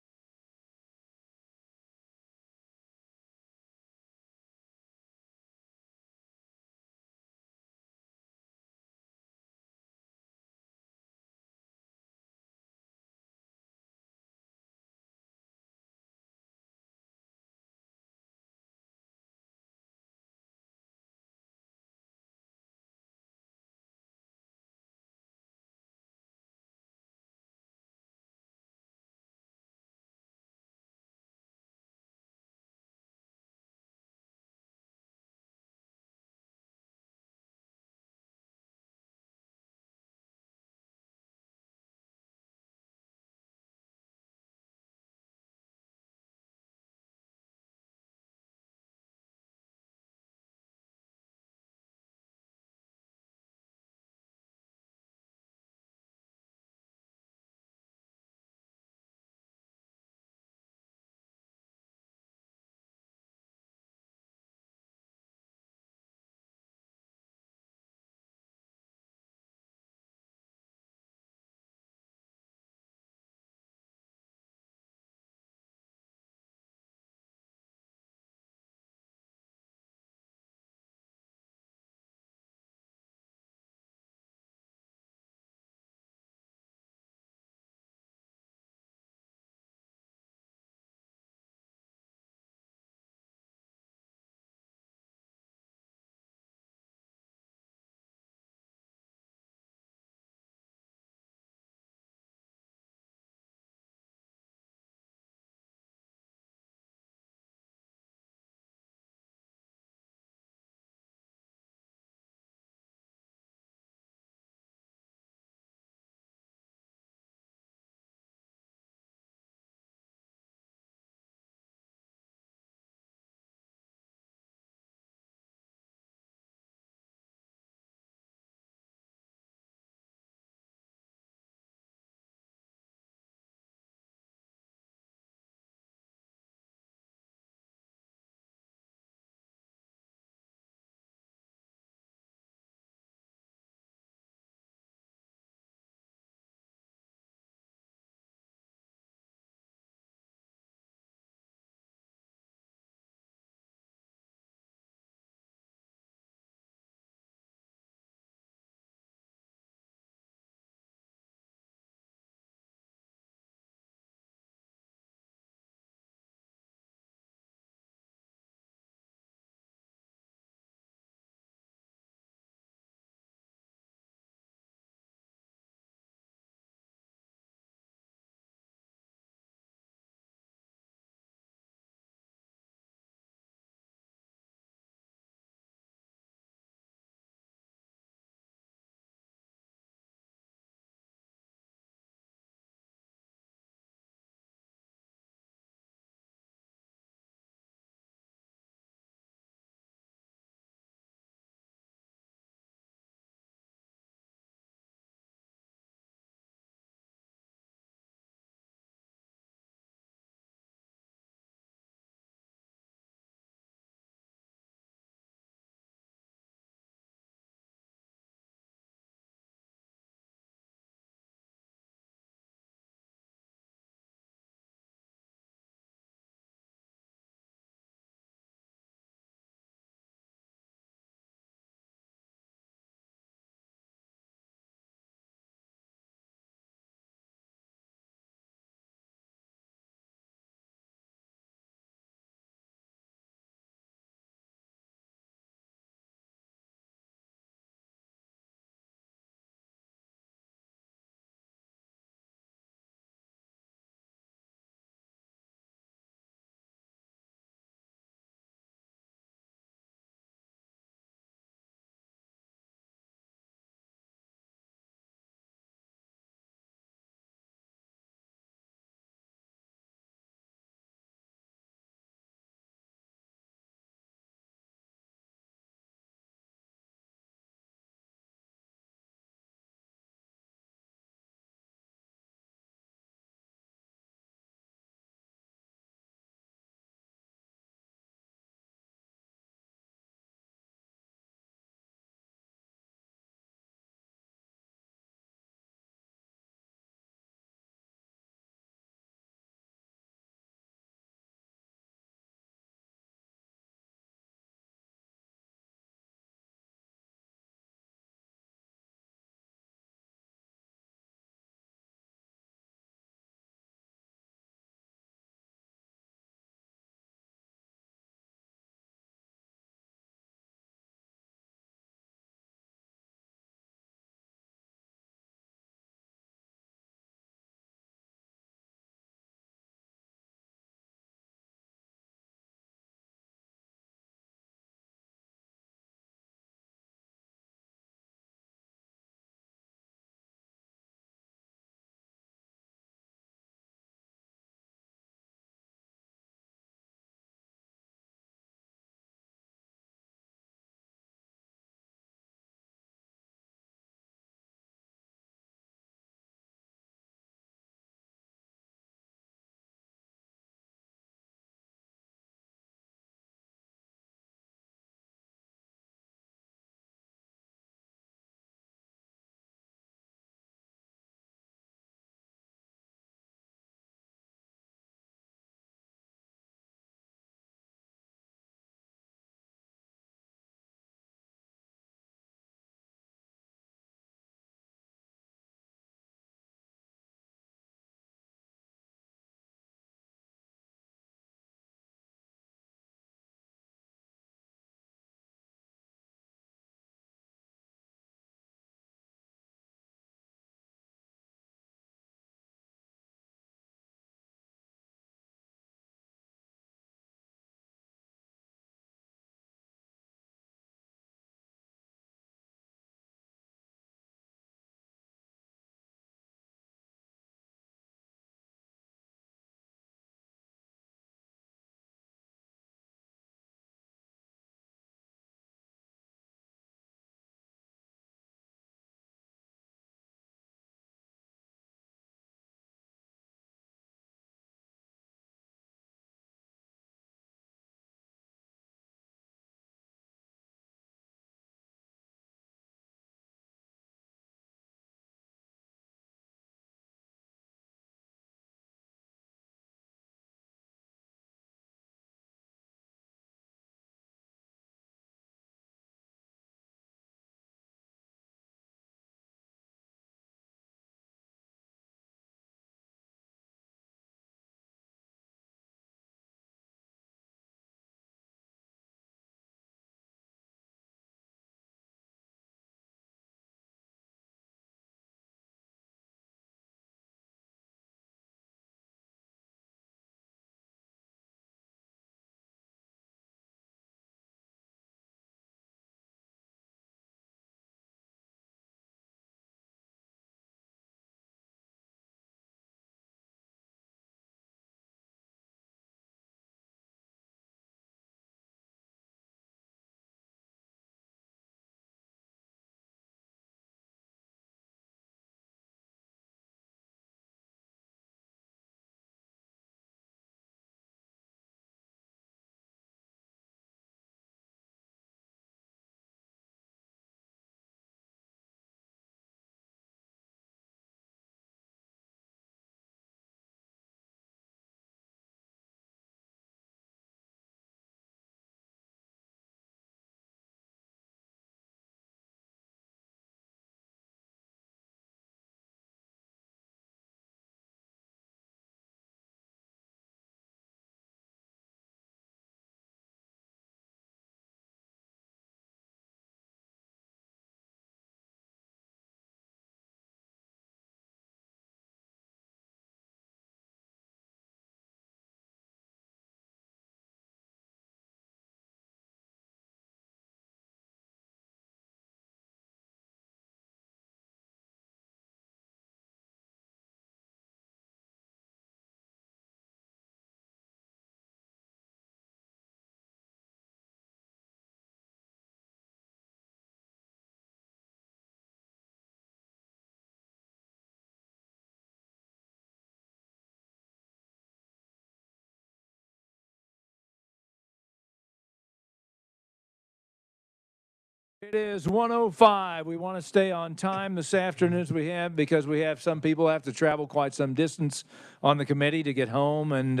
It is 1:05. We want to stay on time this afternoon as we have, because we have some people have to travel quite some distance on the committee to get home, and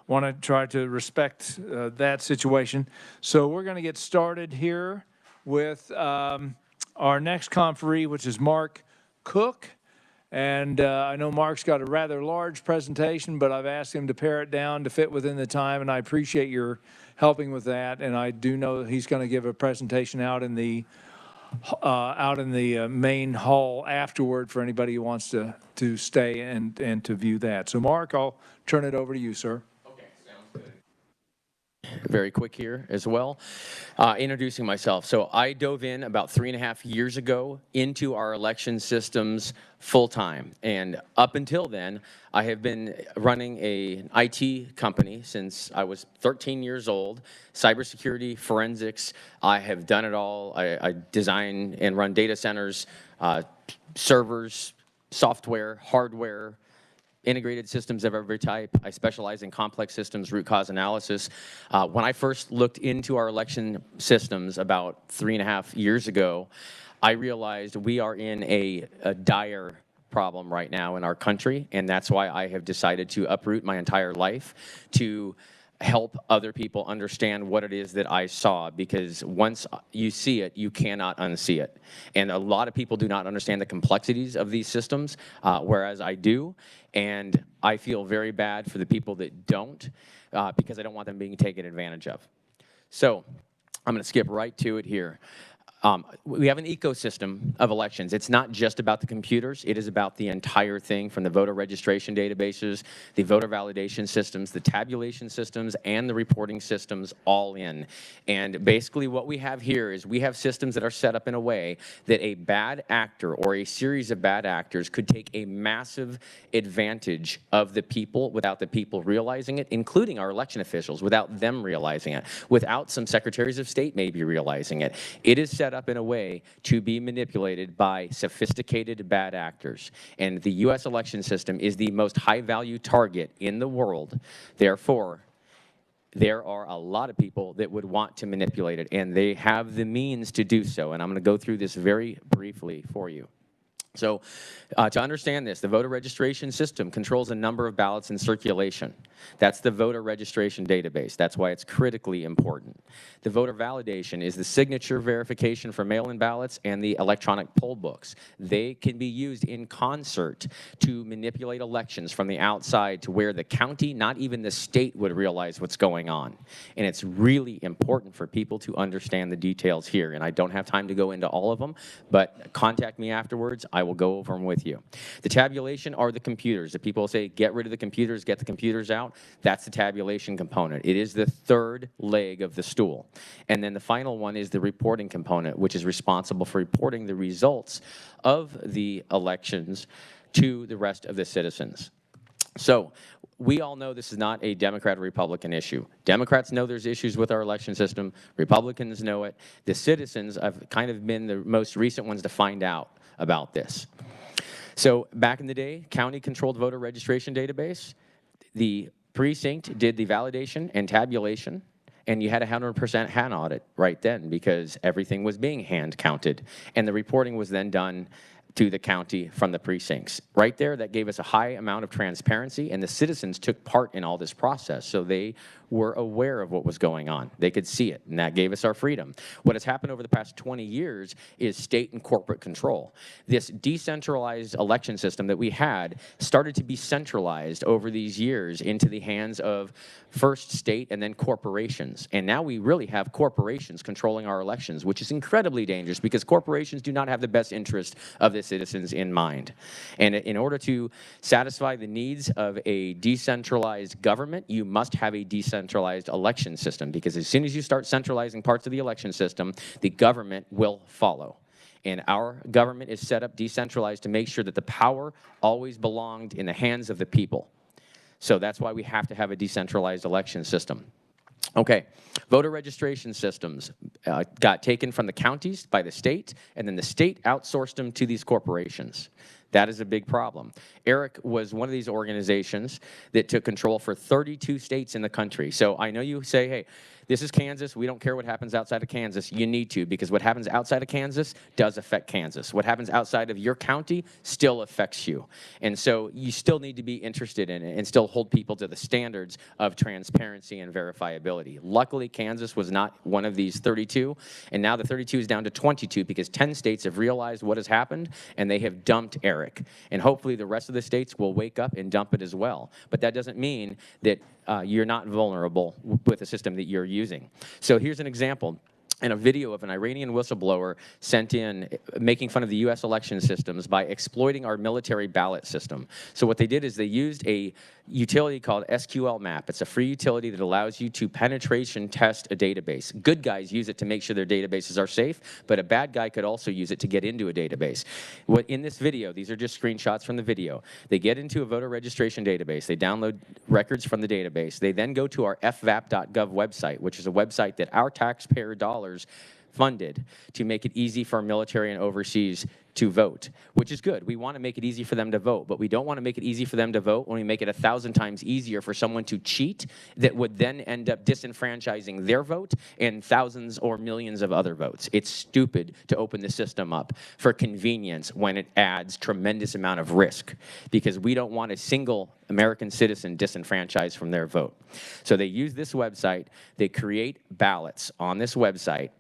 want to try to respect that situation. So we're going to get started here with our next conferee, which is Mark Cook. And I know Mark's got a rather large presentation, but I've asked him to pare it down to fit within the time, and I appreciate your helping with that. And I do know that he's going to give a presentation out in the main hall afterward for anybody who wants to stay and to view that. So Mark, I'll turn it over to you, sir. Very quick here as well. Introducing myself. So I dove in about 3.5 years ago into our election systems full-time. And up until then, I have been running an IT company since I was 13 years old, cybersecurity, forensics. I have done it all. I design and run data centers, servers, software, hardware, integrated systems of every type. I specialize in complex systems, root cause analysis. When I first looked into our election systems about 3.5 years ago, I realized we are in a dire problem right now in our country, and that's why I have decided to uproot my entire life to help other people understand what it is that I saw, because once you see it, you cannot unsee it. And a lot of people do not understand the complexities of these systems, whereas I do. And I feel very bad for the people that don't, because I don't want them being taken advantage of. So I'm going to skip right to it here. We have an ecosystem of elections. It's not just about the computers. It is about the entire thing, from the voter registration databases, the voter validation systems, the tabulation systems, and the reporting systems all in. And basically what we have here is we have systems that are set up in a way that a bad actor or a series of bad actors could take a massive advantage of the people without the people realizing it, including our election officials, without them realizing it, without some secretaries of state maybe realizing it. It is set up in a way to be manipulated by sophisticated bad actors. And the U.S. election system is the most high-value target in the world. Therefore, there are a lot of people that would want to manipulate it, and they have the means to do so. And I'm going to go through this very briefly for you. So to understand this, the voter registration system controls a number of ballots in circulation. That's the voter registration database. That's why it's critically important. The voter validation is the signature verification for mail-in ballots and the electronic poll books. They can be used in concert to manipulate elections from the outside to where the county, not even the state, would realize what's going on. And it's really important for people to understand the details here. And I don't have time to go into all of them, but contact me afterwards. I will go over them with you. The tabulation are the computers. The people say, get rid of the computers, get the computers out. That's the tabulation component. It is the third leg of the stool. And then the final one is the reporting component, which is responsible for reporting the results of the elections to the rest of the citizens. So we all know this is not a Democrat or Republican issue. Democrats know there's issues with our election system. Republicans know it. The citizens have kind of been the most recent ones to find out about this. So back in the day, county-controlled voter registration database, the precinct did the validation and tabulation, and you had a 100% hand audit right then because everything was being hand counted, and the reporting was then done to the county from the precincts. Right there, that gave us a high amount of transparency, and the citizens took part in all this process, so they were aware of what was going on. They could see it, and that gave us our freedom. What has happened over the past 20 years is state and corporate control. This decentralized election system that we had started to be centralized over these years into the hands of first state and then corporations. And now we really have corporations controlling our elections, which is incredibly dangerous because corporations do not have the best interest of the citizens in mind. And in order to satisfy the needs of a decentralized government, you must have a decentralized election system, because as soon as you start centralizing parts of the election system, the government will follow. And our government is set up decentralized to make sure that the power always belonged in the hands of the people. So that's why we have to have a decentralized election system. Okay, voter registration systems got taken from the counties by the state, and then the state outsourced them to these corporations. That is a big problem. ERIC was one of these organizations that took control for 32 states in the country. So I know you say, hey, This is Kansas. We don't care what happens outside of Kansas. You need to, because what happens outside of Kansas does affect Kansas. What happens outside of your county still affects you. And so you still need to be interested in it and still hold people to the standards of transparency and verifiability. Luckily, Kansas was not one of these 32, and now the 32 is down to 22 because 10 states have realized what has happened, and they have dumped ERIC. And hopefully the rest of the states will wake up and dump it as well. But that doesn't mean that you're not vulnerable with the system that you're using. So here's an example. And a video of an Iranian whistleblower sent in making fun of the U.S. election systems by exploiting our military ballot system. So what they did is they used a utility called SQL Map. It's a free utility that allows you to penetration test a database. Good guys use it to make sure their databases are safe, but a bad guy could also use it to get into a database. In this video, these are just screenshots from the video. They get into a voter registration database. They download records from the database. They then go to our fvap.gov website, which is a website that our taxpayer dollars funded to make it easy for our military and overseas to vote, which is good. We want to make it easy for them to vote, but we don't want to make it easy for them to vote when we make it 1,000 times easier for someone to cheat that would then end up disenfranchising their vote and thousands or millions of other votes. It's stupid to open the system up for convenience when it adds tremendous amount of risk, because we don't want a single American citizen disenfranchised from their vote. So they use this website, they create ballots on this website,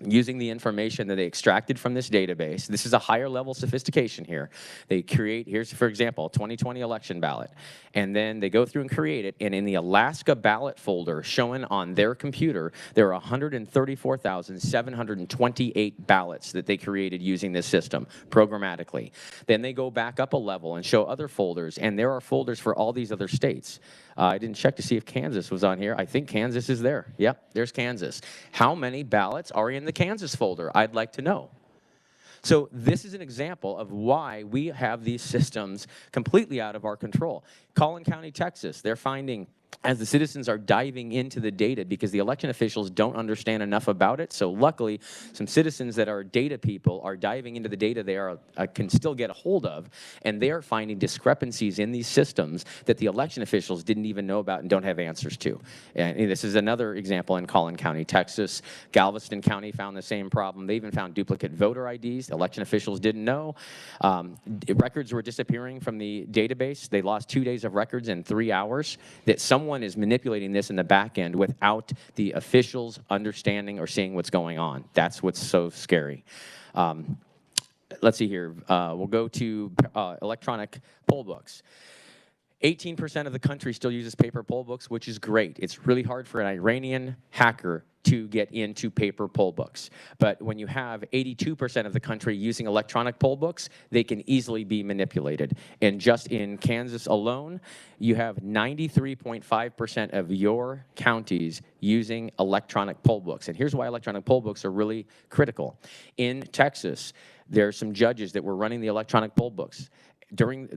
using the information that they extracted from this database. This is a higher level sophistication here. They create, here's for example, a 2020 election ballot. And then they go through and create it. And in the Alaska ballot folder shown on their computer, there are 134,728 ballots that they created using this system programmatically. Then they go back up a level and show other folders. And there are folders for all these other states. I didn't check to see if Kansas was on here. I think Kansas is there. Yep, there's Kansas. How many ballots are in the Kansas folder? I'd like to know. So this is an example of why we have these systems completely out of our control. Collin County, Texas, they're finding, as the citizens are diving into the data because the election officials don't understand enough about it. So luckily, some citizens that are data people are diving into the data they can still get a hold of, and they are finding discrepancies in these systems that the election officials didn't even know about and don't have answers to. And this is another example in Collin County, Texas. Galveston County found the same problem. They even found duplicate voter IDs. The election officials didn't know. Records were disappearing from the database. They lost 2 days of records in 3 hours. That someone is manipulating this in the back end without the officials understanding or seeing what's going on. That's what's so scary. Let's see here. We'll go to electronic poll books. 18% of the country still uses paper poll books, which is great. It's really hard for an Iranian hacker to get into paper poll books. But when you have 82% of the country using electronic poll books, they can easily be manipulated. And just in Kansas alone, you have 93.5% of your counties using electronic poll books. And here's why electronic poll books are really critical. In Texas, there are some judges that were running the electronic poll books during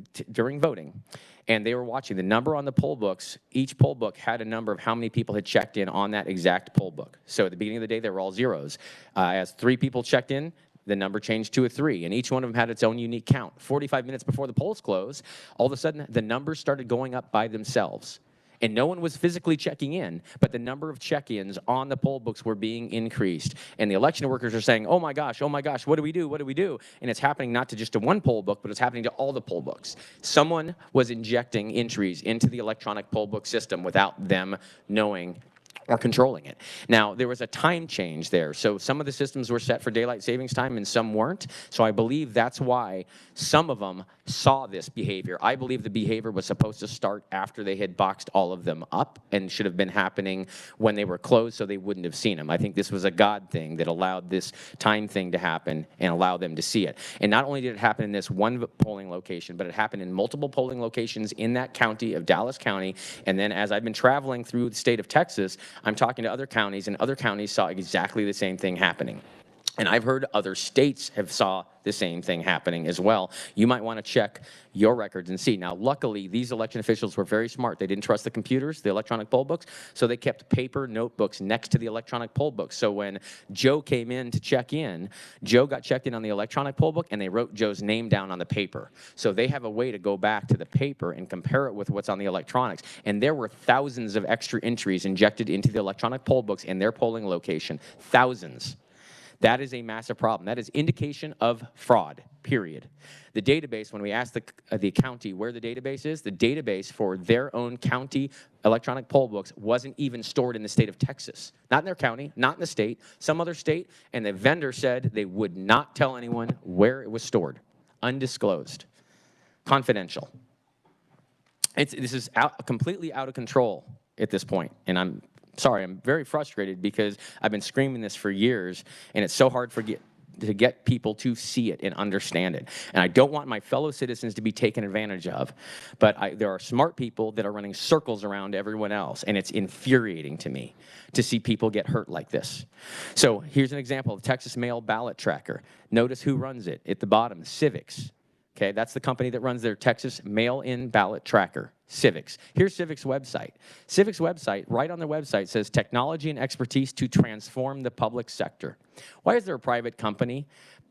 voting, and they were watching the number on the poll books. Each poll book had a number of how many people had checked in on that exact poll book. So at the beginning of the day, they were all zeros. As 3 people checked in, the number changed to a 3, and each one of them had its own unique count. 45 minutes before the polls closed, all of a sudden, the numbers started going up by themselves. And no one was physically checking in, but the number of check-ins on the poll books were being increased. And the election workers are saying, oh my gosh, what do we do, what do we do? And it's happening not to just to one poll book, but it's happening to all the poll books. Someone was injecting entries into the electronic poll book system without them knowing or controlling it. Now, there was a time change there. So some of the systems were set for daylight savings time and some weren't. So I believe that's why some of them saw this behavior. I believe the behavior was supposed to start after they had boxed all of them up and should have been happening when they were closed so they wouldn't have seen them. I think this was a God thing that allowed this time thing to happen and allow them to see it. And not only did it happen in this one polling location, but it happened in multiple polling locations in that county of Dallas County. And then as I've been traveling through the state of Texas, I'm talking to other counties, and other counties saw exactly the same thing happening. And I've heard other states have saw the same thing happening as well. You might want to check your records and see. Now, luckily, these election officials were very smart. They didn't trust the computers, the electronic poll books, so they kept paper notebooks next to the electronic poll books. So when Joe came in to check in, Joe got checked in on the electronic poll book, and they wrote Joe's name down on the paper. So they have a way to go back to the paper and compare it with what's on the electronics. And there were thousands of extra entries injected into the electronic poll books in their polling location, thousands. That is a massive problem. That is indication of fraud, period. The database, when we asked the county where the database is, the database for their own county electronic poll books wasn't even stored in the state of Texas. Not in their county, not in the state, some other state, and the vendor said they would not tell anyone where it was stored. Undisclosed. Confidential. This is completely out of control at this point, and I'm sorry, I'm very frustrated because I've been screaming this for years, and it's so hard to get people to see it and understand it. And I don't want my fellow citizens to be taken advantage of, but there are smart people that are running circles around everyone else, and it's infuriating to me to see people get hurt like this. So here's an example of Texas Mail Ballot Tracker. Notice who runs it. At the bottom, Civics. Okay, that's the company that runs their Texas Mail-In Ballot Tracker, Civics. Here's Civics' website. Civics' website, right on their website, says technology and expertise to transform the public sector. Why is there a private company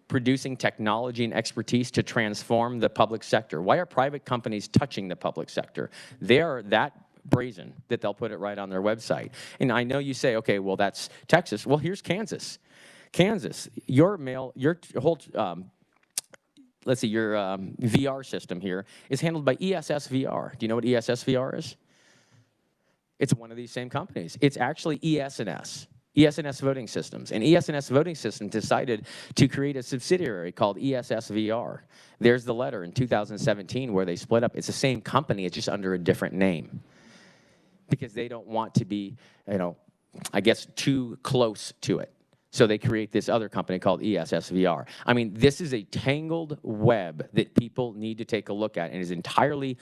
producing technology and expertise to transform the public sector? Why are private companies touching the public sector? They are that brazen that they'll put it right on their website. And I know you say, okay, well, that's Texas. Well, here's Kansas. Kansas, your whole let's see, your VR system here is handled by ESSVR. Do you know what ESSVR is? It's one of these same companies. It's actually ES&S Voting Systems. And ES&S Voting Systems decided to create a subsidiary called ESSVR. There's the letter in 2017 where they split up. It's the same company, it's just under a different name. Because they don't want to be, I guess, too close to it. So they create this other company called ESSVR. I mean, this is a tangled web that people need to take a look at, and is entirely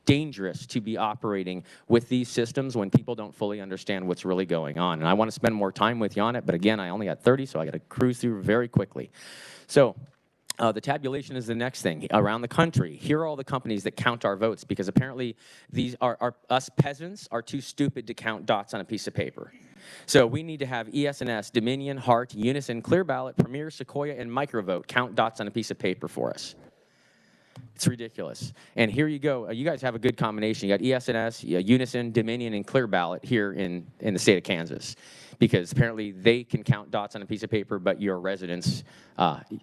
dangerous to be operating with these systems when people don't fully understand what's really going on. And I want to spend more time with you on it, but again, I only got 30, so I got to cruise through very quickly. So the tabulation is the next thing. Around the country, here are all the companies that count our votes, because apparently us peasants are too stupid to count dots on a piece of paper. So we need to have ES&S, Dominion, Hart, Unison, Clear Ballot, Premier, Sequoia, and Microvote count dots on a piece of paper for us. It's ridiculous. And here you go. You guys have a good combination. You got ES&S, Unison, Dominion, and Clear Ballot here in the state of Kansas, because apparently they can count dots on a piece of paper, but your residents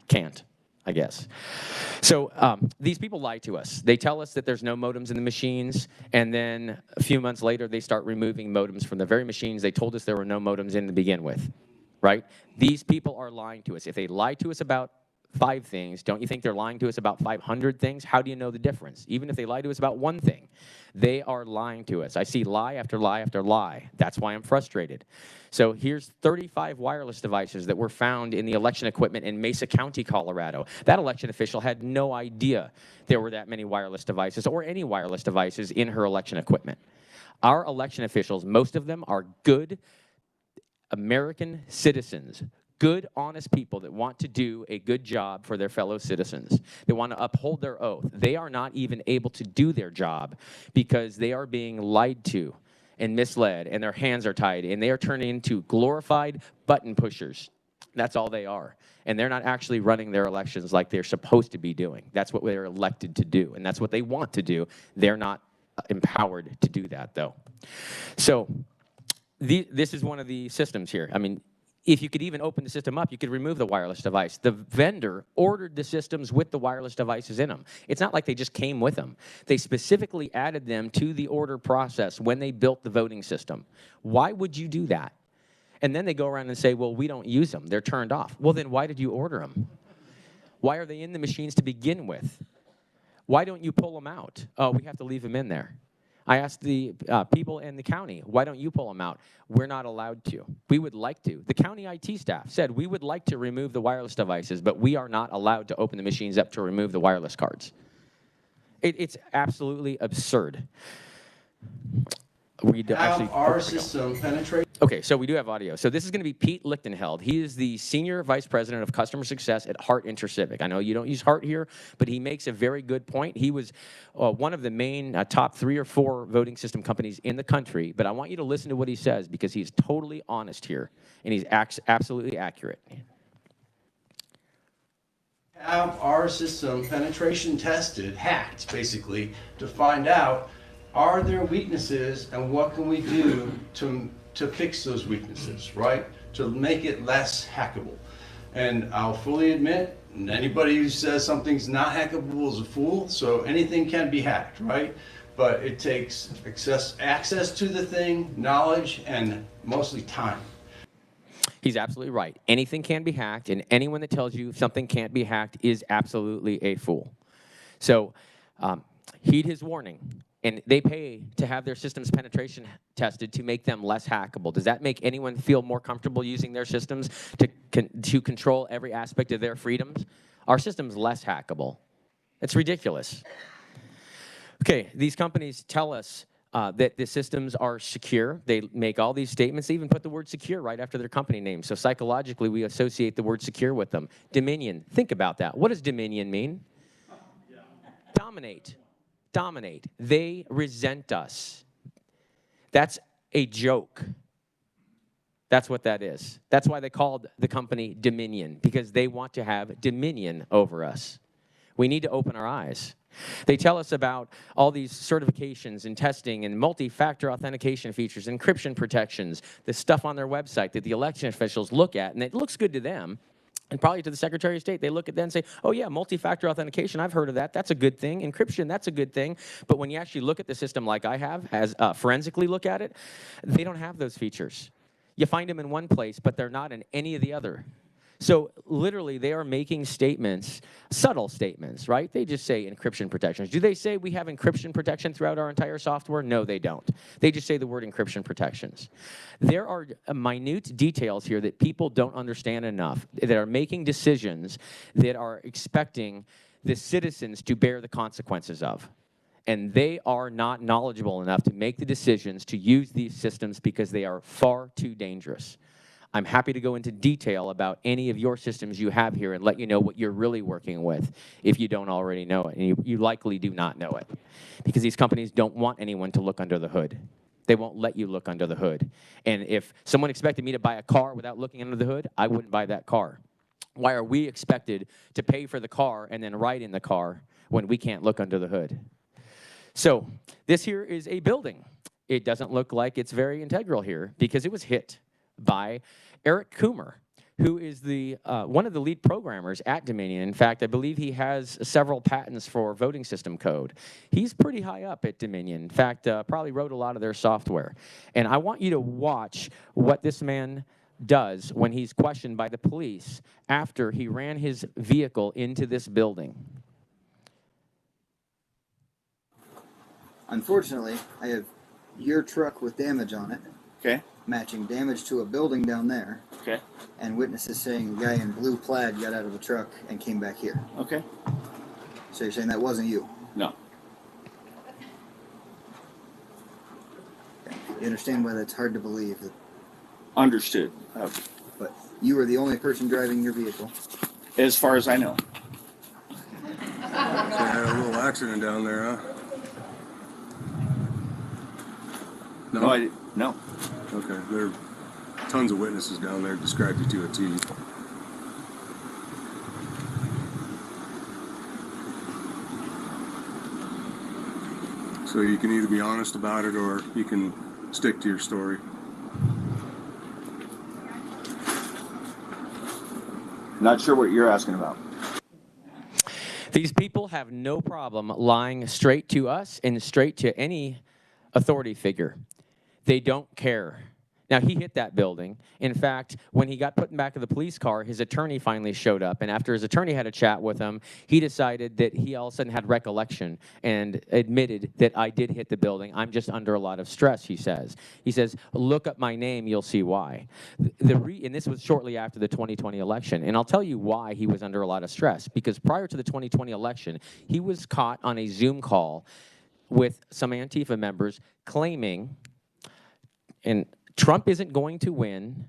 can't, I guess. So these people lie to us. They tell us that there's no modems in the machines, and then a few months later, they start removing modems from the very machines they told us there were no modems in to begin with, right? These people are lying to us. If they lie to us about 5 things, don't you think they're lying to us about 500 things? How do you know the difference? Even if they lie to us about 1 thing, they are lying to us. I see lie after lie after lie. That's why I'm frustrated. So here's 35 wireless devices that were found in the election equipment in Mesa County, Colorado. That election official had no idea there were that many wireless devices or any wireless devices in her election equipment. Our election officials, most of them are good American citizens, good, honest people that want to do a good job for their fellow citizens. They want to uphold their oath. They are not even able to do their job because they are being lied to and misled, and their hands are tied, and they are turning into glorified button pushers. That's all they are. And they're not actually running their elections like they're supposed to be doing. That's what they're elected to do, and that's what they want to do. They're not empowered to do that, though. So this is one of the systems here. I mean, if you could even open the system up, you could remove the wireless device. The vendor ordered the systems with the wireless devices in them. It's not like they just came with them. They specifically added them to the order process when they built the voting system. Why would you do that? And then they go around and say, well, we don't use them. They're turned off. Well, then why did you order them? Why are they in the machines to begin with? Why don't you pull them out? Oh, we have to leave them in there. I asked the people in the county, why don't you pull them out? We're not allowed to. We would like to. The county IT staff said we would like to remove the wireless devices, but we are not allowed to open the machines up to remove the wireless cards. It's absolutely absurd. We actually, our system penetrate. Okay, so we do have audio. So this is going to be Pete Lichtenheld. He is the Senior Vice President of Customer Success at Hart InterCivic. I know you don't use Hart here, but he makes a very good point. He was one of the main top 3 or 4 voting system companies in the country, but I want you to listen to what he says because he's totally honest here, and he's absolutely accurate. Have our system penetration tested, hacked basically, to find out are there weaknesses and what can we do to fix those weaknesses, right? To make it less hackable. And I'll fully admit, anybody who says something's not hackable is a fool, so anything can be hacked, right? But it takes access to the thing, knowledge, and mostly time. He's absolutely right. Anything can be hacked, and anyone that tells you something can't be hacked is absolutely a fool. So heed his warning. And they pay to have their systems penetration tested to make them less hackable. Does that make anyone feel more comfortable using their systems to control every aspect of their freedoms? Our system's less hackable. It's ridiculous. Okay, these companies tell us that the systems are secure. They make all these statements. They even put the word secure right after their company name. So psychologically, we associate the word secure with them. Dominion, think about that. What does dominion mean? Dominate. Dominate. They resent us. That's a joke. That's what that is. That's why they called the company Dominion, because they want to have dominion over us. We need to open our eyes. They tell us about all these certifications and testing and multi-factor authentication features, encryption protections, the stuff on their website that the election officials look at, and it looks good to them. And probably to the Secretary of State, they look at that and say, oh yeah, multi-factor authentication, I've heard of that. That's a good thing. Encryption, that's a good thing. But when you actually look at the system like I have, as forensically look at it, they don't have those features. You find them in one place, but they're not in any of the other. So literally, they are making statements, subtle statements, right? They just say encryption protections. Do they say we have encryption protection throughout our entire software? No, they don't. They just say the word encryption protections. There are minute details here that people don't understand enough, that are making decisions that are expecting the citizens to bear the consequences of. And they are not knowledgeable enough to make the decisions to use these systems because they are far too dangerous. I'm happy to go into detail about any of your systems you have here and let you know what you're really working with if you don't already know it. And you likely do not know it because these companies don't want anyone to look under the hood. They won't let you look under the hood. And if someone expected me to buy a car without looking under the hood, I wouldn't buy that car. Why are we expected to pay for the car and then ride in the car when we can't look under the hood? So this here is a building. It doesn't look like it's very integral here because it was hit by Eric Coomer, who is the one of the lead programmers at Dominion. In fact, I believe he has several patents for voting system code. He's pretty high up at Dominion. In fact, probably wrote a lot of their software. And I want you to watch what this man does when he's questioned by the police after he ran his vehicle into this building. Unfortunately, I have your truck with damage on it. Okay. Matching damage to a building down there. Okay. And witnesses saying the guy in blue plaid got out of the truck and came back here. Okay. So you're saying that wasn't you? No. You understand why that's hard to believe? Understood. But you were the only person driving your vehicle? As far as I know. So you had a little accident down there, huh? No. No. Okay, there are tons of witnesses down there described you to a T. So you can either be honest about it or you can stick to your story. Not sure what you're asking about. These people have no problem lying straight to us and straight to any authority figure. They don't care. Now, he hit that building. In fact, when he got put in back of the police car, his attorney finally showed up. And after his attorney had a chat with him, he decided that he all of a sudden had recollection and admitted that I did hit the building. I'm just under a lot of stress, he says. He says, look up my name, you'll see why. And this was shortly after the 2020 election. And I'll tell you why he was under a lot of stress. Because prior to the 2020 election, he was caught on a Zoom call with some Antifa members claiming, and Trump isn't going to win.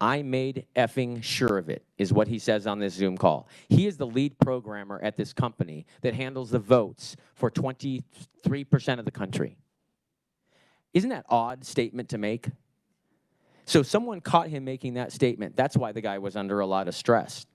I made effing sure of it, is what he says on this Zoom call. He is the lead programmer at this company that handles the votes for 23% of the country. Isn't that an odd statement to make? So someone caught him making that statement. That's why the guy was under a lot of stress.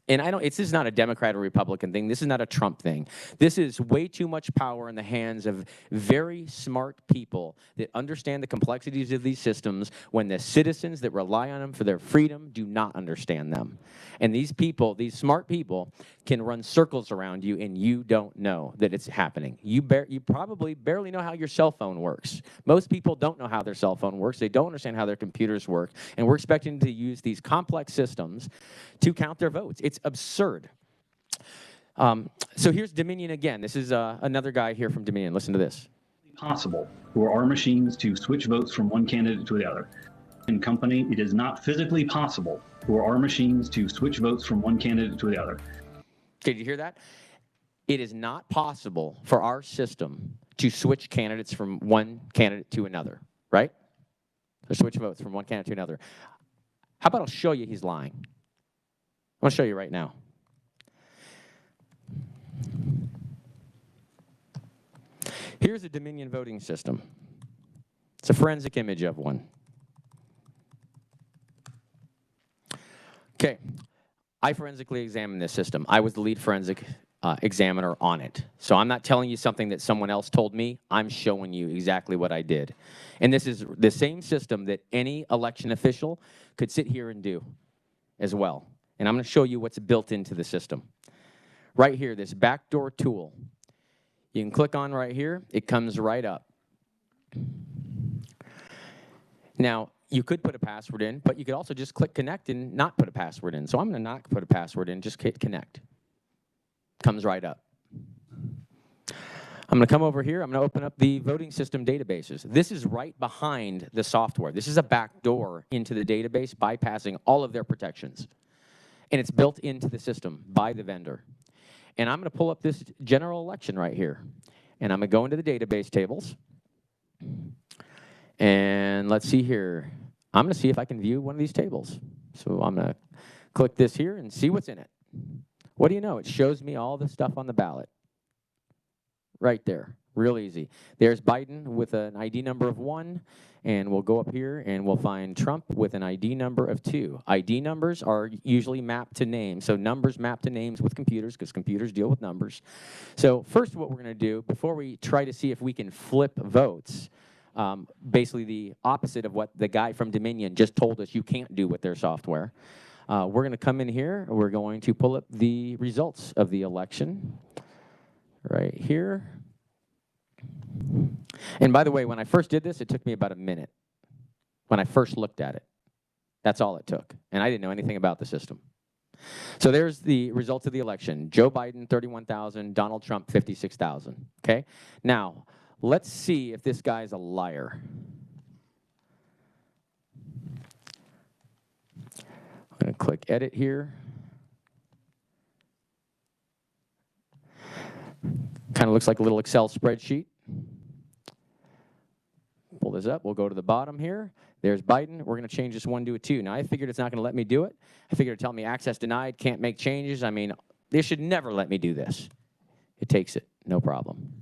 And this is not a Democrat or Republican thing. This is not a Trump thing. This is way too much power in the hands of very smart people that understand the complexities of these systems when the citizens that rely on them for their freedom do not understand them. And these people, these smart people, can run circles around you and you don't know that it's happening. You probably barely know how your cell phone works. Most people don't know how their cell phone works. They don't understand how their computers work. And we're expecting to use these complex systems to count their votes. It's absurd. So here's Dominion again. This is another guy here from Dominion. Listen to this. Possible for our machines to switch votes from one candidate to the other. In company, it is not physically possible for our machines to switch votes from one candidate to the other. Did you hear that? It is not possible for our system to switch candidates from one candidate to another, right? To switch votes from one candidate to another. How about I'll show you he's lying? I'm going to show you right now. Here's a Dominion voting system. It's a forensic image of one. Okay, I forensically examined this system. I was the lead forensic examiner on it. So I'm not telling you something that someone else told me. I'm showing you exactly what I did. And this is the same system that any election official could sit here and do as well. And I'm going to show you what's built into the system. Right here, this backdoor tool. You can click on right here. It comes right up. Now, you could put a password in, but you could also just click connect and not put a password in. So I'm going to not put a password in, just hit connect. Comes right up. I'm going to come over here. I'm going to open up the voting system databases. This is right behind the software. This is a back door into the database, bypassing all of their protections. And it's built into the system by the vendor. And I'm going to pull up this general election right here. And I'm going to go into the database tables. And let's see here. I'm going to see if I can view one of these tables. So I'm going to click this here and see what's in it. What do you know? It shows me all the stuff on the ballot. Right there. Real easy. There's Biden with an ID number of 1. And we'll go up here and we'll find Trump with an ID number of 2. ID numbers are usually mapped to names. So numbers map to names with computers because computers deal with numbers. So first what we're going to do, before we try to see if we can flip votes, basically the opposite of what the guy from Dominion just told us you can't do with their software. We're going to come in here. We're going to pull up the results of the election right here. And by the way, when I first did this, it took me about a minute. When I first looked at it. That's all it took. And I didn't know anything about the system. So there's the results of the election. Joe Biden, 31,000. Donald Trump, 56,000. Okay? Now, let's see if this guy's a liar. I'm going to click edit here. Kind of looks like a little Excel spreadsheet. Pull this up. We'll go to the bottom here. There's Biden. We're going to change this 1 to a 2. Now, I figured it's not going to let me do it. I figured it'd tell me access denied, can't make changes. I mean, they should never let me do this. It takes it, no problem.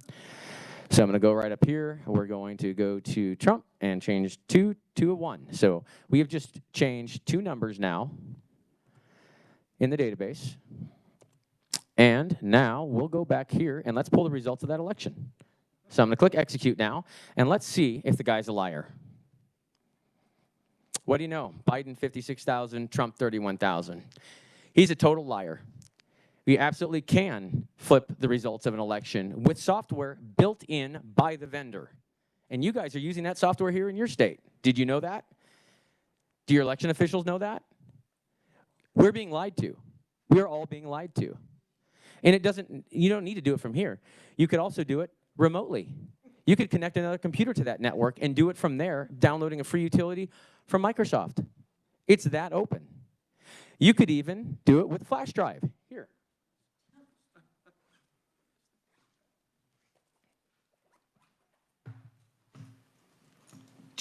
So I'm going to go right up here. We're going to go to Trump and change 2 to a 1. So we have just changed 2 numbers now in the database. And now we'll go back here and let's pull the results of that election. So I'm going to click execute now, and let's see if the guy's a liar. What do you know? Biden, 56,000, Trump, 31,000. He's a total liar. We absolutely can flip the results of an election with software built in by the vendor. And you guys are using that software here in your state. Did you know that? Do your election officials know that? We're being lied to. We're all being lied to. And you don't need to do it from here. You could also do it remotely. You could connect another computer to that network and do it from there, downloading a free utility from Microsoft. It's that open. You could even do it with a flash drive. Here.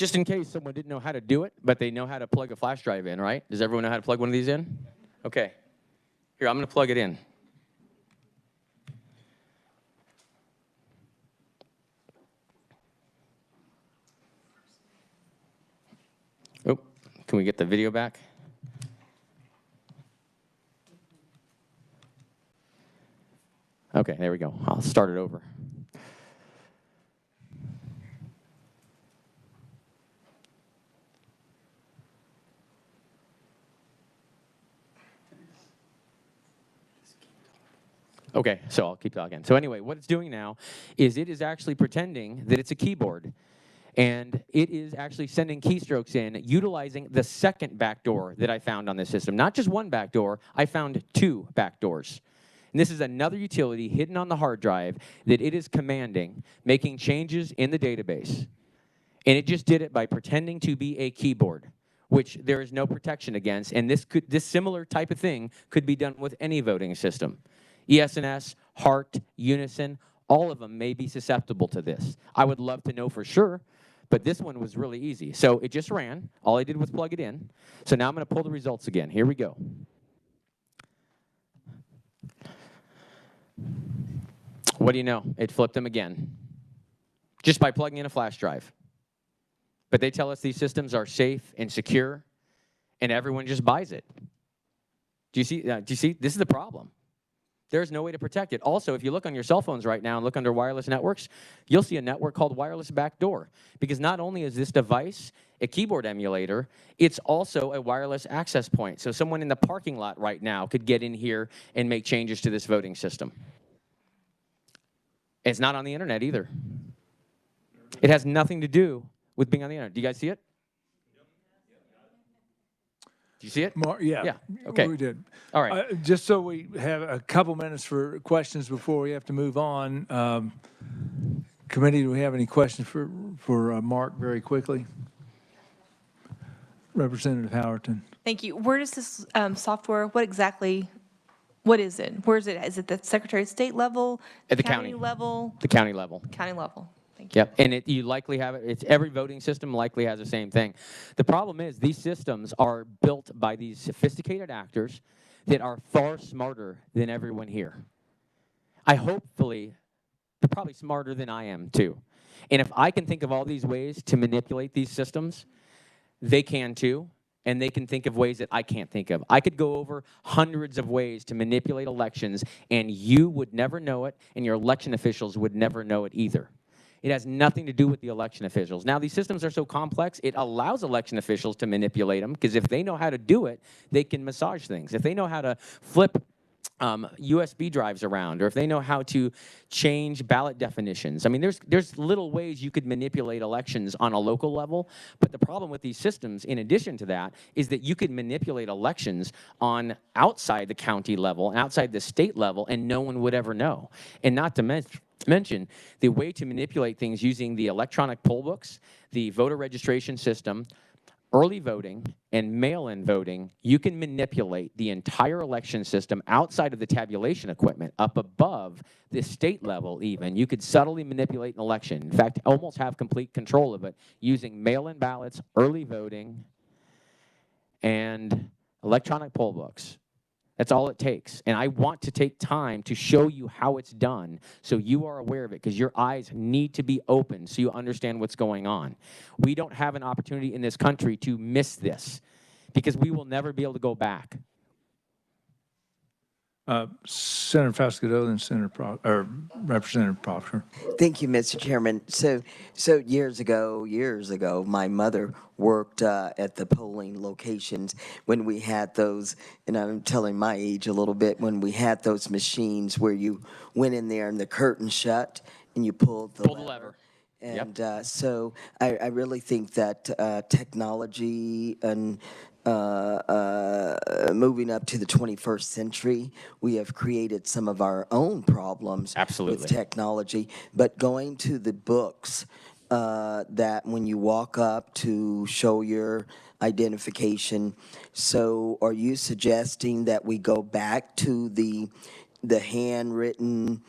just in case someone didn't know how to do it, but they know how to plug a flash drive in, right? Does everyone know how to plug one of these in? Okay. Here, I'm going to plug it in. Oh, can we get the video back? Okay, there we go. I'll start it over. Okay, so I'll keep talking. So anyway, what it's doing now is it is actually pretending that it's a keyboard. And it is actually sending keystrokes in, utilizing the second backdoor that I found on this system. Not just one backdoor, I found 2 backdoors. And this is another utility hidden on the hard drive that it is commanding, making changes in the database. And it just did it by pretending to be a keyboard, which there is no protection against. And this similar type of thing could be done with any voting system. ES&S, HART, Unison, all of them may be susceptible to this. I would love to know for sure, but this one was really easy. So it just ran. All I did was plug it in. So now I'm going to pull the results again. Here we go. What do you know? It flipped them again, just by plugging in a flash drive. But they tell us these systems are safe and secure, and everyone just buys it. Do you see? This is the problem. There's no way to protect it. Also, if you look on your cell phones right now and look under wireless networks, you'll see a network called wireless backdoor. Because not only is this device a keyboard emulator, it's also a wireless access point. So someone in the parking lot right now could get in here and make changes to this voting system. It's not on the internet either. It has nothing to do with being on the internet. Do you guys see it? Do you see it? Yeah. Okay. We did. All right. Just so we have a couple minutes for questions before we have to move on. Committee, do we have any questions for Mark very quickly? Representative Howerton. Thank you. Where does this software, what is it? Where is it? Is it the Secretary of State level? At the county level? The county level. County level. Thank you. Yep, and you likely have it. It's every voting system likely has the same thing. The problem is these systems are built by these sophisticated actors that are far smarter than everyone here. Hopefully, they're probably smarter than I am too. And if I can think of all these ways to manipulate these systems, they can too. And they can think of ways that I can't think of. I could go over hundreds of ways to manipulate elections, and you would never know it, and your election officials would never know it either. It has nothing to do with the election officials. Now, these systems are so complex, it allows election officials to manipulate them, because if they know how to do it, they can massage things. If they know how to flip USB drives around, or if they know how to change ballot definitions. I mean, there's little ways you could manipulate elections on a local level, but the problem with these systems, in addition to that, is that you could manipulate elections on outside the county level and outside the state level, and no one would ever know. And not to mention the way to manipulate things using the electronic poll books, the voter registration system, early voting, and mail-in voting. You can manipulate the entire election system outside of the tabulation equipment, up above the state level even. You could subtly manipulate an election. In fact, almost have complete control of it using mail-in ballots, early voting, and electronic poll books. That's all it takes. And I want to take time to show you how it's done so you are aware of it, because your eyes need to be open so you understand what's going on. We don't have an opportunity in this country to miss this, because we will never be able to go back. Senator Fascido and Representative Proctor. Thank you, Mr. Chairman. So years ago, my mother worked at the polling locations when we had those, and I'm telling my age a little bit, when we had those machines where you went in there and the curtain shut and you pulled the lever. And so I really think that technology and moving up to the 21st century, we have created some of our own problems with technology. But going to the books, that when you walk up to show your identification, so are you suggesting that we go back to the handwritten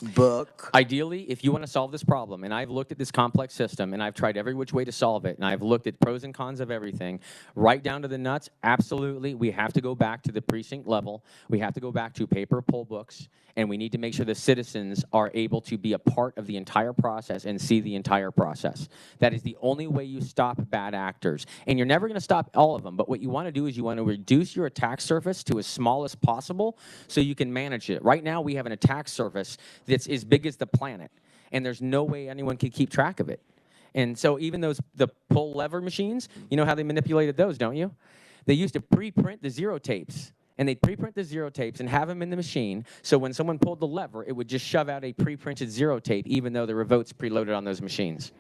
book. Ideally, if you want to solve this problem, and I've looked at this complex system, and I've tried every which way to solve it, and I've looked at pros and cons of everything, right down to the nuts, absolutely, we have to go back to the precinct level. We have to go back to paper poll books, and we need to make sure the citizens are able to be a part of the entire process and see the entire process. That is the only way you stop bad actors. And you're never going to stop all of them, but what you want to do is you want to reduce your attack surface to as small as possible so you can manage it. Right now, we have an attack surface that's as big as the planet, and there's no way anyone can keep track of it. And so even the pull lever machines, you know how they manipulated those, don't you? They used to pre-print the zero tapes, and they'd pre-print the zero tapes and have them in the machine, so when someone pulled the lever, it would just shove out a pre-printed zero tape, even though there were votes preloaded on those machines.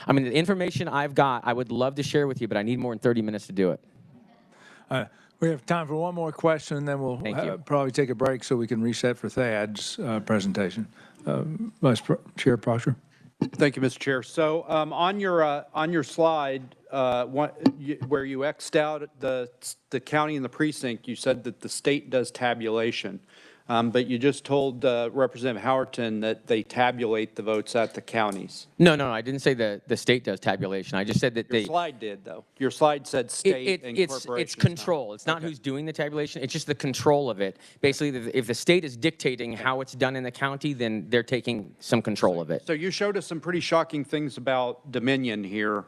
I mean, the information I've got, I would love to share with you, but I need more than 30 minminutes to do it. We have time for one more question, and then we'll probably take a break so we can reset for Thad's presentation. Vice Chair Proctor. Thank you, Mr. Chair. So on your slide, where you X'd out the county and the precinct, you said that the state does tabulation. But you just told Representative Howerton that they tabulate the votes at the counties. No, I didn't say the state does tabulation. I just said that Your slide did, though. Your slide said state and corporations. It's control. It's not who's doing the tabulation. It's just the control of it. Basically, if the state is dictating how it's done in the county, then they're taking some control of it. So you showed us some pretty shocking things about Dominion here.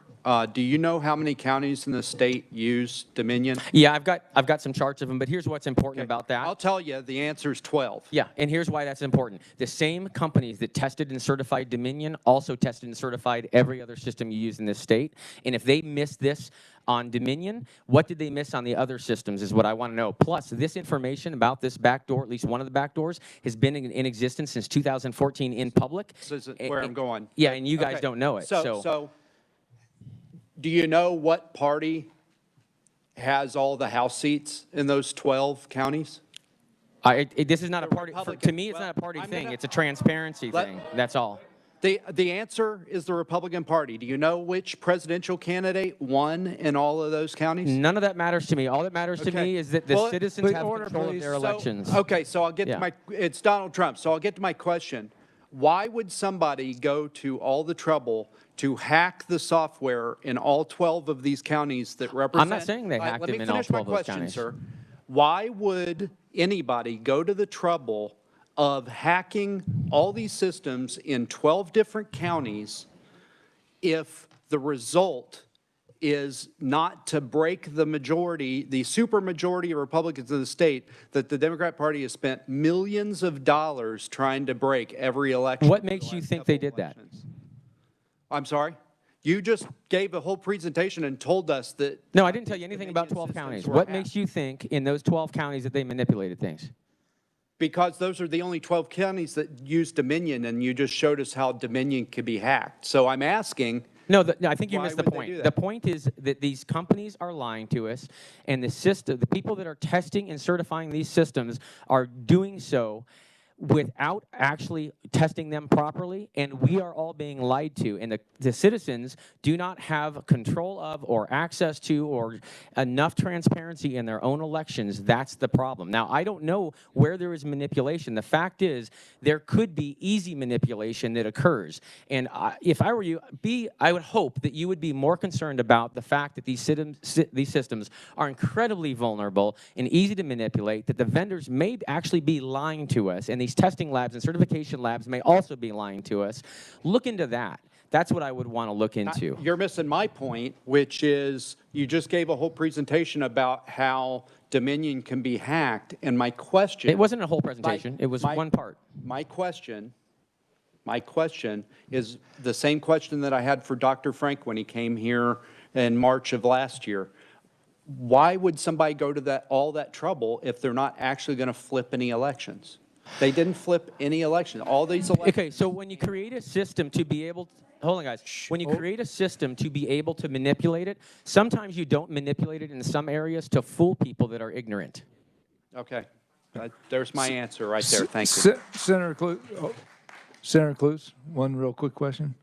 Do you know how many counties in the state use Dominion? Yeah, I've got some charts of them, but here's what's important about that. I'll tell you, the answer is 12. Yeah, and here's why that's important. The same companies that tested and certified Dominion also tested and certified every other system you use in this state. And if they missed this on Dominion, what did they miss on the other systems is what I want to know. Plus, this information about this back door, at least one of the back doors, has been in existence since 2014 in public. This is where I'm going. Yeah, and you guys don't know it. So do you know what party has all the House seats in those 12 counties? This is not a party. To me, it's not a party thing. It's a transparency thing. That's all. The answer is the Republican Party. Do you know which presidential candidate won in all of those counties? None of that matters to me. All that matters to me is that the citizens have control of their elections. Okay, so I'll get to my, it's Donald Trump, so I'll get to my question. Why would somebody go to all the trouble to hack the software in all 12 of these counties that represent? I'm not saying they hacked them in all 12 of those counties. Sir. Why would anybody go to the trouble of hacking all these systems in 12 different counties if the result is not to break the majority, the supermajority of Republicans in the state, that the Democrat Party has spent millions of dollars trying to break every election? What makes you think they did that? I'm sorry? You just gave a whole presentation and told us that... No, I didn't tell you anything about 12 counties. What makes you think in those 12 counties that they manipulated things? Because those are the only 12 counties that use Dominion, and you just showed us how Dominion could be hacked. So I'm asking... No, I think you missed the point. The point is that these companies are lying to us, and the people that are testing and certifying these systems are doing so without actually testing them properly, and we are all being lied to. And the citizens do not have control of or access to or enough transparency in their own elections. That's the problem. Now, I don't know where there is manipulation. The fact is, there could be easy manipulation that occurs. And if I were you, I would hope that you would be more concerned about the fact that these systems are incredibly vulnerable and easy to manipulate, that the vendors may actually be lying to us, and these testing labs and certification labs may also be lying to us. Look into that. That's what I would want to look into. You're missing my point, which is you just gave a whole presentation about how Dominion can be hacked, and my question... It wasn't a whole presentation. It was one part. My question is the same question that I had for Dr. Frank when he came here in March of last year. Why would somebody go to all that trouble if they're not actually going to flip any elections? They didn't flip any election. All these elections. Okay, so when you create a system to be able to, hold on guys, when you create a system to be able to manipulate it, sometimes you don't manipulate it in some areas to fool people that are ignorant. Okay, there's my answer right there. Thank you. Senator Cluse, one real quick question.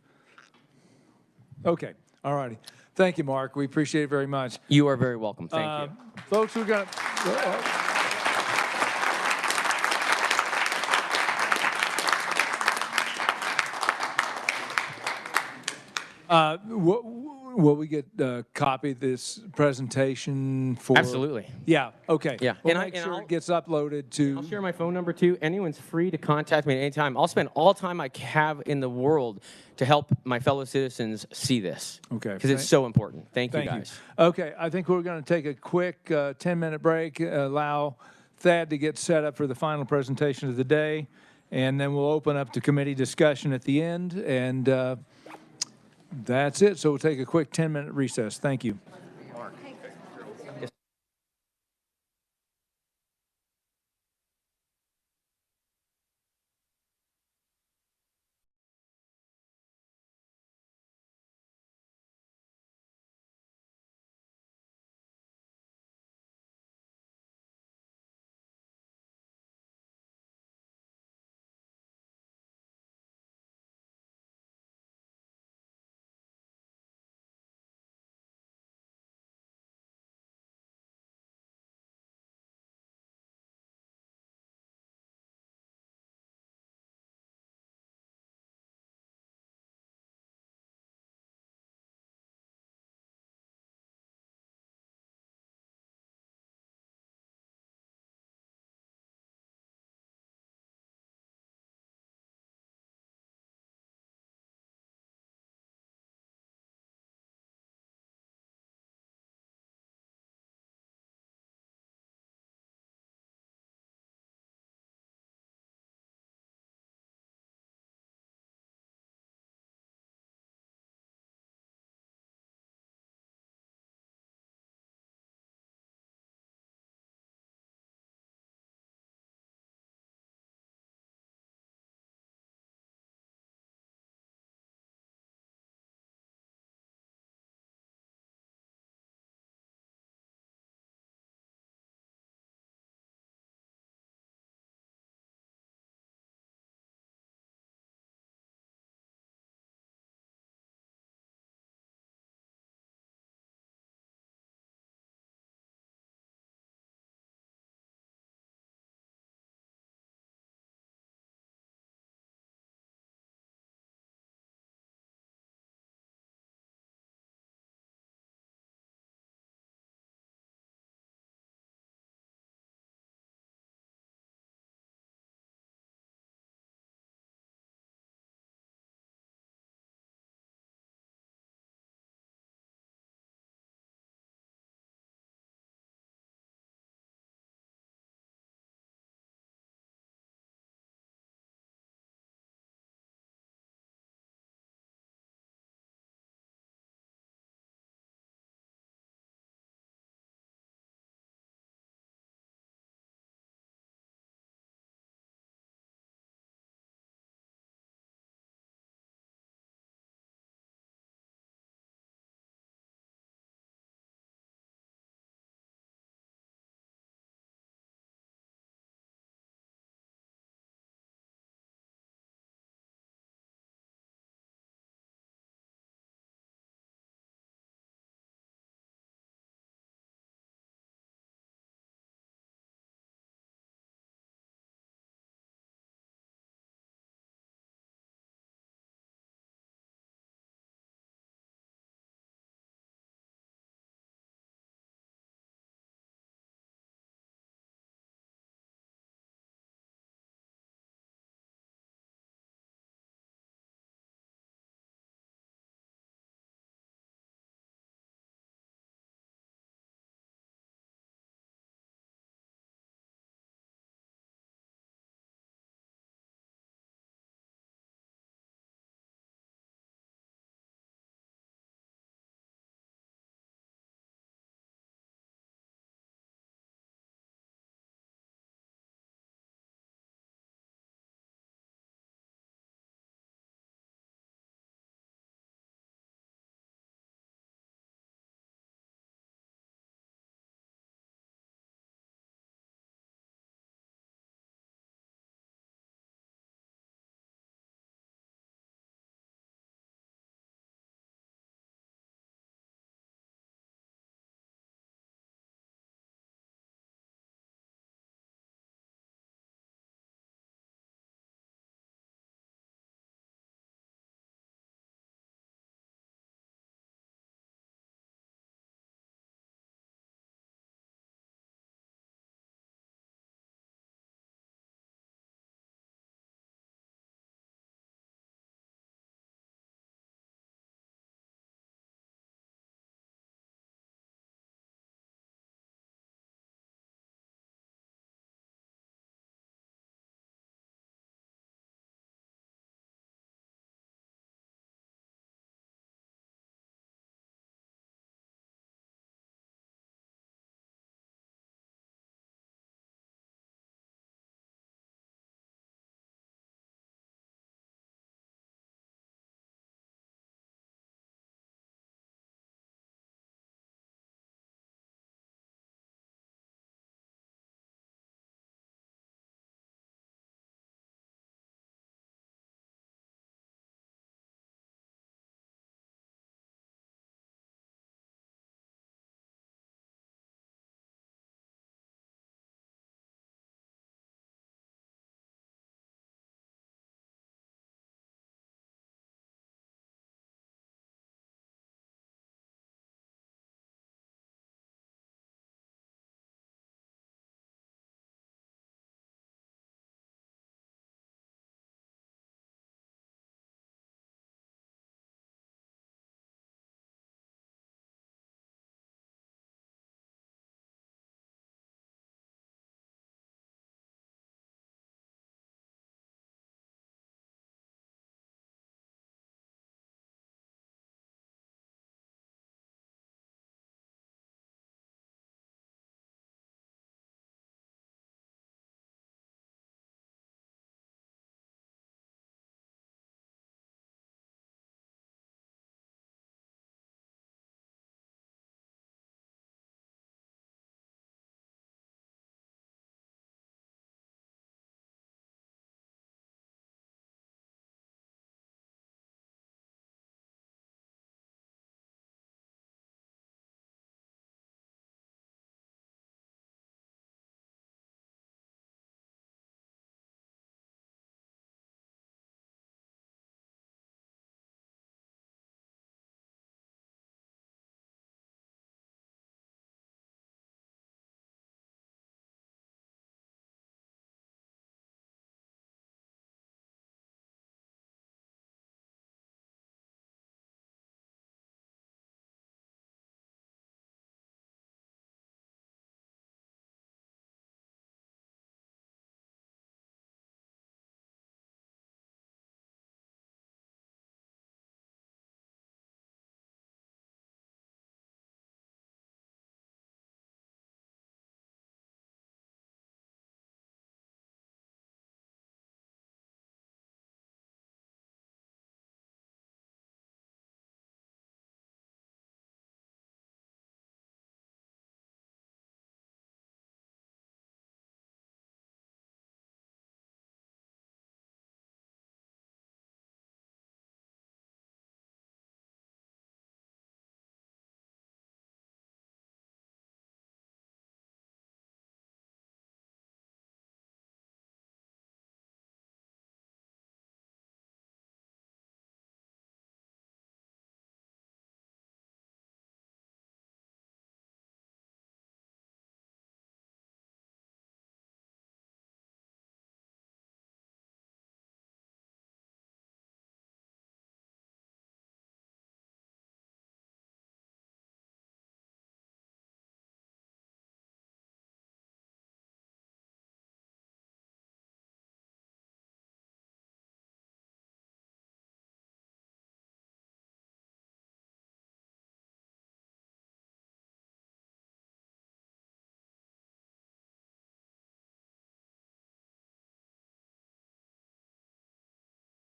Okay, all righty. Thank you, Mark. We appreciate it very much. You are very welcome. Thank you. Folks, we're going to... Will we get a copy of this presentation for? Absolutely. Yeah, okay. Yeah. We'll And make sure it gets uploaded to. I'll share my phone number too. Anyone's free to contact me at any time. I'll spend all time I have in the world to help my fellow citizens see this. Okay. Because it's so important. Thank you, Thank you. guys. Okay, I think we're going to take a quick 10-minute break, allow Thad to get set up for the final presentation of the day, and then we'll open up to committee discussion at the end, and that's it. So we'll take a quick 10-minute recess. Thank you.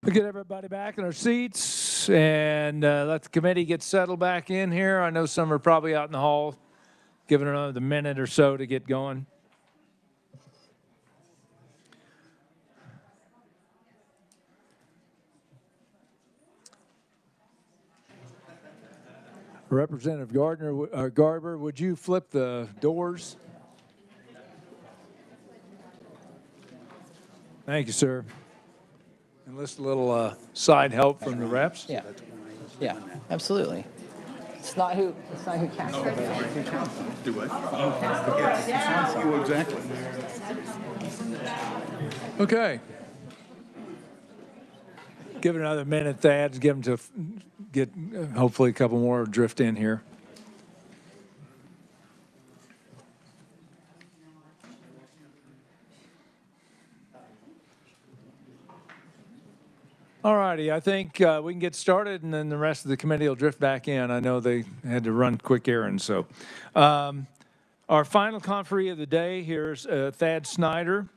We'll get everybody back in our seats and let the committee get settled back in here. I know some are probably out in the hall. Give it another minute or so to get going. Representative Garber, would you flip the doors? Thank you, sir. Enlist a little side help from the reps. Yeah, yeah, absolutely. It's not who counts. Do what? Well, exactly. Okay. Give it another minute, Thad. Give them to get hopefully a couple more drift in here. All righty, I think we can get started, and then the rest of the committee will drift back in. I know they had to run quick errands, so. Our final conferee of the day here is Thad Snyder.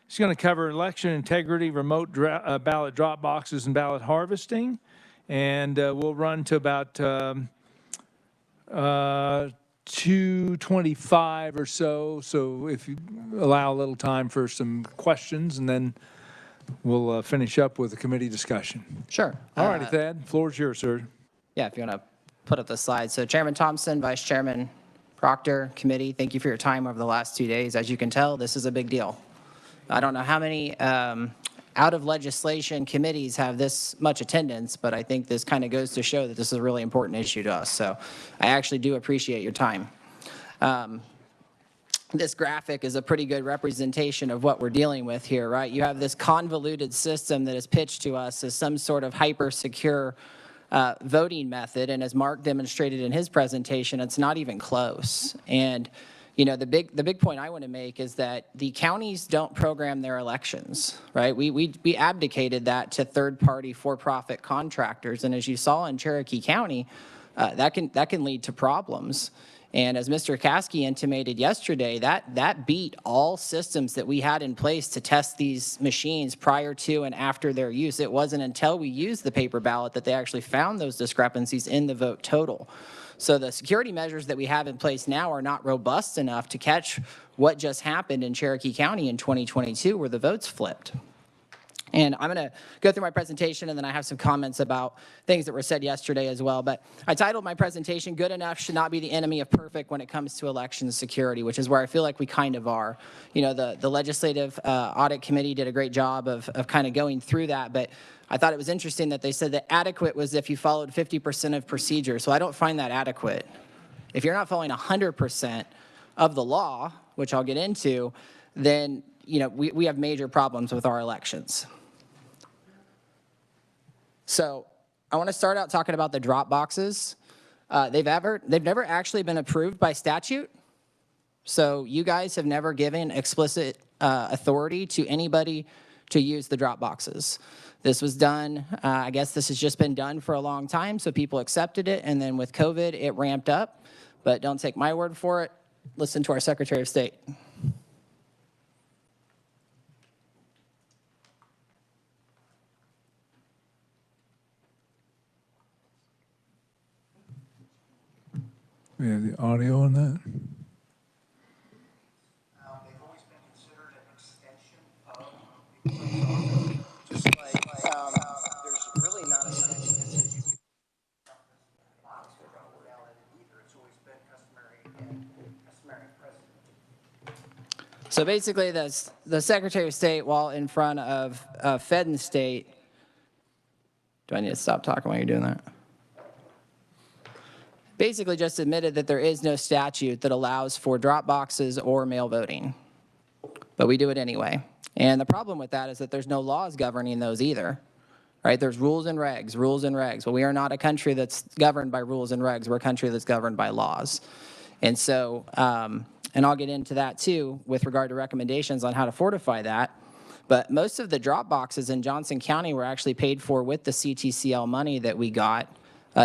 He's going to cover election integrity, remote ballot drop boxes, and ballot harvesting. And we'll run to about 2:25 or so. So if you allow a little time for some questions, and then we'll finish up with a committee discussion. Sure. All righty, Thad, floor is yours, sir. Yeah, if you want to put up the slide. So Chairman Thompson, Vice Chairman Proctor, committee, thank you for your time over the last 2 days. As you can tell, this is a big deal. I don't know how many out of legislation committees have this much attendance, but I think this kind of goes to show that this is a really important issue to us. So I actually do appreciate your time. This graphic is a pretty good representation of what we're dealing with here, right? You have this convoluted system that is pitched to us as some sort of hyper-secure voting method, and as Mark demonstrated in his presentation, it's not even close. And you know, the big point I want to make is that the counties don't program their elections, right? We abdicated that to third-party for-profit contractors, and as you saw in Cherokee County, that can lead to problems. And as Mr. Caskey intimated yesterday, that beat all systems that we had in place to test these machines prior to and after their use. It wasn't until we used the paper ballot that they actually found those discrepancies in the vote total. So the security measures that we have in place now are not robust enough to catch what just happened in Cherokee County in 2022 where the votes flipped. And I'm going to go through my presentation, and then I have some comments about things that were said yesterday as well. But I titled my presentation, Good Enough Should Not Be the Enemy of Perfect When It Comes to Election Security, which is where I feel like we kind of are. You know, the Legislative Audit Committee did a great job of kind of going through that. But I thought it was interesting that they said that adequate was if you followed 50% of procedure. So I don't find that adequate. If you're not following 100% of the law, which I'll get into, then, you know, we have major problems with our elections. So I want to start out talking about the drop boxes. They've never actually been approved by statute. So you guys have never given explicit authority to anybody to use the drop boxes. This was done, I guess this has just been done for a long time, so people accepted it, and then with COVID, it ramped up. But don't take my word for it. Listen to our Secretary of State. We have the audio on that. They've always been considered an extension of just like there's really not a statute that says you can box without a ballot either. It's always been customary and precedent. So basically, the Secretary of State, while in front of Fed and State, do I need to stop talking while you're doing that? Basically just admitted that there is no statute that allows for drop boxes or mail voting, but we do it anyway. And the problem with that is that there's no laws governing those either, right? There's rules and regs. Well, we are not a country that's governed by rules and regs. We're a country that's governed by laws. And so, and I'll get into that too with regard to recommendations on how to fortify that. But most of the drop boxes in Johnson County were actually paid for with the CTCL money that we got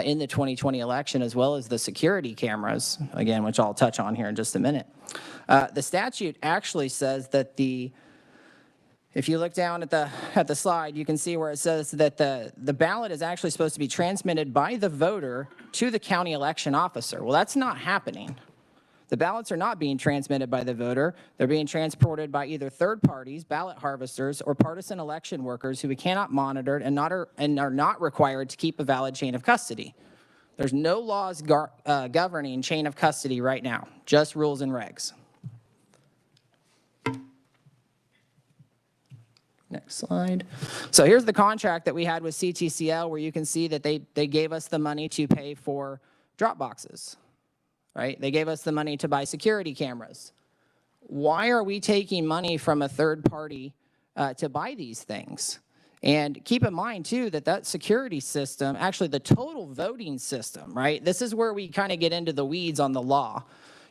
in the 2020 election, as well as the security cameras, again, which I'll touch on here in just a minute. The statute actually says that the If you look down at the slide, you can see where it says that the ballot is actually supposed to be transmitted by the voter to the county election officer. Well, that's not happening. The ballots are not being transmitted by the voter. They're being transported by either third parties, ballot harvesters, or partisan election workers who we cannot monitor and are not required to keep a valid chain of custody. There's no laws governing chain of custody right now, just rules and regs. Next slide. So here's the contract that we had with CTCL, where you can see that they gave us the money to pay for drop boxes, right? They gave us the money to buy security cameras. Why are we taking money from a third party to buy these things? And keep in mind, too, that security system, actually the total voting system, right? This is where we kind of get into the weeds on the law.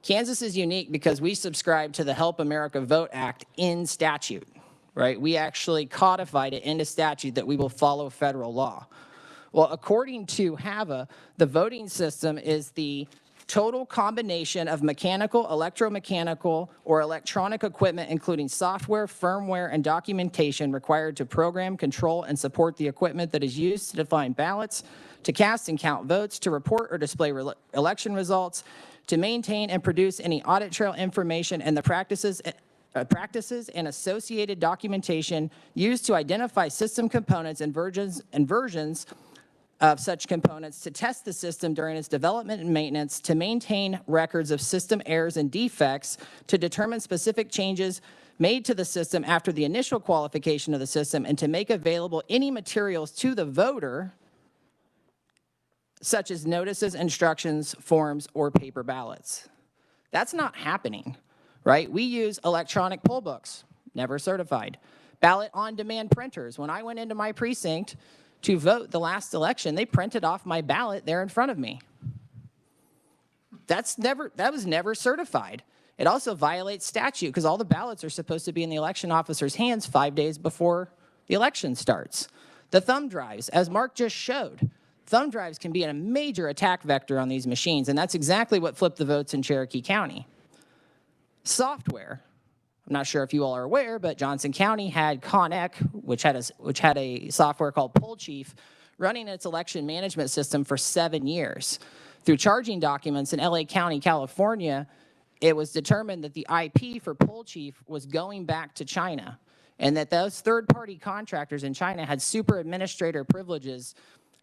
Kansas is unique because we subscribe to the Help America Vote Act in statute. Right? We actually codified it into statute that we will follow federal law. Well, according to HAVA, the voting system is the total combination of mechanical, electromechanical, or electronic equipment, including software, firmware, and documentation required to program, control, and support the equipment that is used to define ballots, to cast and count votes, to report or display election results, to maintain and produce any audit trail information, and the practices and associated documentation used to identify system components and versions of such components, to test the system during its development and maintenance, to maintain records of system errors and defects, to determine specific changes made to the system after the initial qualification of the system, and to make available any materials to the voter, such as notices, instructions, forms, or paper ballots. That's not happening. Right? We use electronic poll books, never certified. Ballot on demand printers. When I went into my precinct to vote the last election, they printed off my ballot there in front of me. That was never certified. It also violates statute because all the ballots are supposed to be in the election officer's hands 5 days before the election starts. The thumb drives, as Mark just showed, thumb drives can be a major attack vector on these machines, and that's exactly what flipped the votes in Cherokee County. Software. I'm not sure if you all are aware, but Johnson County had ConEck, which had a software called Poll Chief, running its election management system for 7 years. Through charging documents in LA County, California, it was determined that the IP for Poll Chief was going back to China, and that those third-party contractors in China had super administrator privileges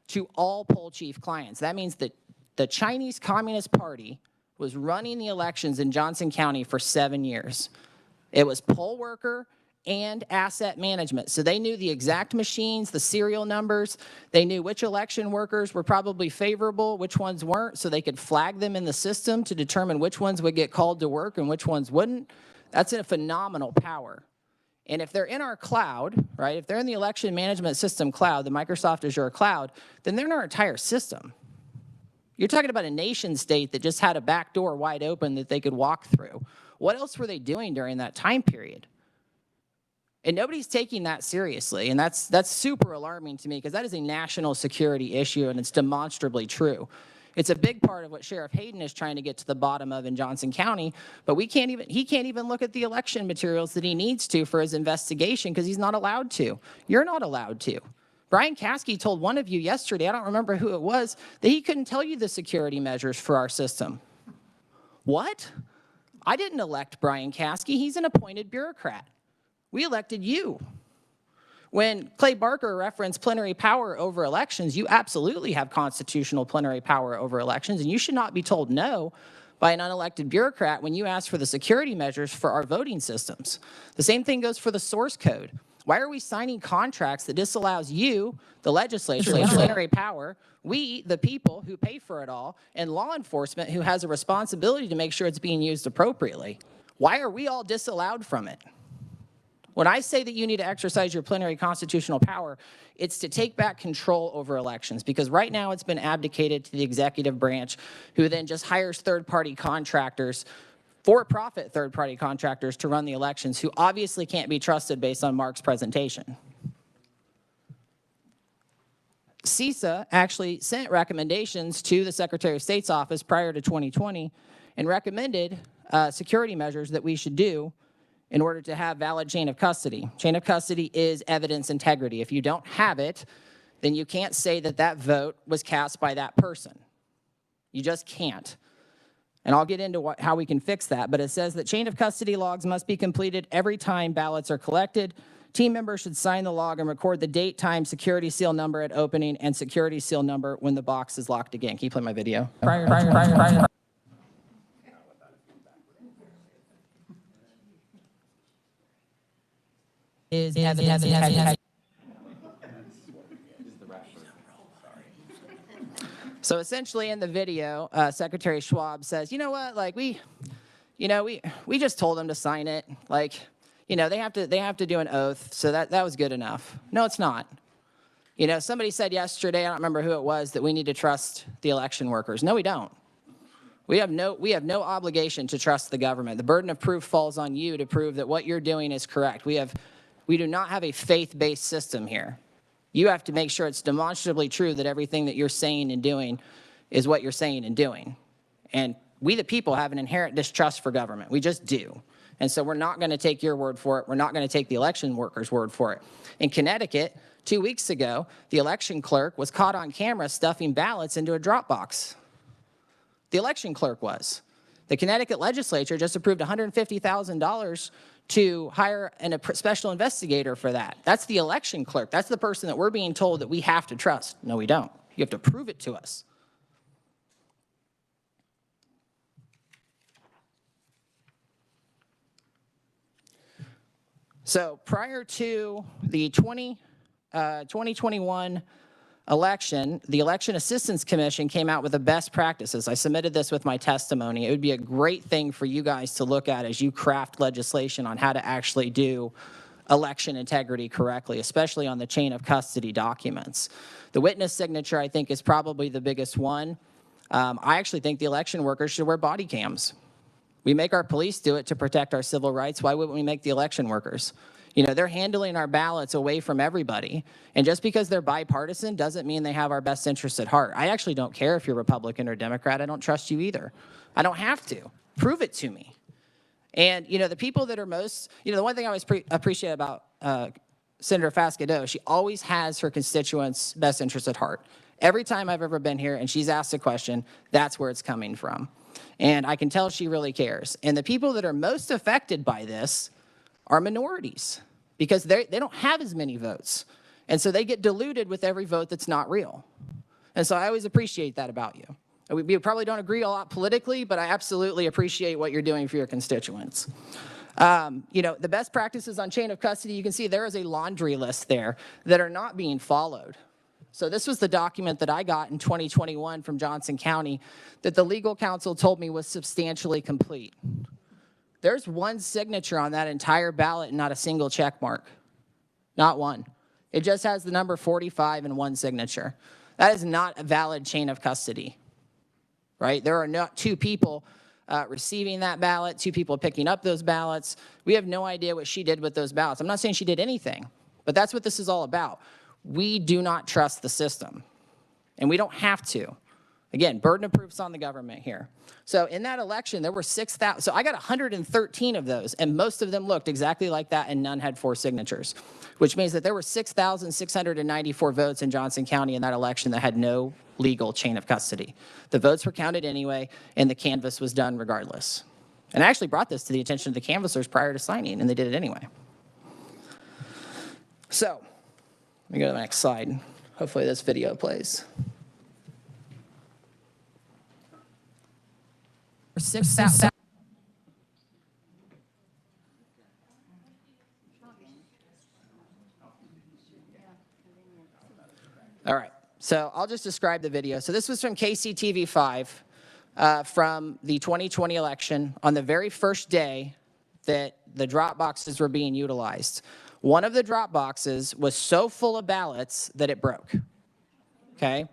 to all Poll Chief clients. That means that the Chinese Communist Party was running the elections in Johnson County for 7 years. It was poll worker and asset management. So they knew the exact machines, the serial numbers. They knew which election workers were probably favorable, which ones weren't, so they could flag them in the system to determine which ones would get called to work and which ones wouldn't. That's a phenomenal power. And if they're in our cloud, right, if they're in the election management system cloud, the Microsoft Azure cloud, then they're in our entire system. You're talking about a nation state that just had a back door wide open that they could walk through. What else were they doing during that time period? And nobody's taking that seriously, and that's super alarming to me because that is a national security issue, and it's demonstrably true. It's a big part of what Sheriff Hayden is trying to get to the bottom of in Johnson County, but he can't even look at the election materials that he needs to for his investigation because he's not allowed to. You're not allowed to. Brian Caskey told one of you yesterday, I don't remember who it was, that he couldn't tell you the security measures for our system. What? I didn't elect Brian Caskey. He's an appointed bureaucrat. We elected you. When Clay Barker referenced plenary power over elections, you absolutely have constitutional plenary power over elections, and you should not be told no by an unelected bureaucrat when you ask for the security measures for our voting systems. The same thing goes for the source code. Why are we signing contracts that disallows you, the legislature, plenary power, we, the people who pay for it all, and law enforcement who has a responsibility to make sure it's being used appropriately? Why are we all disallowed from it? When I say that you need to exercise your plenary constitutional power, it's to take back control over elections, because right now it's been abdicated to the executive branch, who then just hires third-party contractors, for-profit third-party contractors, to run the elections, who obviously can't be trusted based on Mark's presentation. CISA actually sent recommendations to the Secretary of State's office prior to 2020 and recommended security measures that we should do in order to have valid chain of custody. Chain of custody is evidence integrity. If you don't have it, then you can't say that that vote was cast by that person. You just can't. And I'll get into how we can fix that, but it says that chain of custody logs must be completed every time ballots are collected. Team members should sign the log and record the date, time, security seal number at opening, and security seal number when the box is locked again. Can you play my video? Is evidence integrity. So essentially in the video, Secretary Schwab says, you know what, like we just told them to sign it. Like, they have to do an oath, so that was good enough. No, it's not. Somebody said yesterday, I don't remember who it was, that we need to trust the election workers. No, we don't. We have no obligation to trust the government. The burden of proof falls on you to prove that what you're doing is correct. We do not have a faith-based system here. You have to make sure it's demonstrably true that everything that you're saying and doing is what you're saying and doing. And we, the people, have an inherent distrust for government. We just do. And so we're not going to take your word for it. We're not going to take the election workers' word for it. In Connecticut, 2 weeks ago, the election clerk was caught on camera stuffing ballots into a drop box. The election clerk was. The Connecticut legislature just approved $150,000 to hire a special investigator for that. That's the election clerk. That's the person that we're being told that we have to trust. No, we don't. You have to prove it to us. So prior to the 2021 election, the Election Assistance Commission came out with the best practices. I submitted this with my testimony. It would be a great thing for you guys to look at as you craft legislation on how to actually do election integrity correctly, especially on the chain of custody documents. The witness signature, I think, is probably the biggest one. I actually think the election workers should wear body cams. We make our police do it to protect our civil rights. Why wouldn't we make the election workers? They're handling our ballots away from everybody. And just because they're bipartisan doesn't mean they have our best interests at heart. I actually don't care if you're Republican or Democrat. I don't trust you either. I don't have to. Prove it to me. And, the people that are most, the one thing I always appreciate about Senator Fascadeau, she always has her constituents' best interests at heart. Every time I've ever been here and she's asked a question, that's where it's coming from. And I can tell she really cares. And the people that are most affected by this are minorities because they don't have as many votes. And so they get diluted with every vote that's not real. And so I always appreciate that about you. We probably don't agree a lot politically, but I absolutely appreciate what you're doing for your constituents. The best practices on chain of custody, you can see there is a laundry list there that are not being followed. So this was the document that I got in 2021 from Johnson County that the legal counsel told me was substantially complete. There's one signature on that entire ballot and not a single check mark. Not one. It just has the number 45 and one signature. That is not a valid chain of custody, right? There are not two people receiving that ballot, two people picking up those ballots. We have no idea what she did with those ballots. I'm not saying she did anything, but that's what this is all about. We do not trust the system, and we don't have to. Again, burden of proof's on the government here. So in that election, there were 6,000. So I got 113 of those, and most of them looked exactly like that, and none had 4 signatures, which means that there were 6,694 votes in Johnson County in that election that had no legal chain of custody. The votes were counted anyway, and the canvass was done regardless. And I actually brought this to the attention of the canvassers prior to signing, and they did it anyway. So let me go to the next slide. Hopefully this video plays. 6,000. All right, so I'll just describe the video. So this was from KCTV5 from the 2020 election on the very first day that the drop boxes were being utilized. One of the drop boxes was so full of ballots that it broke, okay?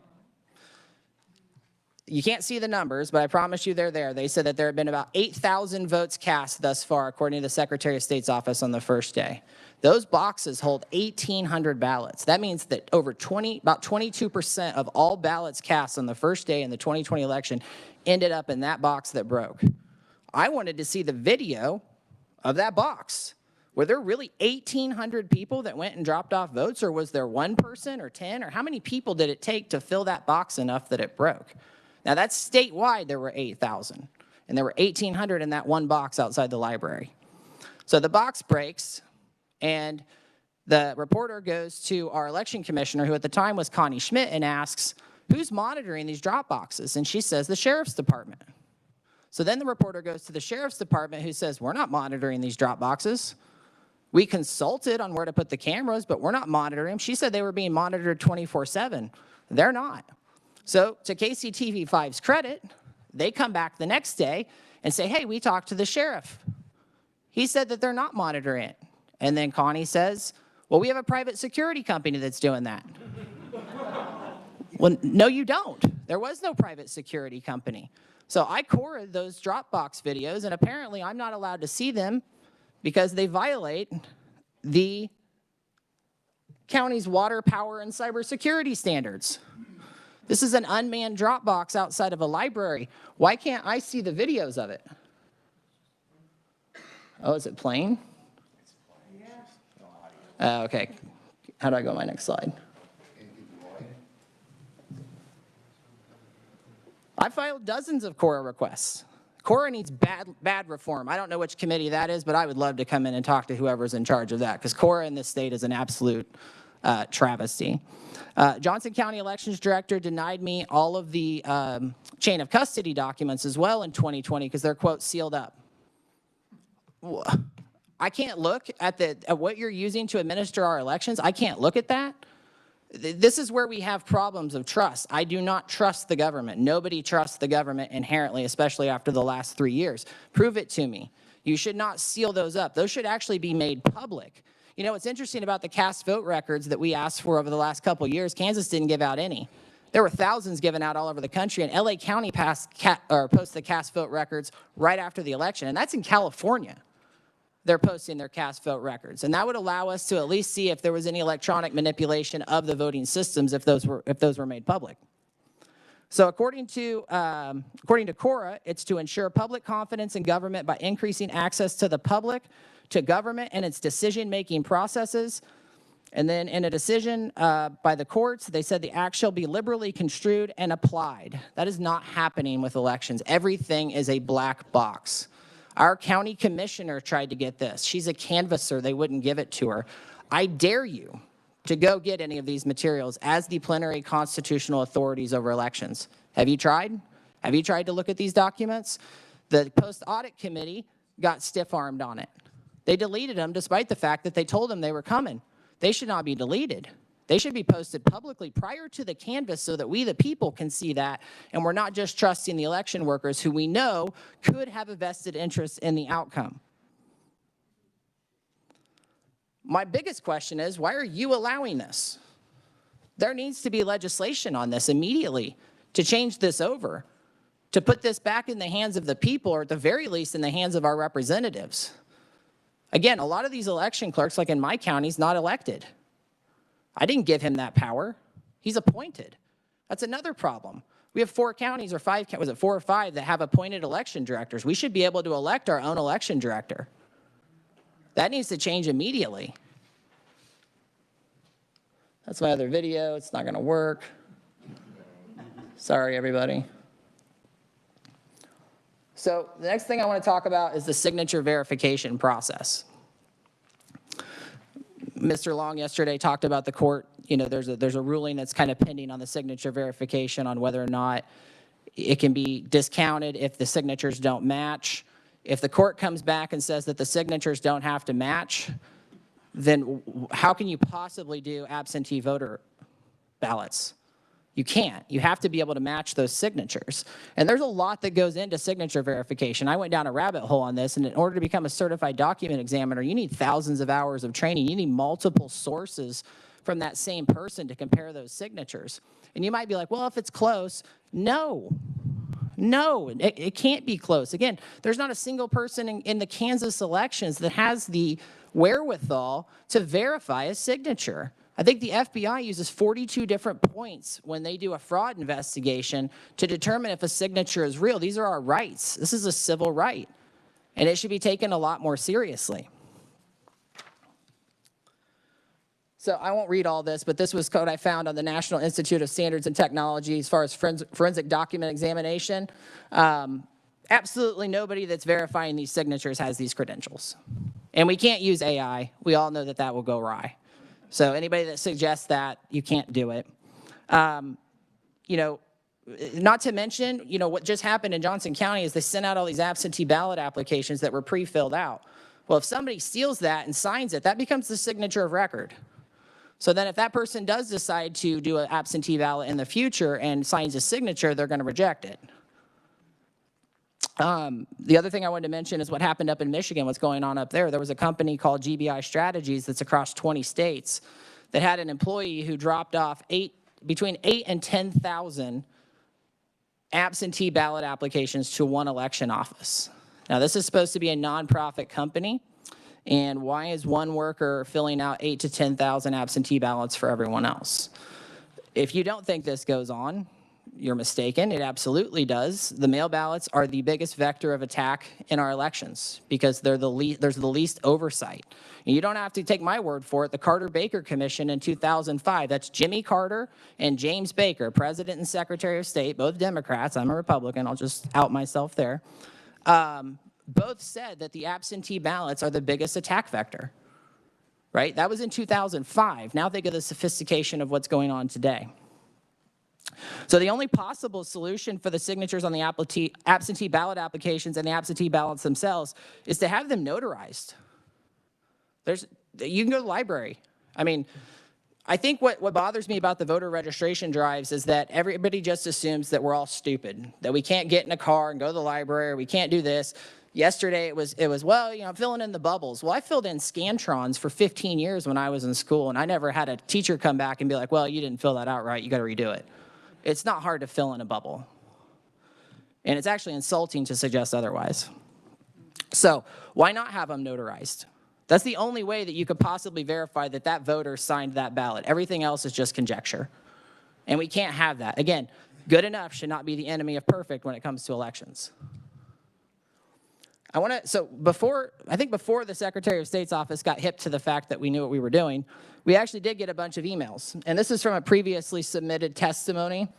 You can't see the numbers, but I promise you they're there. They said that there have been about 8,000 votes cast thus far, according to the Secretary of State's office on the first day. Those boxes hold 1,800 ballots. That means that about 22% of all ballots cast on the first day in the 2020 election ended up in that box that broke. I wanted to see the video of that box. Were there really 1,800 people that went and dropped off votes, or was there one person or 10, or how many people did it take to fill that box enough that it broke? Now, that's statewide, there were 8,000, and there were 1,800 in that one box outside the library. So the box breaks, and the reporter goes to our election commissioner, who at the time was Connie Schmidt, and asks, who's monitoring these drop boxes? And she says, the sheriff's department. So then the reporter goes to the sheriff's department, who says, we're not monitoring these drop boxes. We consulted on where to put the cameras, but we're not monitoring them. She said they were being monitored 24/7. They're not. So to KCTV5's credit, they come back the next day and say, hey, we talked to the sheriff. He said that they're not monitoring it. And then Connie says, well, we have a private security company that's doing that. Well, no, you don't. There was no private security company. So I cored those Dropbox videos, and apparently I'm not allowed to see them because they violate the county's water, power, and cybersecurity standards. This is an unmanned Dropbox outside of a library. Why can't I see the videos of it? Oh, is it playing? Okay. How do I go to my next slide? I filed dozens of CORA requests. CORA needs bad reform. I don't know which committee that is, but I would love to come in and talk to whoever's in charge of that, because CORA in this state is an absolute travesty. Johnson County Elections Director denied me all of the chain of custody documents as well in 2020 because they're, quote, sealed up. I can't look at what you're using to administer our elections. I can't look at that. This is where we have problems of trust. I do not trust the government. Nobody trusts the government inherently, especially after the last 3 years. Prove it to me. You should not seal those up. Those should actually be made public. You know, what's interesting about the cast vote records that we asked for over the last couple of years, Kansas didn't give out any. There were thousands given out all over the country, and LA County posted the cast vote records right after the election, and that's in California. They're posting their cast vote records. And that would allow us to at least see if there was any electronic manipulation of the voting systems if those were made public. So according to CORA, it's to ensure public confidence in government by increasing access to the public, to government and its decision-making processes. And then in a decision by the courts, they said the act shall be liberally construed and applied. That is not happening with elections. Everything is a black box. Our county commissioner tried to get this. She's a canvasser. They wouldn't give it to her. I dare you to go get any of these materials as the plenary constitutional authorities over elections. Have you tried? Have you tried to look at these documents? The post-audit committee got stiff-armed on it. They deleted them despite the fact that they told them they were coming. They should not be deleted. They should be posted publicly prior to the canvas so that we, the people, can see that, and we're not just trusting the election workers who we know could have a vested interest in the outcome. My biggest question is, why are you allowing this? There needs to be legislation on this immediately to change this over, to put this back in the hands of the people, or at the very least in the hands of our representatives. Again, a lot of these election clerks, like in my county, is not elected. I didn't give him that power. He's appointed. That's another problem. We have 4 counties, or 5, was it 4 or 5, that have appointed election directors. We should be able to elect our own election director. That needs to change immediately. That's my other video. It's not going to work. Sorry, everybody. So the next thing I want to talk about is the signature verification process. Mr. Long yesterday talked about the court. You know, there's a ruling that's kind of pending on the signature verification on whether or not it can be discounted if the signatures don't match. If the court comes back and says that the signatures don't have to match, then how can you possibly do absentee voter ballots? You can't. You have to be able to match those signatures. And there's a lot that goes into signature verification. I went down a rabbit hole on this, and in order to become a certified document examiner, you need thousands of hours of training. You need multiple sources from that same person to compare those signatures. And you might be like, well, if it's close, no, it can't be close. Again, there's not a single person in the Kansas elections that has the wherewithal to verify a signature. I think the FBI uses 42 different points when they do a fraud investigation to determine if a signature is real. These are our rights. This is a civil right. and it should be taken a lot more seriously. So I won't read all this, but this was code I found on the National Institute of Standards and Technology as far as forensic document examination. Absolutely nobody that's verifying these signatures has these credentials. And we can't use AI. We all know that that will go awry. So anybody that suggests that, you can't do it. You know, not to mention, you know, what just happened in Johnson County is they sent out all these absentee ballot applications that were pre-filled out. Well, if somebody steals that and signs it, that becomes the signature of record. So then if that person does decide to do an absentee ballot in the future and signs a signature, they're going to reject it. The other thing I wanted to mention is what happened up in Michigan, what's going on up there. There was a company called GBI Strategies that's across 20 states that had an employee who dropped off between 8,000 and 10,000 absentee ballot applications to one election office. Now, this is supposed to be a nonprofit company. And why is one worker filling out 8,000 to 10,000 absentee ballots for everyone else? If you don't think this goes on, you're mistaken. It absolutely does. The mail ballots are the biggest vector of attack in our elections because there's the least oversight. And you don't have to take my word for it. The Carter-Baker Commission in 2005, that's Jimmy Carter and James Baker, President and Secretary of State, both Democrats. I'm a Republican. I'll just out myself there. Both said that the absentee ballots are the biggest attack vector, right? That was in 2005. Now think of the sophistication of what's going on today. So the only possible solution for the signatures on the absentee ballot applications and the absentee ballots themselves is to have them notarized. You can go to the library. I mean, I think what bothers me about the voter registration drives is that everybody just assumes that we're all stupid, that we can't get in a car and go to the library, or we can't do this. Yesterday it was well, you know, I'm filling in the bubbles. Well, I filled in Scantrons for 15 years when I was in school, and I never had a teacher come back and be like, well, you didn't fill that out right, you got to redo it. It's not hard to fill in a bubble. And it's actually insulting to suggest otherwise. So why not have them notarized? That's the only way that you could possibly verify that that voter signed that ballot. Everything else is just conjecture. And we can't have that. Again, good enough should not be the enemy of perfect when it comes to elections. I think before the Secretary of State's office got hip to the fact that we knew what we were doing, we actually did get a bunch of emails. And this is from a previously submitted testimony.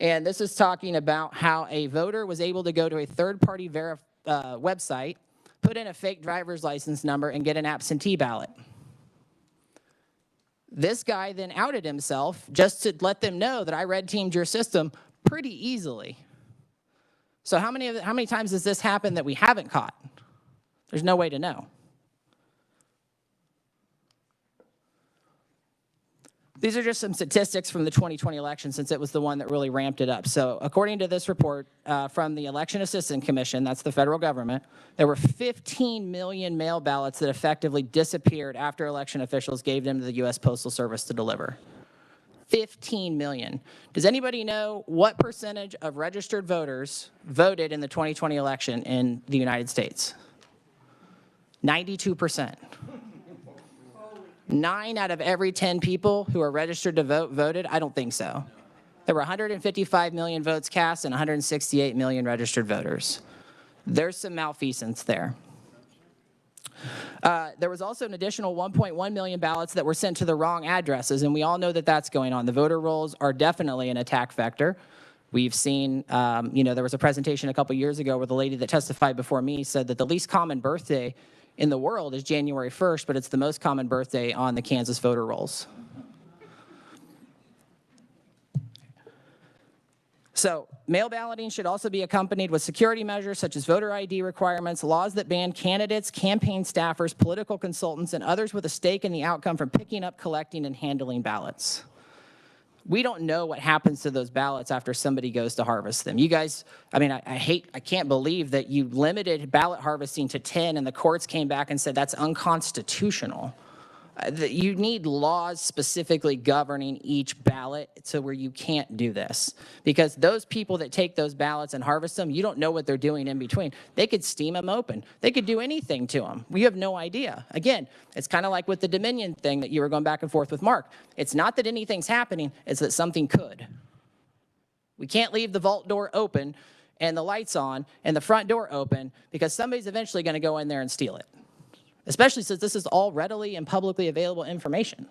And this is talking about how a voter was able to go to a third-party website, put in a fake driver's license number, and get an absentee ballot. This guy then outed himself just to let them know that I red-teamed your system pretty easily. So how many times has this happened that we haven't caught? There's no way to know. These are just some statistics from the 2020 election since it was the one that really ramped it up. So according to this report from the Election Assistance Commission, that's the federal government, there were 15 million mail ballots that effectively disappeared after election officials gave them to the U.S. Postal Service to deliver. 15 million. Does anybody know what percentage of registered voters voted in the 2020 election in the United States? 92%. 9 out of every 10 people who are registered to vote voted? I don't think so. There were 155 million votes cast and 168 million registered voters. There's some malfeasance there. There was also an additional 1.1 million ballots that were sent to the wrong addresses, and we all know that that's going on. The voter rolls are definitely an attack vector. We've seen, there was a presentation a couple years ago where the lady that testified before me said that the least common birthday in the world is January 1st, but it's the most common birthday on the Kansas voter rolls. So mail balloting should also be accompanied with security measures such as voter ID requirements, laws that ban candidates, campaign staffers, political consultants, and others with a stake in the outcome from picking up, collecting, and handling ballots. We don't know what happens to those ballots after somebody goes to harvest them. You guys, I mean, I can't believe that you limited ballot harvesting to 10 and the courts came back and said that's unconstitutional. You need laws specifically governing each ballot to where you can't do this. Because those people that take those ballots and harvest them, you don't know what they're doing in between. They could steam them open. They could do anything to them. We have no idea. Again, it's kind of like with the Dominion thing that you were going back and forth with Mark. It's not that anything's happening, it's that something could. We can't leave the vault door open and the lights on and the front door open because somebody's eventually going to go in there and steal it, especially since this is all readily and publicly available information.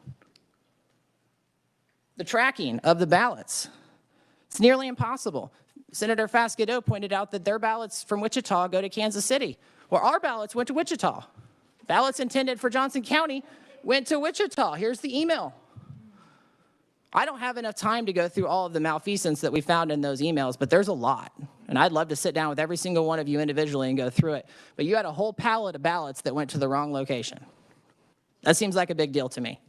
The tracking of the ballots, it's nearly impossible. Senator Fasquedo pointed out that their ballots from Wichita go to Kansas City. Well, our ballots went to Wichita. Ballots intended for Johnson County went to Wichita. Here's the email. I don't have enough time to go through all of the malfeasance that we found in those emails, but there's a lot. And I'd love to sit down with every single one of you individually and go through it. But you had a whole pallet of ballots that went to the wrong location. That seems like a big deal to me.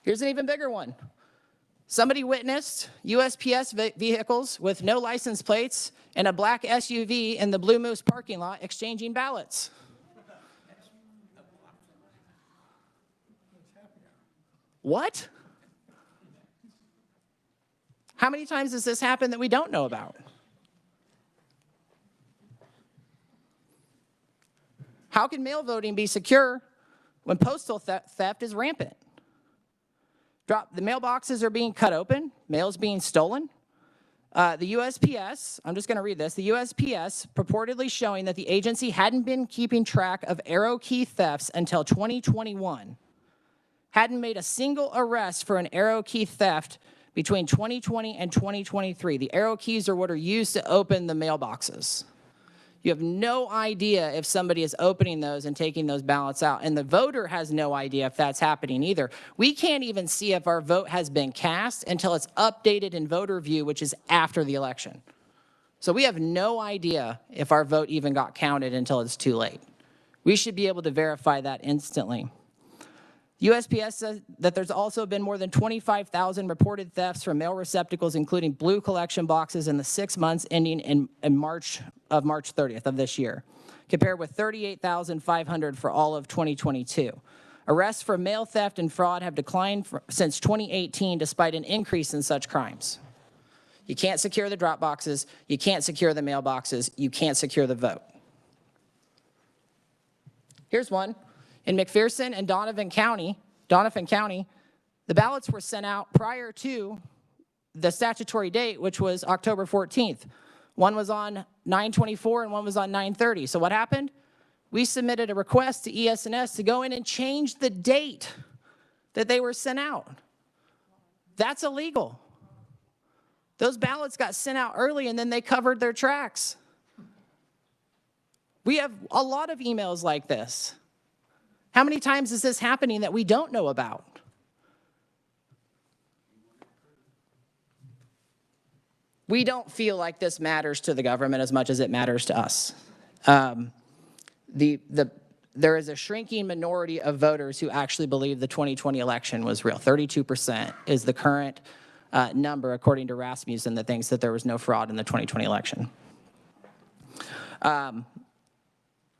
Here's an even bigger one. Somebody witnessed USPS vehicles with no license plates and a black SUV in the Blue Moose parking lot exchanging ballots. What? How many times has this happened that we don't know about? How can mail voting be secure when postal theft is rampant? The mailboxes are being cut open, mail's being stolen. The USPS, I'm just going to read this, the USPS purportedly showing that the agency hadn't been keeping track of arrow key thefts until 2021. Hadn't made a single arrest for an arrow key theft between 2020 and 2023. The arrow keys are what are used to open the mailboxes. You have no idea if somebody is opening those and taking those ballots out, and the voter has no idea if that's happening either. We can't even see if our vote has been cast until it's updated in voter view, which is after the election. So we have no idea if our vote even got counted until it's too late. We should be able to verify that instantly. USPS says that there's also been more than 25,000 reported thefts from mail receptacles, including blue collection boxes in the 6 months ending in March 30th of this year, compared with 38,500 for all of 2022. Arrests for mail theft and fraud have declined since 2018, despite an increase in such crimes. You can't secure the drop boxes, you can't secure the mailboxes, you can't secure the vote. Here's one. In McPherson and Donovan County, the ballots were sent out prior to the statutory date, which was October 14th. One was on 9/24 and one was on 9/30. So what happened? We submitted a request to ES&S to go in and change the date that they were sent out. That's illegal. Those ballots got sent out early and then they covered their tracks. We have a lot of emails like this. How many times is this happening that we don't know about? We don't feel like this matters to the government as much as it matters to us. There is a shrinking minority of voters who actually believe the 2020 election was real. 32% is the current number, according to Rasmussen, that thinks that there was no fraud in the 2020 election.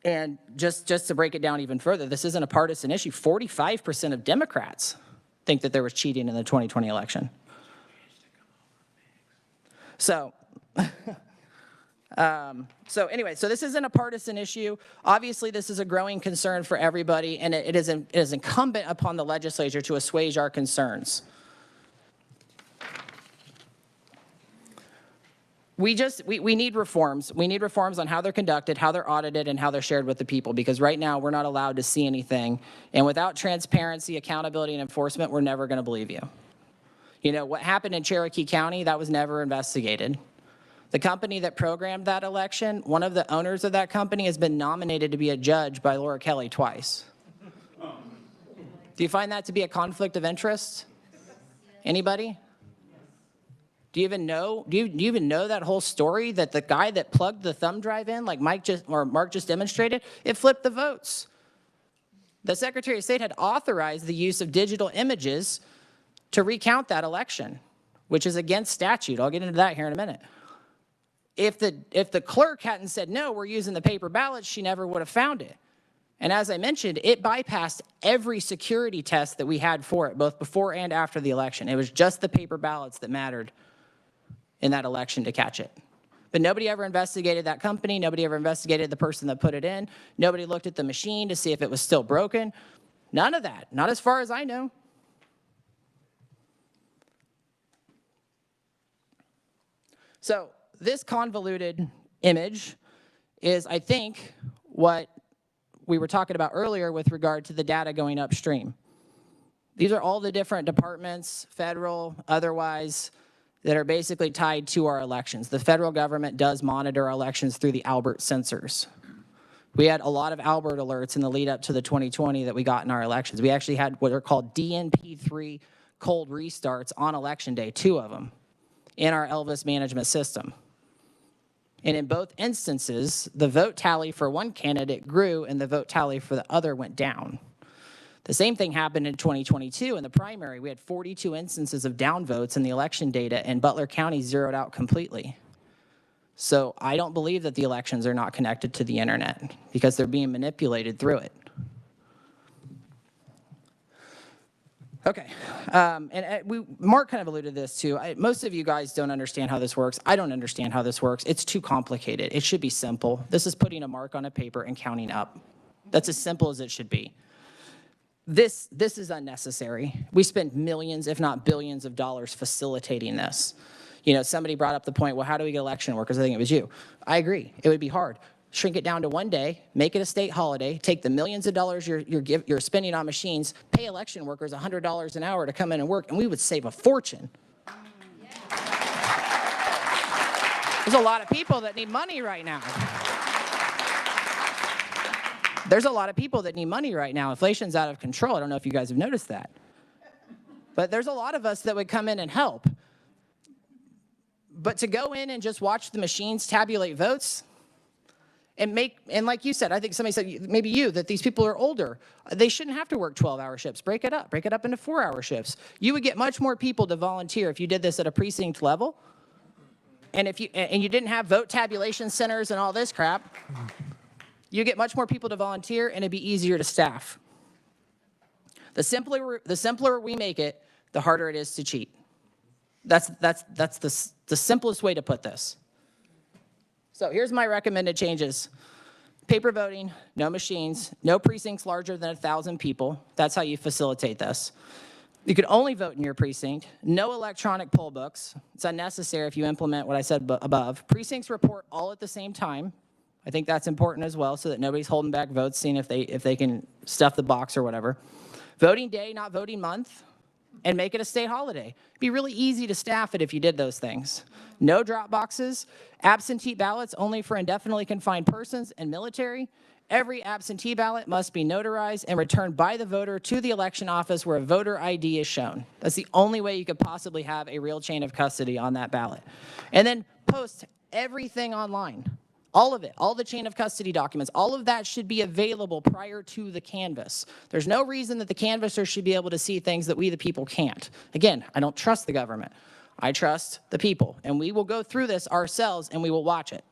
And just to break it down even further, this isn't a partisan issue. 45% of Democrats think that there was cheating in the 2020 election. So, anyway, so this isn't a partisan issue. Obviously, this is a growing concern for everybody, and it is incumbent upon the legislature to assuage our concerns. We need reforms. We need reforms on how they're conducted, how they're audited, and how they're shared with the people, because right now we're not allowed to see anything. And without transparency, accountability, and enforcement, we're never going to believe you. You know, what happened in Cherokee County, that was never investigated. The company that programmed that election, one of the owners of that company has been nominated to be a judge by Laura Kelly twice. Do you find that to be a conflict of interest? Anybody? Do you even know that whole story, that the guy that plugged the thumb drive in, like Mark just demonstrated, it flipped the votes? The Secretary of State had authorized the use of digital images to recount that election, which is against statute. I'll get into that here in a minute. If the clerk hadn't said, no, we're using the paper ballots, she never would have found it. And as I mentioned, it bypassed every security test that we had for it, both before and after the election. It was just the paper ballots that mattered in that election to catch it. But nobody ever investigated that company. Nobody ever investigated the person that put it in. Nobody looked at the machine to see if it was still broken. None of that, not as far as I know. So this convoluted image is, I think, what we were talking about earlier with regard to the data going upstream. These are all the different departments, federal, otherwise, that are basically tied to our elections. The federal government does monitor our elections through the Albert sensors. We had a lot of Albert alerts in the lead up to the 2020 that we got in our elections. We actually had what are called DNP3 cold restarts on election day, 2 of them, in our Elvis management system. And in both instances, the vote tally for one candidate grew and the vote tally for the other went down. The same thing happened in 2022 in the primary. We had 42 instances of downvotes in the election data, and Butler County zeroed out completely. So I don't believe that the elections are not connected to the internet because they're being manipulated through it. Okay, Mark kind of alluded to this too. Most of you guys don't understand how this works. I don't understand how this works. It's too complicated. It should be simple. This is putting a mark on a paper and counting up. That's as simple as it should be. This is unnecessary. We spend millions, if not billions of dollars facilitating this. You know, somebody brought up the point, well, how do we get election workers? I think it was you. I agree. It would be hard. Shrink it down to one day, make it a state holiday, take the millions of dollars you're spending on machines, pay election workers $100 an hour to come in and work, and we would save a fortune. There's a lot of people that need money right now. There's a lot of people that need money right now. Inflation's out of control. I don't know if you guys have noticed that. But there's a lot of us that would come in and help. But to go in and just watch the machines tabulate votes, and like you said, I think somebody said, maybe you, that these people are older. They shouldn't have to work 12-hour shifts. Break it up into 4-hour shifts. You would get much more people to volunteer if you did this at a precinct level. And if you didn't have vote tabulation centers and all this crap, you get much more people to volunteer and it'd be easier to staff. The simpler we make it, the harder it is to cheat. That's the simplest way to put this. So here's my recommended changes. Paper voting, no machines, no precincts larger than 1,000 people. That's how you facilitate this. You could only vote in your precinct. No electronic poll books. It's unnecessary if you implement what I said above. Precincts report all at the same time. I think that's important as well so that nobody's holding back votes, seeing if they can stuff the box or whatever. Voting day, not voting month. And make it a state holiday. It'd be really easy to staff it if you did those things. No drop boxes, absentee ballots only for indefinitely confined persons and military. Every absentee ballot must be notarized and returned by the voter to the election office where a voter ID is shown. That's the only way you could possibly have a real chain of custody on that ballot. And then post everything online. All of it, all the chain of custody documents, all of that should be available prior to the canvass. There's no reason that the canvasser should be able to see things that we the people can't. Again, I don't trust the government. I trust the people. And we will go through this ourselves and we will watch it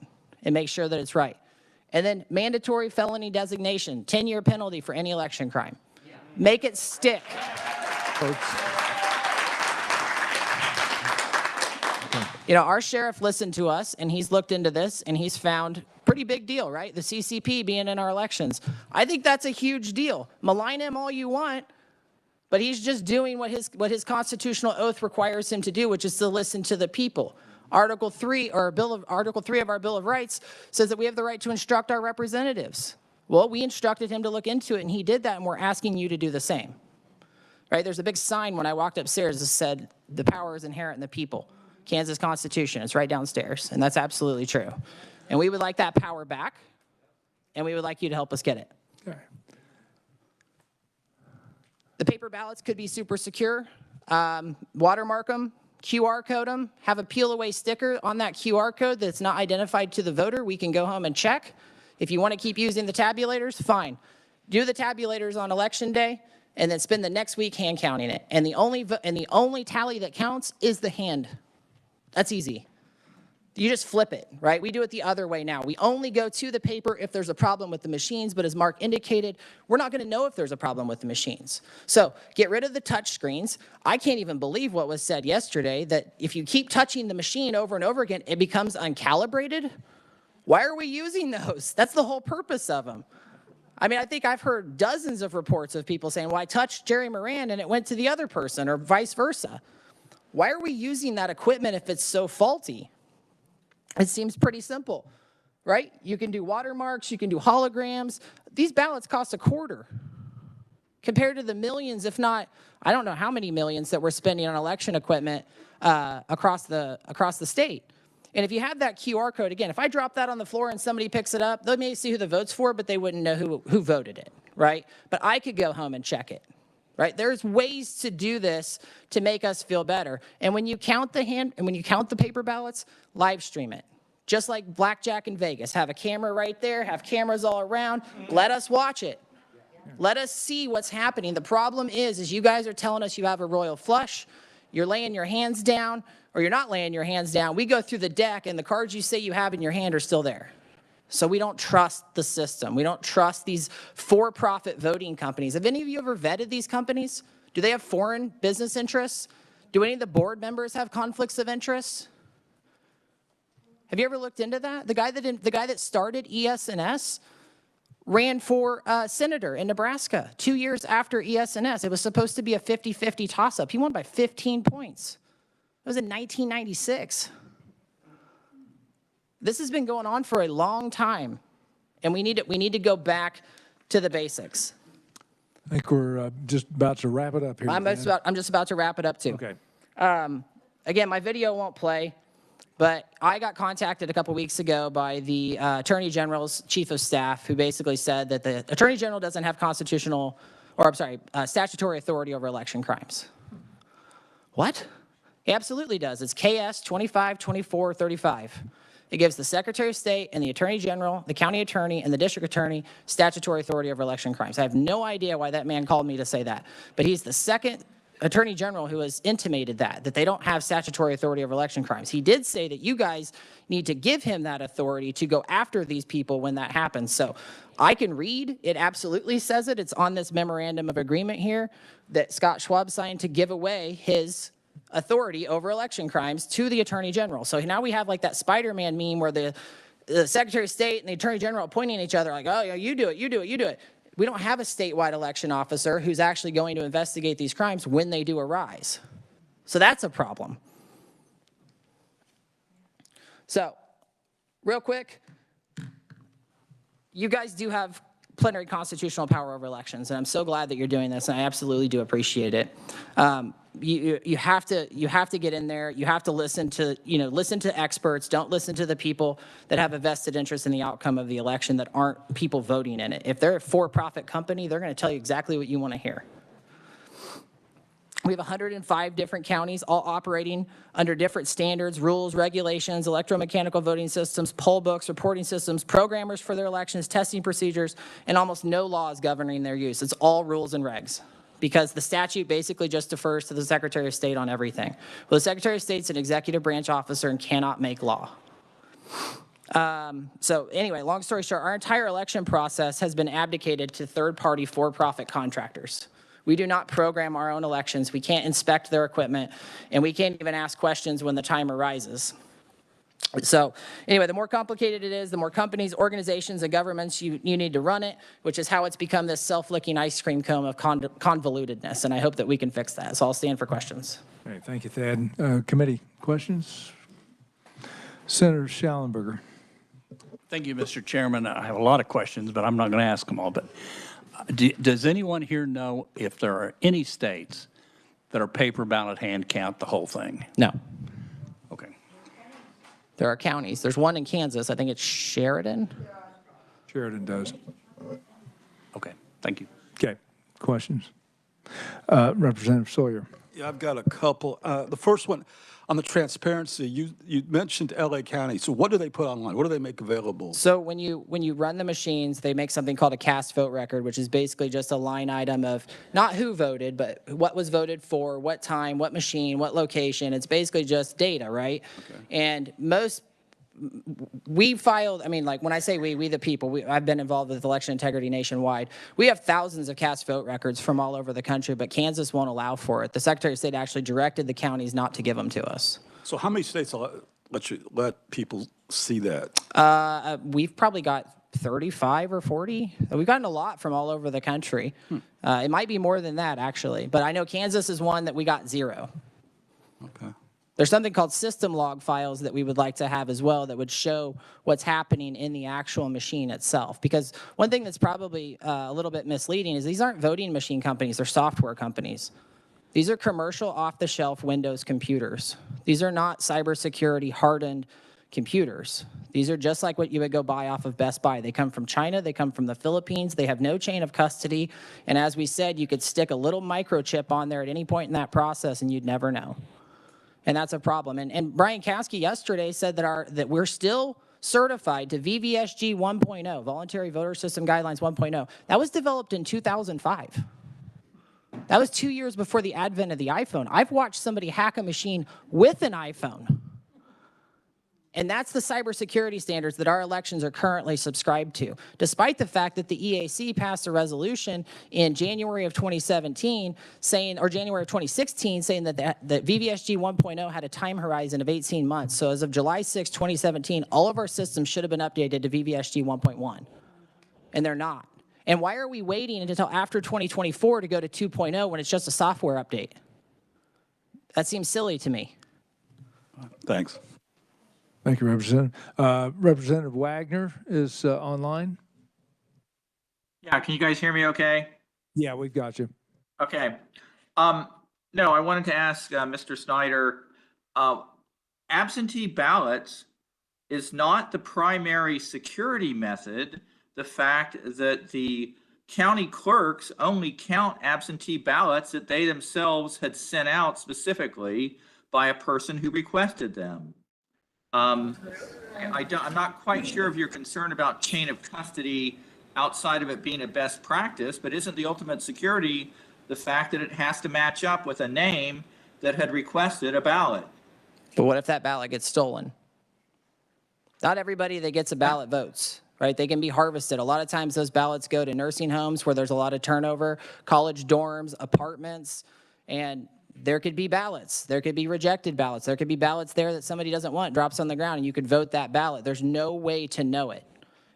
and make sure that it's right. And then mandatory felony designation, 10-year penalty for any election crime. Make it stick. You know, our sheriff listened to us, and he's looked into this, and he's found pretty big deal, right? The CCP being in our elections. I think that's a huge deal. Malign him all you want, but he's just doing what his constitutional oath requires him to do, which is to listen to the people. Article 3 of our Bill of Rights says that we have the right to instruct our representatives. Well, we instructed him to look into it, and he did that, and we're asking you to do the same. Right? There's a big sign when I walked upstairs that said, the power is inherent in the people. Kansas Constitution, it's right downstairs, and that's absolutely true. And we would like that power back, and we would like you to help us get it. Okay. The paper ballots could be super secure. Watermark them, QR code them, have a peel away sticker on that QR code that's not identified to the voter. We can go home and check. If you want to keep using the tabulators, fine. Do the tabulators on election day, and then spend the next week hand counting it. And the only tally that counts is the hand. That's easy. You just flip it, right? We do it the other way now. We only go to the paper if there's a problem with the machines, but as Mark indicated, we're not going to know if there's a problem with the machines. So get rid of the touch screens. I can't even believe what was said yesterday, that if you keep touching the machine over and over again, it becomes uncalibrated. Why are we using those? That's the whole purpose of them. I mean, I think I've heard dozens of reports of people saying, well, I touched Jerry Moran and it went to the other person, or vice versa. Why are we using that equipment if it's so faulty? It seems pretty simple, right? You can do watermarks, you can do holograms. These ballots cost $0.25 compared to the millions, if not, I don't know how many millions that we're spending on election equipment across the state. And if you have that QR code, again, if I drop that on the floor and somebody picks it up, they may see who the vote's for, but they wouldn't know who voted it, right? But I could go home and check it, right? There's ways to do this to make us feel better. And when you count the paper ballots, live stream it. Just like blackjack in Vegas, have a camera right there, have cameras all around, let us watch it. Let us see what's happening. The problem is you guys are telling us you have a royal flush, you're laying your hands down, or you're not laying your hands down. We go through the deck, and the cards you say you have in your hand are still there. So we don't trust the system. We don't trust these for-profit voting companies. Have any of you ever vetted these companies? Do they have foreign business interests? Do any of the board members have conflicts of interest? Have you ever looked into that? The guy that started ES&S ran for senator in Nebraska 2 years after ES&S. It was supposed to be a 50-50 toss-up. He won by 15 points. It was in 1996. This has been going on for a long time, and we need to go back to the basics. I think we're just about to wrap it up here. I'm just about to wrap it up, too. Okay. Again, my video won't play, but I got contacted a couple weeks ago by the Attorney General's Chief of Staff, who basically said that the Attorney General doesn't have statutory authority over election crimes. What? He absolutely does. It's KS 252435. It gives the Secretary of State and the Attorney General, the County Attorney, and the District Attorney statutory authority over election crimes. I have no idea why that man called me to say that, but he's the second Attorney General who has intimated that they don't have statutory authority over election crimes. He did say that you guys need to give him that authority to go after these people when that happens. So I can read, it absolutely says it. It's on this memorandum of agreement here that Scott Schwab signed to give away his authority over election crimes to the Attorney General. So now we have like that Spider-Man meme where the Secretary of State and the Attorney General pointing at each other like, oh, yeah, you do it, you do it, you do it. We don't have a statewide election officer who's actually going to investigate these crimes when they do arise. So that's a problem. So, real quick, you guys do have plenary constitutional power over elections, and I'm so glad that you're doing this, and I absolutely do appreciate it. You have to get in there. You have to listen to experts. Don't listen to the people that have a vested interest in the outcome of the election that aren't people voting in it. If they're a for-profit company, they're going to tell you exactly what you want to hear. We have 105 different counties all operating under different standards, rules, regulations, electromechanical voting systems, poll books, reporting systems, programmers for their elections, testing procedures, and almost no laws governing their use. It's all rules and regs because the statute basically just defers to the Secretary of State on everything. Well, the Secretary of State's an executive branch officer and cannot make law. So anyway, long story short, our entire election process has been abdicated to third-party for-profit contractors. We do not program our own elections. We can't inspect their equipment, and we can't even ask questions when the time arises. So anyway, the more complicated it is, the more companies, organizations, and governments you need to run it, which is how it's become this self-licking ice cream cone of convolutedness, and I hope that we can fix that. So I'll stand for questions. Okay, thank you, Thad. Committee questions? Senator Schallenberger. Thank you, Mr. Chairman. I have a lot of questions, but I'm not going to ask them all. But does anyone here know if there are any states that are paper ballot hand count the whole thing? No. Okay. There are counties. There's one in Kansas. I think it's Sheridan. Sheridan does. Okay. Thank you. Okay. Questions? Representative Sawyer. Yeah, I've got a couple. The first one, on the transparency, you mentioned LA County. So what do they put online? What do they make available? So when you run the machines, they make something called a cast vote record, which is basically just a line item of not who voted, but what was voted for, what time, what machine, what location. It's basically just data, right? Okay. And we filed, I mean, like when I say we the people, I've been involved with election integrity nationwide. We have thousands of cast vote records from all over the country, but Kansas won't allow for it. The Secretary of State actually directed the counties not to give them to us. So how many states let people see that? We've probably got 35 or 40. We've gotten a lot from all over the country. It might be more than that, actually. But I know Kansas is one that we got 0. Okay. There's something called system log files that we would like to have as well that would show what's happening in the actual machine itself. Because one thing that's probably a little bit misleading is these aren't voting machine companies, they're software companies. These are commercial off-the-shelf Windows computers. These are not cybersecurity hardened computers. These are just like what you would go buy off of Best Buy. They come from China, they come from the Philippines, they have no chain of custody, and as we said, you could stick a little microchip on there at any point in that process and you'd never know. And that's a problem. And Brian Caskey yesterday said that we're still certified to VVSG 1.0, Voluntary Voter System Guidelines 1.0. That was developed in 2005. That was 2 years before the advent of the iPhone. I've watched somebody hack a machine with an iPhone. And that's the cybersecurity standards that our elections are currently subscribed to. Despite the fact that the EAC passed a resolution in January of 2017 saying, or January of 2016 saying that VVSG 1.0 had a time horizon of 18 months. So as of July 6, 2017, all of our systems should have been updated to VVSG 1.1. And they're not. And why are we waiting until after 2024 to go to 2.0 when it's just a software update? That seems silly to me. Thanks. Thank you, Representative. Representative Wagner is online. Yeah, can you guys hear me okay? Yeah, we've got you. Okay. No, I wanted to ask Mr. Snyder, absentee ballots is not the primary security method. The fact that the county clerks only count absentee ballots that they themselves had sent out specifically by a person who requested them. I'm not quite sure if you're concerned about chain of custody outside of it being a best practice, but isn't the ultimate security the fact that it has to match up with a name that had requested a ballot? But what if that ballot gets stolen? Not everybody that gets a ballot votes, right? They can be harvested. A lot of times those ballots go to nursing homes where there's a lot of turnover, college dorms, apartments, and there could be ballots. There could be rejected ballots. There could be ballots there that somebody doesn't want, drops on the ground, and you could vote that ballot. There's no way to know it,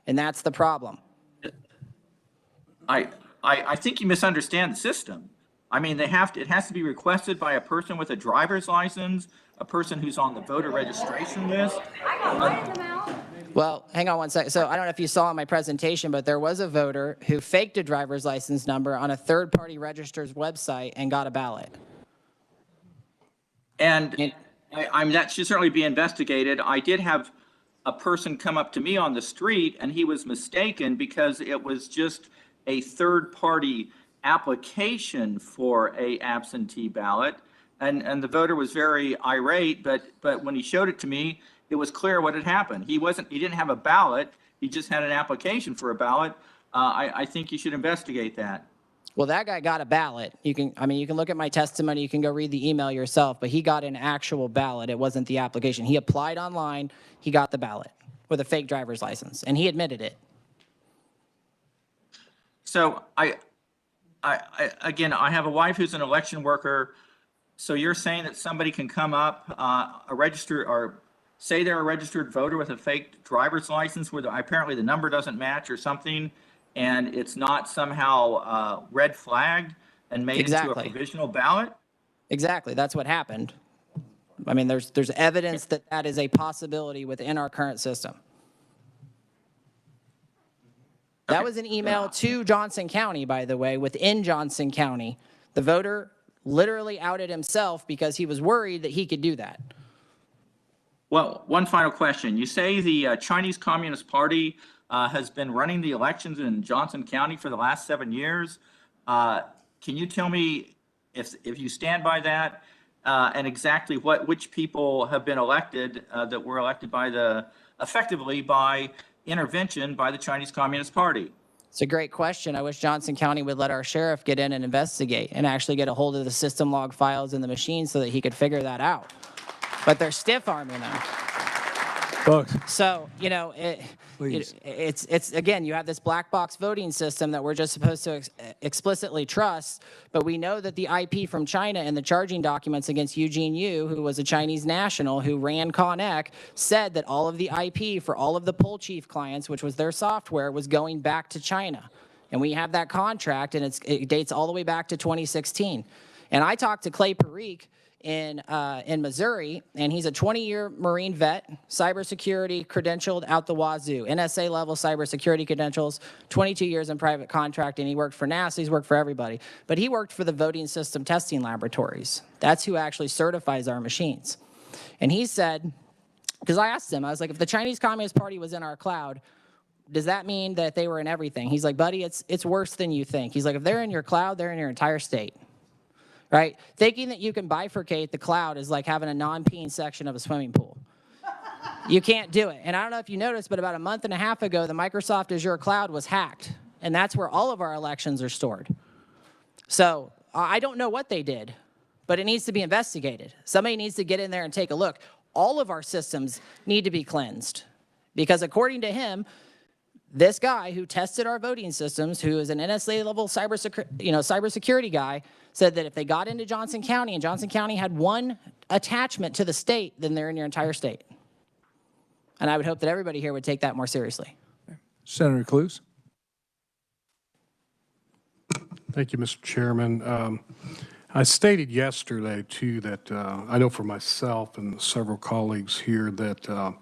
and that's the problem. I think you misunderstand the system. I mean, it has to be requested by a person with a driver's license, a person who's on the voter registration list. Well, hang on one second. So I don't know if you saw in my presentation, but there was a voter who faked a driver's license number on a third-party registrar's website and got a ballot. And that should certainly be investigated. I did have a person come up to me on the street, and he was mistaken because it was just a third-party application for a absentee ballot. And the voter was very irate, but when he showed it to me, it was clear what had happened. He didn't have a ballot. He just had an application for a ballot. I think you should investigate that. Well, that guy got a ballot. You can look at my testimony. You can go read the email yourself, but he got an actual ballot. It wasn't the application. He applied online. He got the ballot with a fake driver's license, and he admitted it. So again, I have a wife who's an election worker. So you're saying that somebody can come up, say they're a registered voter with a fake driver's license where apparently the number doesn't match or something, and it's not somehow red flagged and made into a provisional ballot? Exactly. That's what happened. I mean, there's evidence that that is a possibility within our current system. That was an email to Johnson County, by the way, within Johnson County. The voter literally outed himself because he was worried that he could do that. Well, one final question. You say the Chinese Communist Party has been running the elections in Johnson County for the last 7 years. Can you tell me if you stand by that and exactly which people have been elected that were elected effectively by intervention by the Chinese Communist Party? It's a great question. I wish Johnson County would let our sheriff get in and investigate and actually get a hold of the system log files in the machine so that he could figure that out. But they're stiff-arming them. Folks. So, you know, it's again, you have this black box voting system that we're just supposed to explicitly trust, but we know that the IP from China and the charging documents against Eugene Yu, who was a Chinese national who ran ConEq, said that all of the IP for all of the poll chief clients, which was their software, was going back to China. And we have that contract, and it dates all the way back to 2016. And I talked to Clay Parikh in Missouri, and he's a 20-year Marine vet, cybersecurity credentialed out the wazoo, NSA level cybersecurity credentials, 22 years in private contracting. He worked for NASA, he's worked for everybody, but he worked for the voting system testing laboratories. That's who actually certifies our machines. And he said, because I asked him, I was like, if the Chinese Communist Party was in our cloud, does that mean that they were in everything? He's like, buddy, it's worse than you think. He's like, if they're in your cloud, they're in your entire state. Right? Thinking that you can bifurcate the cloud is like having a non-peeing section of a swimming pool. You can't do it. And I don't know if you noticed, but about a month and a half ago, the Microsoft Azure cloud was hacked. And that's where all of our elections are stored. So I don't know what they did, but it needs to be investigated. Somebody needs to get in there and take a look. All of our systems need to be cleansed. Because according to him, this guy who tested our voting systems, who is an NSA level cybersecurity guy, said that if they got into Johnson County and Johnson County had one attachment to the state, then they're in your entire state. And I would hope that everybody here would take that more seriously. Senator Clues. Thank you, Mr. Chairman. I stated yesterday, too, that I know for myself and several colleagues here that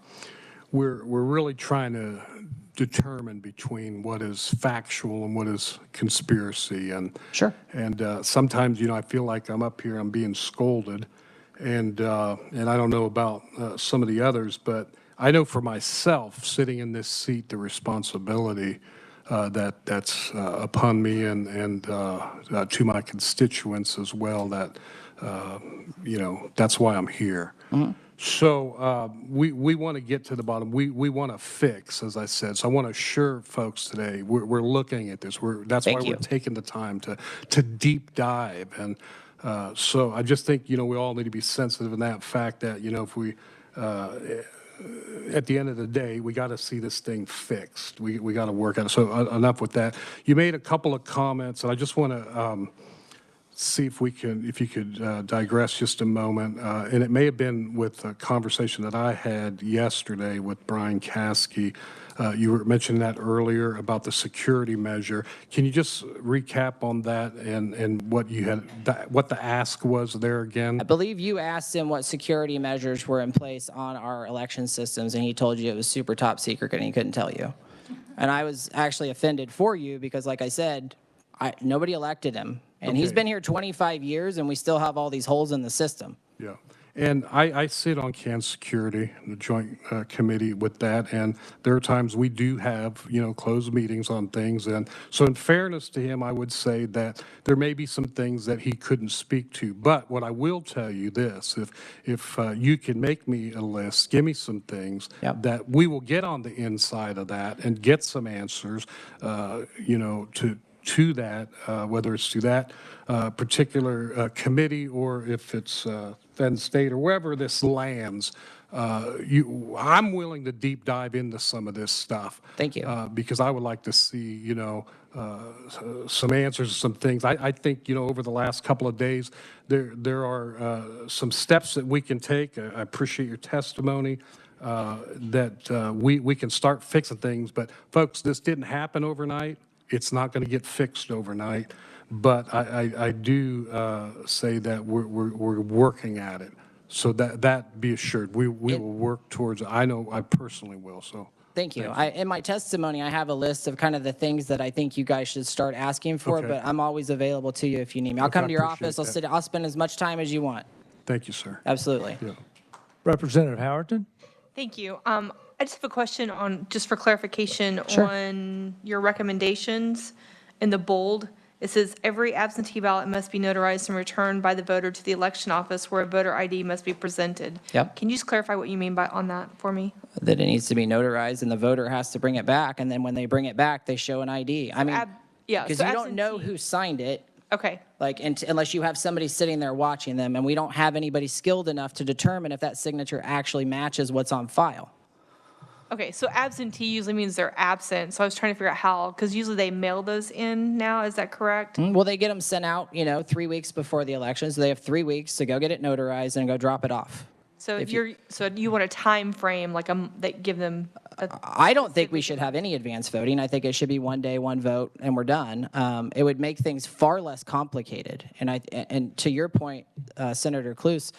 we're really trying to determine between what is factual and what is conspiracy. And sure. And sometimes, I feel like I'm up here, I'm being scolded, and I don't know about some of the others, but I know for myself, sitting in this seat, the responsibility that's upon me and to my constituents as well. That that's why I'm here. Mm-hmm. So we want to get to the bottom. We want to fix, as I said. So I want to assure folks today we're looking at this. That's why we're taking the time to deep dive. And so I just think we all need to be sensitive in that fact that if we at the end of the day we got to see this thing fixed. We got to work on it. So enough with that. You made a couple of comments, and I just want to. See if you could digress just a moment. And it may have been with a conversation that I had yesterday with Brian Caskey. You were mentioning that earlier about the security measure. Can you just recap on that and what you had, what the ask was there again? I believe you asked him what security measures were in place on our election systems, and he told you it was super top secret and he couldn't tell you. And I was actually offended for you because, like I said, nobody elected him. And he's been here 25 years, and we still have all these holes in the system. Yeah. And I sit on CAN Security, the joint committee with that, and there are times we do have, closed meetings on things. And so in fairness to him, I would say that there may be some things that he couldn't speak to. But what I will tell you this, if you can make me a list, give me some things that we will get on the inside of that and get some answers, to that, whether it's to that particular committee or if it's Penn State or wherever this lands. I'm willing to deep dive into some of this stuff. Thank you. Because I would like to see, some answers to some things. I think, over the last couple of days, there are some steps that we can take. I appreciate your testimony. That we can start fixing things. But folks, this didn't happen overnight. It's not going to get fixed overnight, but I do say that we're working at it. So that be assured, we will work towards it. I know I personally will. So thank you. In my testimony, I have a list of kind of the things that I think you guys should start asking for. But I'm always available to you if you need me. I'll come to your office. I'll spend as much time as you want. Thank you, sir. Absolutely. Yeah. Representative Howerton. Thank you. I just have a question on, just for clarification, on your recommendations in the bold. It says every absentee ballot must be notarized and returned by the voter to the election office where a voter ID must be presented. Yep. Can you just clarify what you mean on that for me? That it needs to be notarized and the voter has to bring it back. And then when they bring it back, they show an ID. I mean, because you don't know who signed it. Okay. Like, unless you have somebody sitting there watching them, and we don't have anybody skilled enough to determine if that signature actually matches what's on file. Okay, so absentee usually means they're absent. So I was trying to figure out how, because usually they mail those in now. Is that correct? Well, they get them sent out, 3 weeks before the election. So they have 3 weeks to go get it notarized and go drop it off. So you want a time frame, like that give them I don't think we should have any advanced voting. I think it should be one day, one vote, and we're done. It would make things far less complicated. And to your point, Senator Kluse,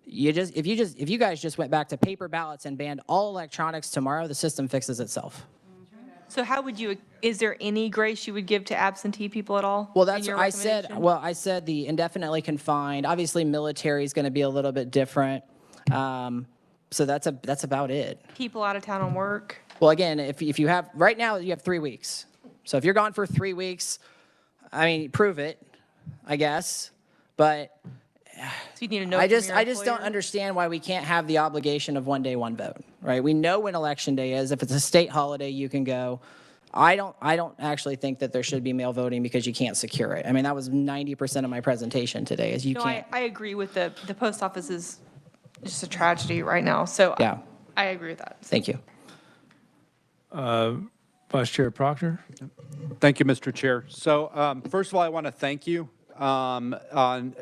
if you guys just went back to paper ballots and banned all electronics tomorrow, the system fixes itself. So how would you, is there any grace you would give to absentee people at all? Well, in that's your I said. recommendation? Well, I said the indefinitely confined. Obviously, military is going to be a little bit different. So that's about it. People out of town on work. Well, again, if you have right now you have 3 weeks. So if you're gone for 3 weeks, I mean, prove it, I guess. But So you need to know. I just don't understand why we can't have the obligation of one day, one vote, right? We know when election day is. If it's a state holiday, you can go. I don't actually think that there should be mail voting because you can't secure it. I mean, that was 90% of my presentation today is you can't. I agree with the post office is just a tragedy right now. So Yeah. I agree with that. Thank you. Vice Chair Proctor? Thank you, Mr. Chair. So first of all, I want to thank you on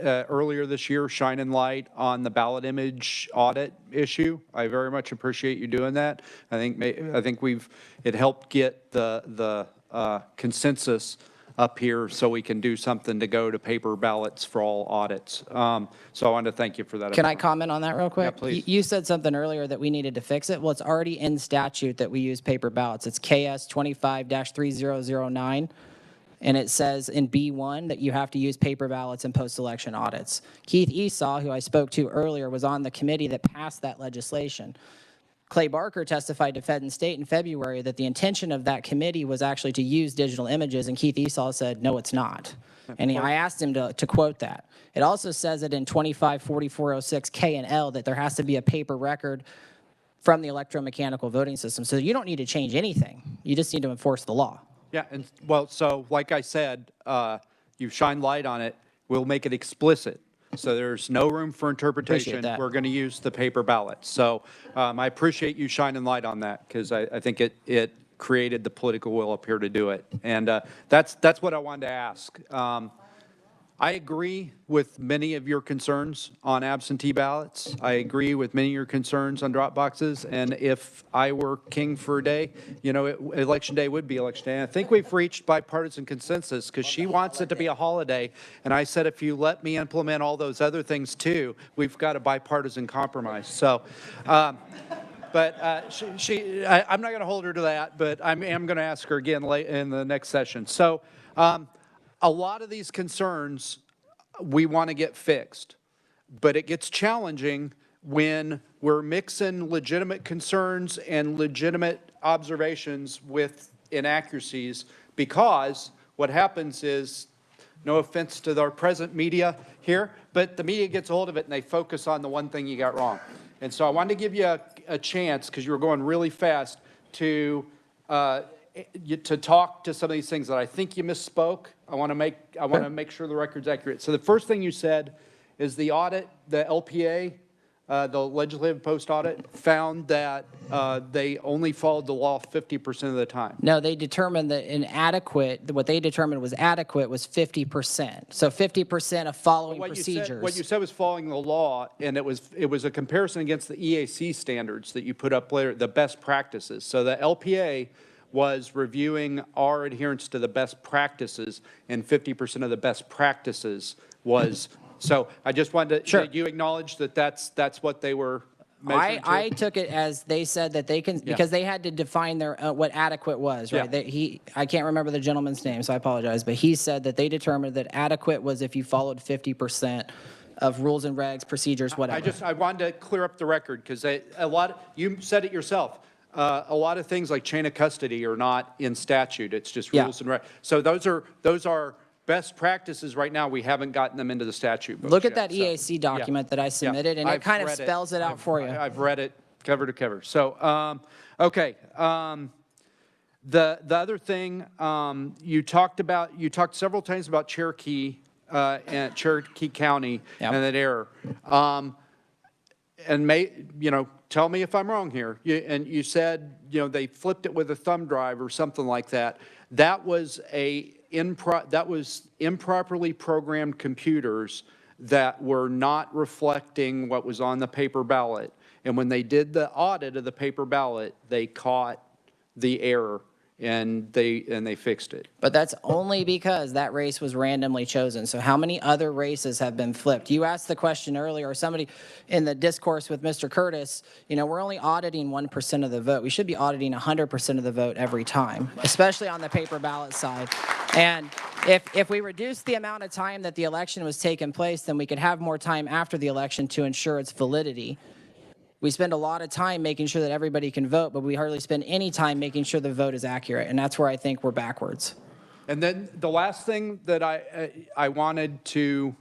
earlier this year shining light on the ballot image audit issue. I very much appreciate you doing that. I think it helped get the consensus up here so we can do something to go to paper ballots for all audits. So I wanted to thank you for that. Can I comment on that real quick? Yeah, please. You said something earlier that we needed to fix it. Well, it's already in statute that we use paper ballots. It's KS 25-3009. And it says in B1 that you have to use paper ballots in post-election audits. Keith Esau, who I spoke to earlier, was on the committee that passed that legislation. Clay Barker testified to Fed and State in February that the intention of that committee was actually to use digital images, and Keith Esau said, no, it's not. And I asked him to quote that. It also says it in 254406 K and L that there has to be a paper record from the electromechanical voting system. So you don't need to change anything. You just need to enforce the law. Yeah, and well, so like I said, you've shined light on it. We'll make it explicit. So there's no room for interpretation. We're going to use the paper ballot. So I appreciate you shining light on that because I think it created the political will up here to do it. And that's what I wanted to ask. I agree with many of your concerns on absentee ballots. I agree with many of your concerns on drop boxes. And if I were king for a day, election day would be election day. And I think we've reached bipartisan consensus because she wants it to be a holiday. And I said, if you let me implement all those other things too, we've got a bipartisan compromise. So, but I'm not going to hold her to that, but I am going to ask her again late in the next session. So, a lot of these concerns we want to get fixed, but it gets challenging when we're mixing legitimate concerns and legitimate observations with inaccuracies, because what happens is, no offense to our present media here, but the media gets a hold of it and they focus on the one thing you got wrong. And so I wanted to give you a chance, because you were going really fast, to talk to some of these things that I think you misspoke. I want to make sure the record's accurate. So the first thing you said is the audit, the LPA, the legislative post audit, found that they only followed the law 50% of the time. No, they determined that what they determined was adequate was 50%. So 50% of following procedures. What you said was following the law, and it was a comparison against the EAC standards that you put up later, the best practices. So the LPA was reviewing our adherence to the best practices, and 50% of the best practices was. So I just wanted to, did you acknowledge that that's what they were measuring to? I took it as they said that they can, because they had to define their what adequate was, right? I can't remember the gentleman's name, so I apologize, but he said that they determined that adequate was if you followed 50% of rules and regs, procedures, whatever. I wanted to clear up the record, because you said it yourself. A lot of things like chain of custody are not in statute. It's just rules and regs. So those are best practices right now. We haven't gotten them into the statute books. Look at that EAC document that I submitted, and it kind of spells it out for you. I've read it cover to cover. So, okay. The other thing you talked several times about Cherokee and Cherokee County and that error. And tell me if I'm wrong here. You said, they flipped it with a thumb drive or something like that. That was improperly programmed computers that were not reflecting what was on the paper ballot. And when they did the audit of the paper ballot, they caught the error and they fixed it. But that's only because that race was randomly chosen. So how many other races have been flipped? You asked the question earlier, or somebody in the discourse with Mr. Curtis, you know, we're only auditing 1% of the vote. We should be auditing 100% of the vote every time, especially on the paper ballot side. And if we reduce the amount of time that the election was taking place, then we could have more time after the election to ensure its validity. We spend a lot of time making sure that everybody can vote, but we hardly spend any time making sure the vote is accurate. And that's where I think we're backwards. And then the last thing that I wanted to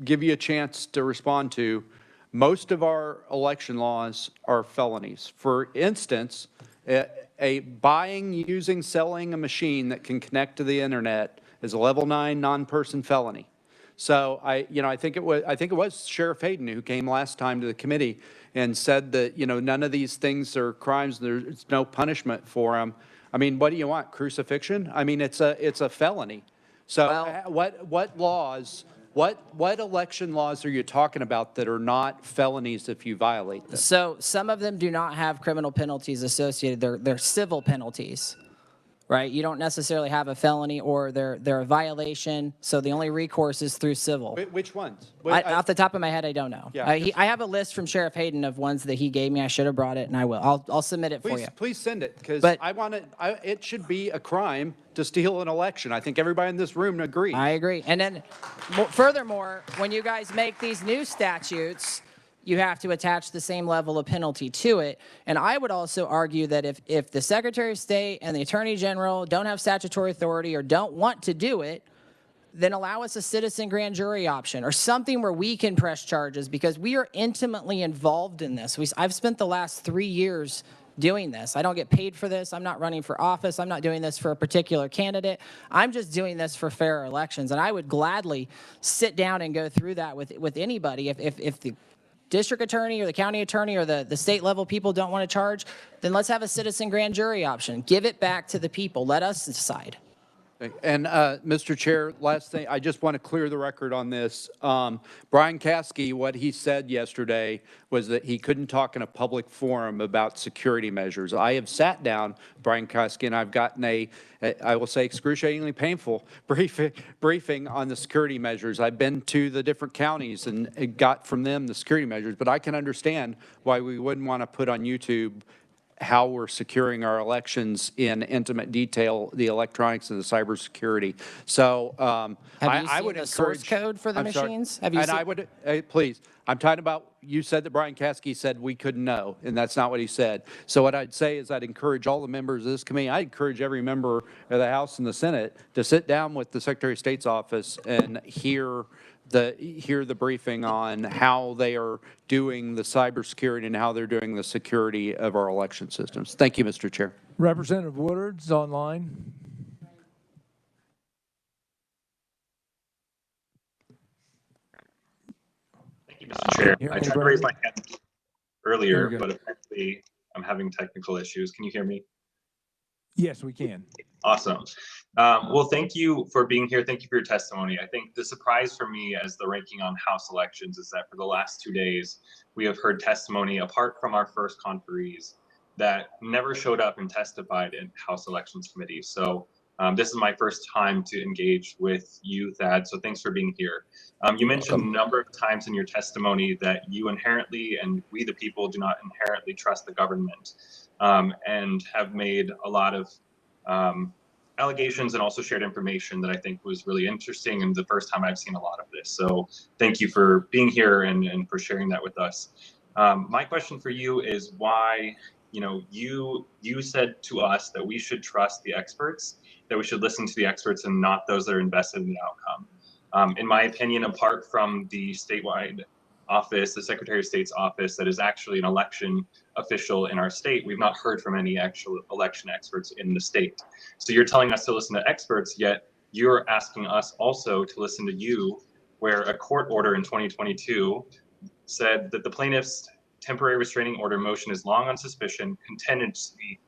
give you a chance to respond to, most of our election laws are felonies. For instance, a buying, using, selling a machine that can connect to the internet is a level 9 non-person felony. So I think it was Sheriff Hayden who came last time to the committee and said that, you know, none of these things are crimes. There's no punishment for them. I mean, what do you want? Crucifixion? I mean, it's a felony. So what laws, what election laws are you talking about that are not felonies if you violate them? So some of them do not have criminal penalties associated. They're civil penalties. Right? You don't necessarily have a felony or they're a violation, so the only recourse is through civil. Which ones? Off the top of my head, I don't know. Yeah, I have a list from Sheriff Hayden of ones that he gave me. I should have brought it, and I will. I'll submit it for you. Please send it, because it should be a crime to steal an election. I think everybody in this room agrees. I agree. And then, furthermore, when you guys make these new statutes, you have to attach the same level of penalty to it. And I would also argue that if the Secretary of State and the Attorney General don't have statutory authority or don't want to do it, then allow us a citizen grand jury option or something where we can press charges, because we are intimately involved in this. I've spent the last 3 years doing this. I don't get paid for this. I'm not running for office. I'm not doing this for a particular candidate. I'm just doing this for fair elections. And I would gladly sit down and go through that with anybody. If the district attorney or the county attorney or the state level people don't want to charge, then let's have a citizen grand jury option. Give it back to the people. Let us decide. And Mr. Chair, last thing, I just want to clear the record on this. Brian Caskey, what he said yesterday was that he couldn't talk in a public forum about security measures. I have sat down, Brian Caskey, and I've gotten I will say, excruciatingly painful briefing on the security measures. I've been to the different counties and got from them the security measures, but I can understand why we wouldn't want to put on YouTube how we're securing our elections in intimate detail, the electronics and the cybersecurity. So I would encourage. Source code for the machines? Have you and I would, please, I'm talking about, you said that Brian Caskey said we couldn't know, and that's not what he said. So what I'd say is I'd encourage all the members of this committee, I'd encourage every member of the House and the Senate to sit down with the Secretary of State's office and hear the briefing on how they are doing the cybersecurity and how they're doing the security of our election systems. Thank you, Mr. Chair. Representative Woodard's online. Thank you, Mr. Chair. I tried to raise my hand earlier, but apparently I'm having technical issues. Can you hear me? Yes, we can. Awesome. Well, thank you for being here. Thank you for your testimony. I think the surprise for me as the ranking on House elections is that for the last 2 days, we have heard testimony apart from our first conferees that never showed up and testified in House Elections Committee. So this is my first time to engage with you, Thad. So thanks for being here. You mentioned a number of times in your testimony that you inherently, and we the people, do not inherently trust the government, and have made a lot of allegations and also shared information that I think was really interesting, and the first time I've seen a lot of this. So thank you for being here and for sharing that with us. My question for you is why, you said to us that we should trust the experts, that we should listen to the experts and not those that are invested in the outcome. In my opinion, apart from the statewide office, the Secretary of State's office, that is actually an election official in our state, we've not heard from any actual election experts in the state. So you're telling us to listen to experts, yet you're asking us also to listen to you, where a court order in 2022 said that the plaintiff's temporary restraining order motion is long on suspicion, contingency,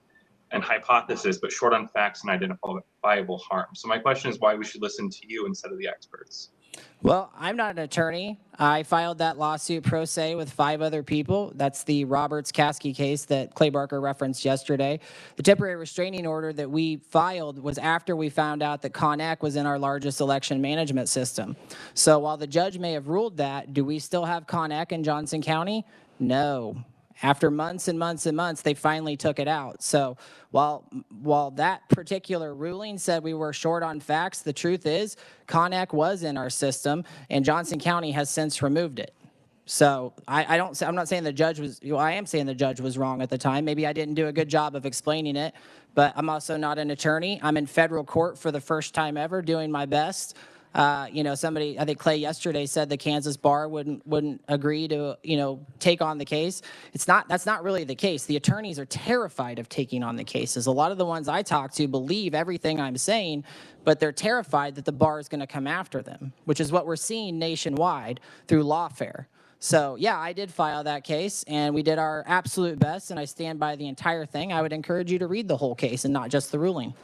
and hypothesis, but short on facts and identifiable harm. So my question is why we should listen to you instead of the experts. Well, I'm not an attorney. I filed that lawsuit pro se with 5 other people. That's the Roberts-Caskey case that Clay Barker referenced yesterday. The temporary restraining order that we filed was after we found out that ConEq was in our largest election management system. So while the judge may have ruled that, do we still have ConEq in Johnson County? No. After months and months and months, they finally took it out. So while that particular ruling said we were short on facts, the truth is ConEq was in our system, and Johnson County has since removed it. So I'm not saying the judge was, I am saying the judge was wrong at the time. Maybe I didn't do a good job of explaining it, but I'm also not an attorney. I'm in federal court for the first time ever, doing my best. Somebody, I think Clay yesterday said the Kansas bar wouldn't agree to, take on the case. That's not really the case. The attorneys are terrified of taking on the cases. A lot of the ones I talk to believe everything I'm saying, but they're terrified that the bar is going to come after them, which is what we're seeing nationwide through lawfare. So yeah, I did file that case, and we did our absolute best, and I stand by the entire thing. I would encourage you to read the whole case and not just the ruling.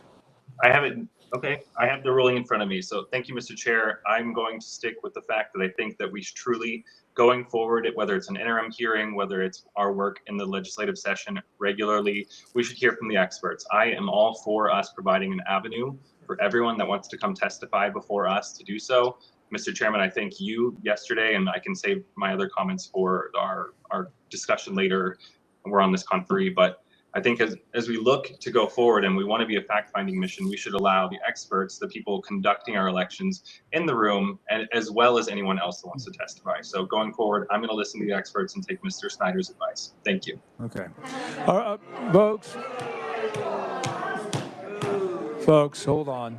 I have it. Okay, I have the ruling in front of me. So thank you, Mr. Chair. I'm going to stick with the fact that I think that we should truly, going forward, whether it's an interim hearing, whether it's our work in the legislative session regularly, we should hear from the experts. I am all for us providing an avenue for everyone that wants to come testify before us to do so. Mr. Chairman, I thank you yesterday, and I can save my other comments for our discussion later. We're on this conferee, but I think as we look to go forward and we want to be a fact-finding mission, we should allow the experts, the people conducting our elections in the room, and as well as anyone else that wants to testify. So going forward, I'm going to listen to the experts and take Mr. Snyder's advice. Thank you. Okay. Folks, hold on.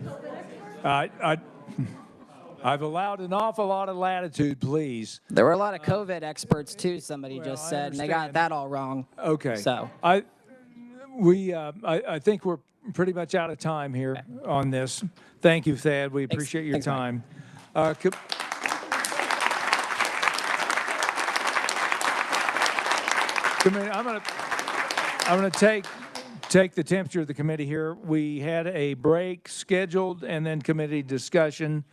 I've allowed an awful lot of latitude, please. There were a lot of COVID experts too, somebody just said, and they got that all wrong. Okay. So I think we're pretty much out of time here on this. Thank you, Thad. We appreciate your time. I'm going to take the temperature of the committee here. We had a break scheduled and then committee discussion.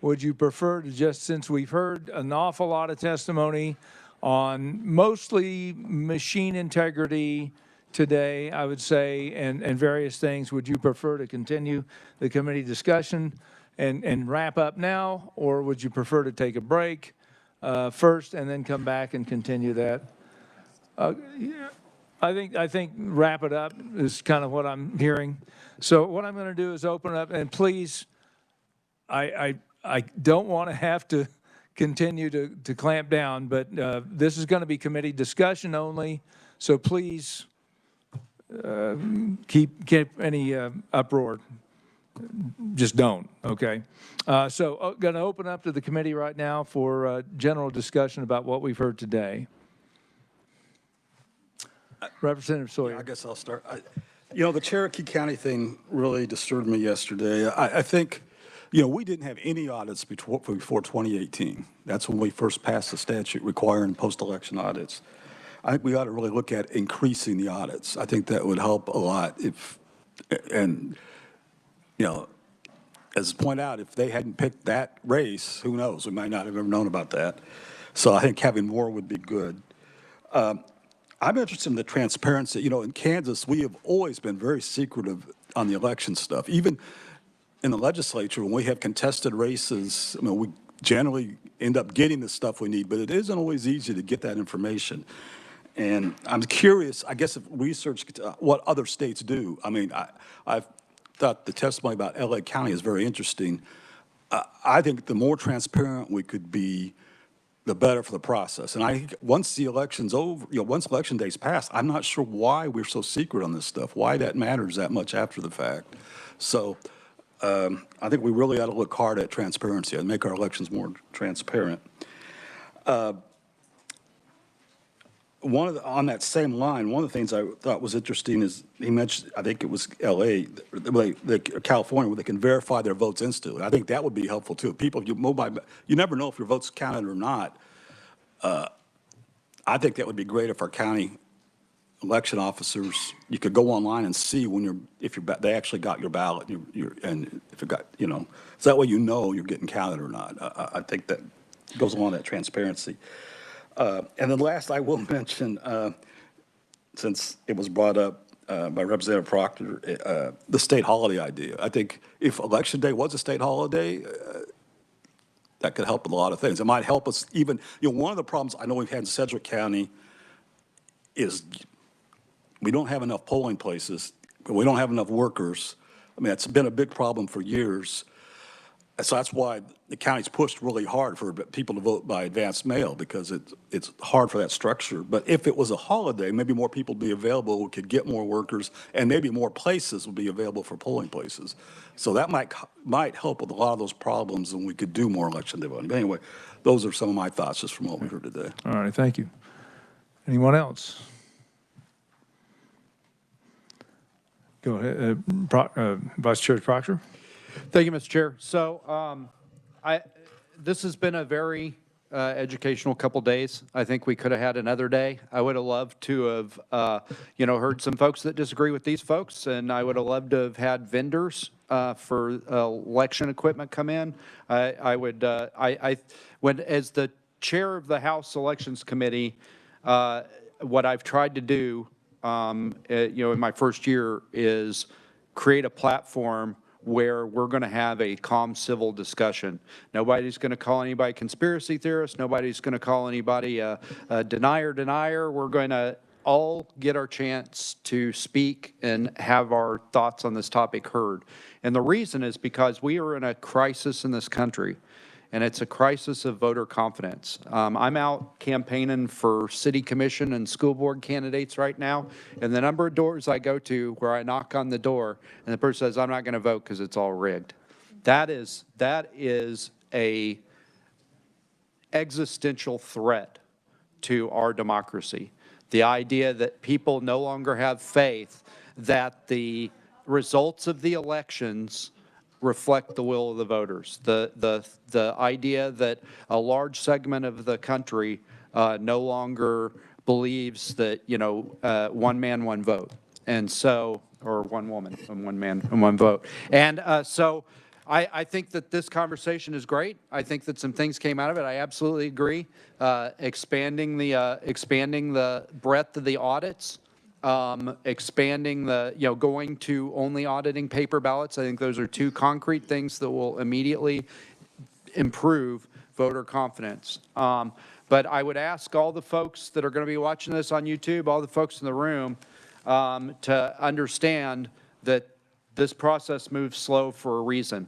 Would you prefer to just, since we've heard an awful lot of testimony on mostly machine integrity today, I would say, and various things, would you prefer to continue the committee discussion and wrap up now, or would you prefer to take a break first and then come back and continue that? I think wrap it up is kind of what I'm hearing. So what I'm going to do is open up, and please, I don't want to have to continue to clamp down, but this is going to be committee discussion only. So please keep any uproar. Just don't, okay? So going to open up to the committee right now for general discussion about what we've heard today. Representative Sawyer. I guess I'll start. The Cherokee County thing really disturbed me yesterday. I think, we didn't have any audits before 2018. That's when we first passed the statute requiring post-election audits. I think we ought to really look at increasing the audits. I think that would help a lot as pointed out, if they hadn't picked that race, who knows? We might not have ever known about that. So I think having more would be good. I'm interested in the transparency. In Kansas, we have always been very secretive on the election stuff. Even in the legislature, when we have contested races, we generally end up getting the stuff we need, but it isn't always easy to get that information. And I'm curious, I guess, if research what other states do. I've thought the testimony about LA County is very interesting. I think the more transparent we could be, the better for the process. And once the election's over, once election day's passed, I'm not sure why we're so secret on this stuff, why that matters that much after the fact. So I think we really ought to look hard at transparency and make our elections more transparent. On that same line, one of the things I thought was interesting is he mentioned, I think it was LA, California, where they can verify their votes instantly. I think that would be helpful too. People, you never know if your vote's counted or not. I think that would be great if our county election officers, you could go online and see when they actually got your ballot, and if it got, so that way you're getting counted or not. I think that goes along that transparency. And then last, I will mention, since it was brought up by Representative Proctor, the state holiday idea. I think if Election Day was a state holiday, that could help with a lot of things. It might help us even, one of the problems I know we've had in Sedgwick County is we don't have enough polling places. We don't have enough workers. I mean, it's been a big problem for years. So that's why the county's pushed really hard for people to vote by advance mail, because it's hard for that structure. But if it was a holiday, maybe more people would be available, we could get more workers, and maybe more places would be available for polling places. So that might help with a lot of those problems, and we could do more election day voting. But anyway, those are some of my thoughts just from what we heard today. All right, thank you. Anyone else? Go ahead, Vice Chair Proctor. Thank you, Mr. Chair. So this has been a very educational couple days. I think we could have had another day. I would have loved to have, heard some folks that disagree with these folks, and I would have loved to have had vendors for election equipment come in. When as the chair of the House Elections Committee, what I've tried to do, in my first year is create a platform where we're going to have a calm, civil discussion. Nobody's going to call anybody conspiracy theorist. Nobody's going to call anybody a denier. We're going to all get our chance to speak and have our thoughts on this topic heard. And the reason is because we are in a crisis in this country, and it's a crisis of voter confidence. I'm out campaigning for city commission and school board candidates right now, and the number of doors I go to where I knock on the door and the person says, I'm not going to vote because it's all rigged. That is a existential threat to our democracy. The idea that people no longer have faith that the results of the elections reflect the will of the voters. The idea that a large segment of the country no longer believes that, one man, one vote. And so, or one woman, and one man, and one vote. And so I think that this conversation is great. I think that some things came out of it. I absolutely agree. Expanding the breadth of the audits. Expanding going to only auditing paper ballots. I think those are two concrete things that will immediately improve voter confidence. But I would ask all the folks that are going to be watching this on YouTube, all the folks in the room, to understand that this process moves slow for a reason.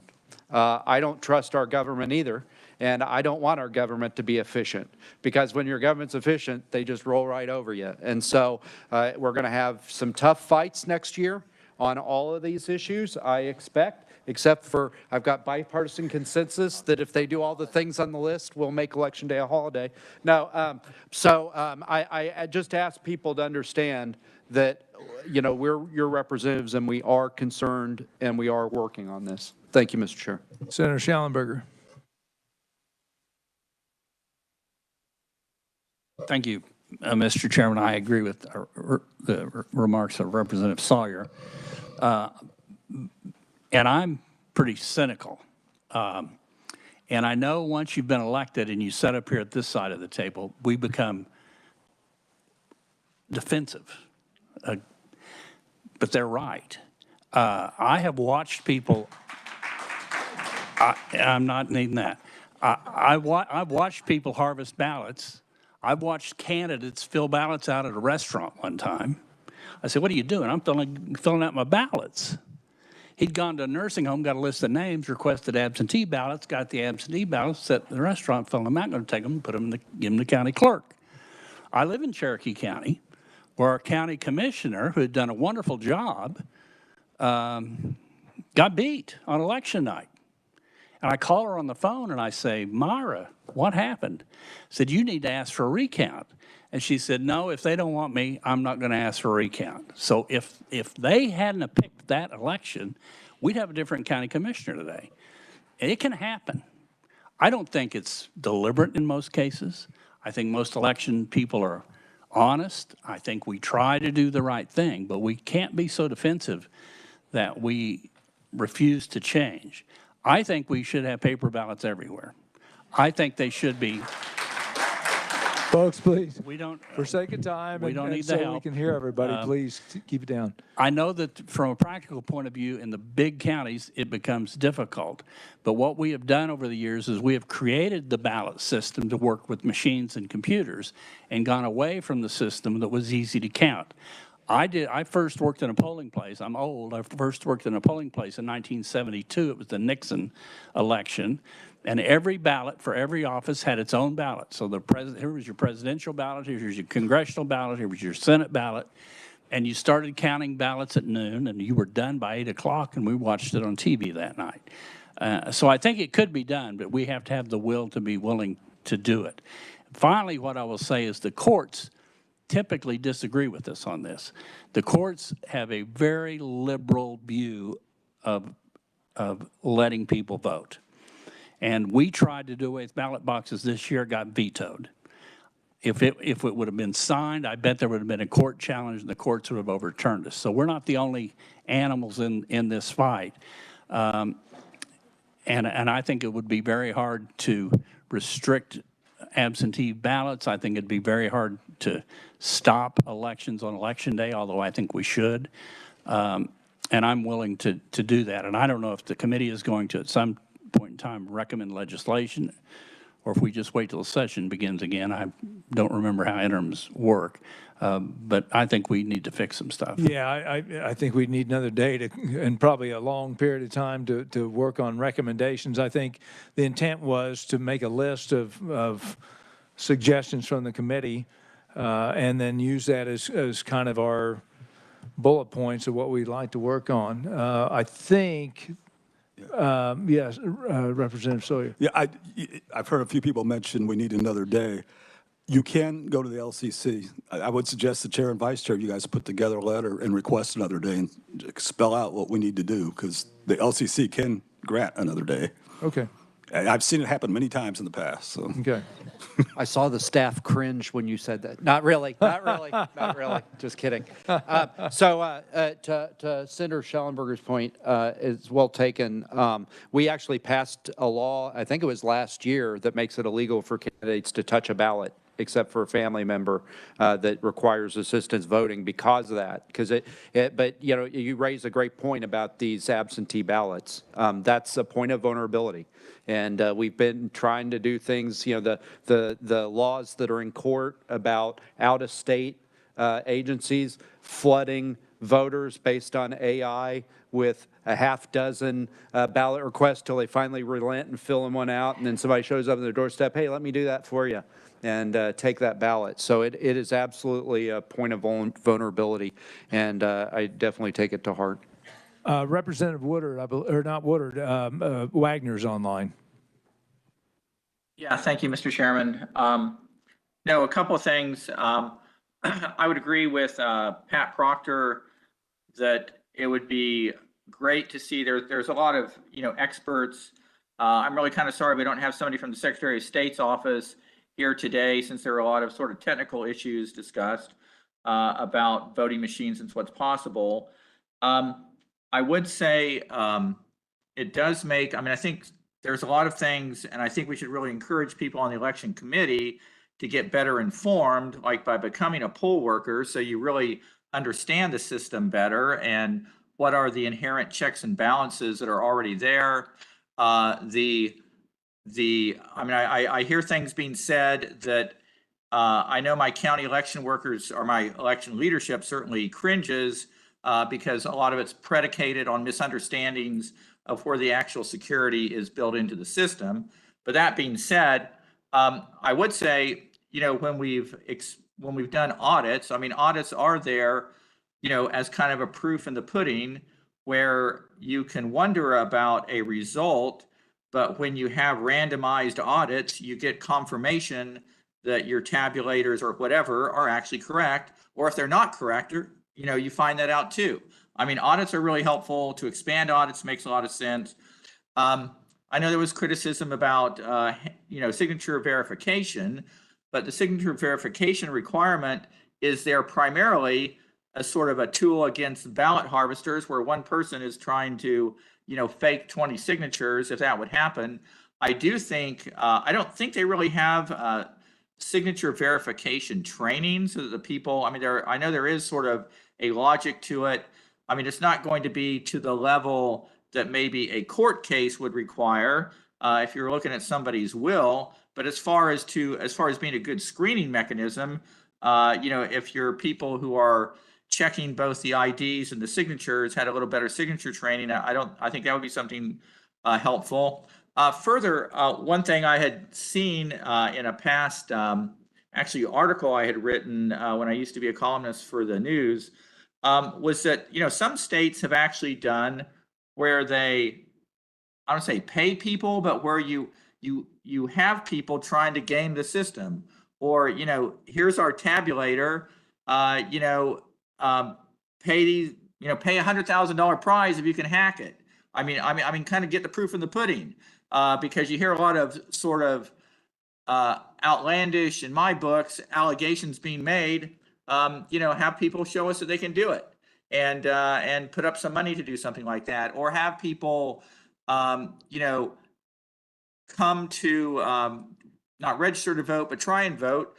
I don't trust our government either. And I don't want our government to be efficient, because when your government's efficient, they just roll right over you. And so we're going to have some tough fights next year on all of these issues, I expect, except for I've got bipartisan consensus that if they do all the things on the list, we'll make Election Day a holiday. No, I just ask people to understand that, we're your representatives and we are concerned and we are working on this. Thank you, Mr. Chair. Senator Schallenberger. Thank you, Mr. Chairman. I agree with the remarks of Representative Sawyer. And I'm pretty cynical. And I know once you've been elected and you sit up here at this side of the table, we become defensive. But they're right. I have watched people, I'm not needing that. I've watched people harvest ballots. I've watched candidates fill ballots out at a restaurant one time. I said, what are you doing? I'm filling out my ballots. He'd gone to a nursing home, got a list of names, requested absentee ballots, got the absentee ballots, sat in the restaurant, filled them out, going to take them and put them give them to the county clerk. I live in Cherokee County, where our county commissioner, who had done a wonderful job, got beat on election night. And I call her on the phone and I say, Myra, what happened? I said, you need to ask for a recount. And she said, no, if they don't want me, I'm not going to ask for a recount. So if they hadn't picked that election, we'd have a different county commissioner today. And it can happen. I don't think it's deliberate in most cases. I think most election people honest. I think we try to do the right thing, but we can't be so defensive that we refuse to change. I think we should have paper ballots everywhere. I think they should be. Folks, please. We don't. For sake of time, We don't need the so we help. can hear everybody, please keep it down. I know that from a practical point of view, in the big counties, it becomes difficult. But what we have done over the years is we have created the ballot system to work with machines and computers and gone away from the system that was easy to count. I first worked in a polling place. I'm old. I first worked in a polling place in 1972. It was the Nixon election. And every ballot for every office had its own ballot. So here was your presidential ballot, here's your congressional ballot, here was your Senate ballot. And you started counting ballots at noon, and you were done by 8 o'clock, and we watched it on TV that night. So I think it could be done, but we have to have the will to be willing to do it. Finally, what I will say is the courts typically disagree with us on this. The courts have a very liberal view of letting people vote. And we tried to do away with ballot boxes this year, got vetoed. If it would have been signed, I bet there would have been a court challenge and the courts would have overturned us. So we're not the only animals in this fight. And I think it would be very hard to restrict absentee ballots. I think it'd be very hard to stop elections on Election Day, although I think we should. And I'm willing to do that. And I don't know if the committee is going to, at some point in time, recommend legislation, or if we just wait till the session begins again. I don't remember how interims work, but I think we need to fix some stuff. Yeah, I think we need another day and probably a long period of time to work on recommendations. I think the intent was to make a list of suggestions from the committee and then use that as kind of our bullet points of what we'd like to work on. I think. Yes, Representative Sawyer. Yeah, I've heard a few people mention we need another day. You can go to the LCC. I would suggest the chair and vice chair, you guys put together a letter and request another day and spell out what we need to do, because the LCC can grant another day. Okay. I've seen it happen many times in the past. So. Okay. I saw the staff cringe when you said that. Not really, not really, not really. Just kidding. To Senator Schellenberger's point, is well taken. We actually passed a law, I think it was last year, that makes it illegal for candidates to touch a ballot except for a family member that requires assistance voting because of that. But you know, you raise a great point about these absentee ballots. That's a point of vulnerability. And we've been trying to do things, you know, the laws that are in court about out-of-state agencies flooding voters based on AI with a half dozen ballot requests till they finally relent and fill one out, and then somebody shows up at their doorstep, hey, let me do that for you, and take that ballot. So it is absolutely a point of vulnerability, and I definitely take it to heart. Representative Woodard, or not Woodard, Wagner's online. Yeah, thank you, Mr. Chairman. No, a couple of things. I would agree with Pat Proctor that it would be great to see there's a lot of, you know, experts. I'm really kind of sorry we don't have somebody from the Secretary of State's office here today, since there are a lot of sort of technical issues discussed about voting machines and what's possible. I would say it does make, I mean, I think there's a lot of things, and I think we should really encourage people on the election committee to get better informed, like by becoming a poll worker, so you really understand the system better and what are the inherent checks and balances that are already there. I hear things being said that I know my county election workers or my election leadership certainly cringes because a lot of it's predicated on misunderstandings of where the actual security is built into the system. But that being said, I would say, you know, when we've done audits, I mean, audits are there, you know, as kind of a proof in the pudding, where you can wonder about a result, but when you have randomized audits, you get confirmation that your tabulators or whatever are actually correct, or if they're not correct, or, you know, you find that out too. I mean, audits are really helpful. To expand audits makes a lot of sense. I know there was criticism about, you know, signature verification. but the signature verification requirement is there primarily as sort of a tool against ballot harvesters, where one person is trying to, fake 20 signatures, if that would happen. I do think, I don't think they really have signature verification training so that the people, I know there is sort of a logic to it. It's not going to be to the level that maybe a court case would require if you're looking at somebody's will. But as far as being a good screening mechanism, if your people who are checking both the IDs and the signatures had a little better signature training, I think that would be something helpful. Further, one thing I had seen in a past article I had written when I used to be a columnist for the news was that some states have actually done where they, I don't say pay people, but where you have people trying to game the system, or here's our tabulator, pay these, pay $100,000 prize if you can hack it. Kind of get the proof in the pudding, because you hear a lot of sort of outlandish, in my books, allegations being made. Have people show us that they can do it, and put up some money to do something like that, or have people, come to not register to vote, but try and vote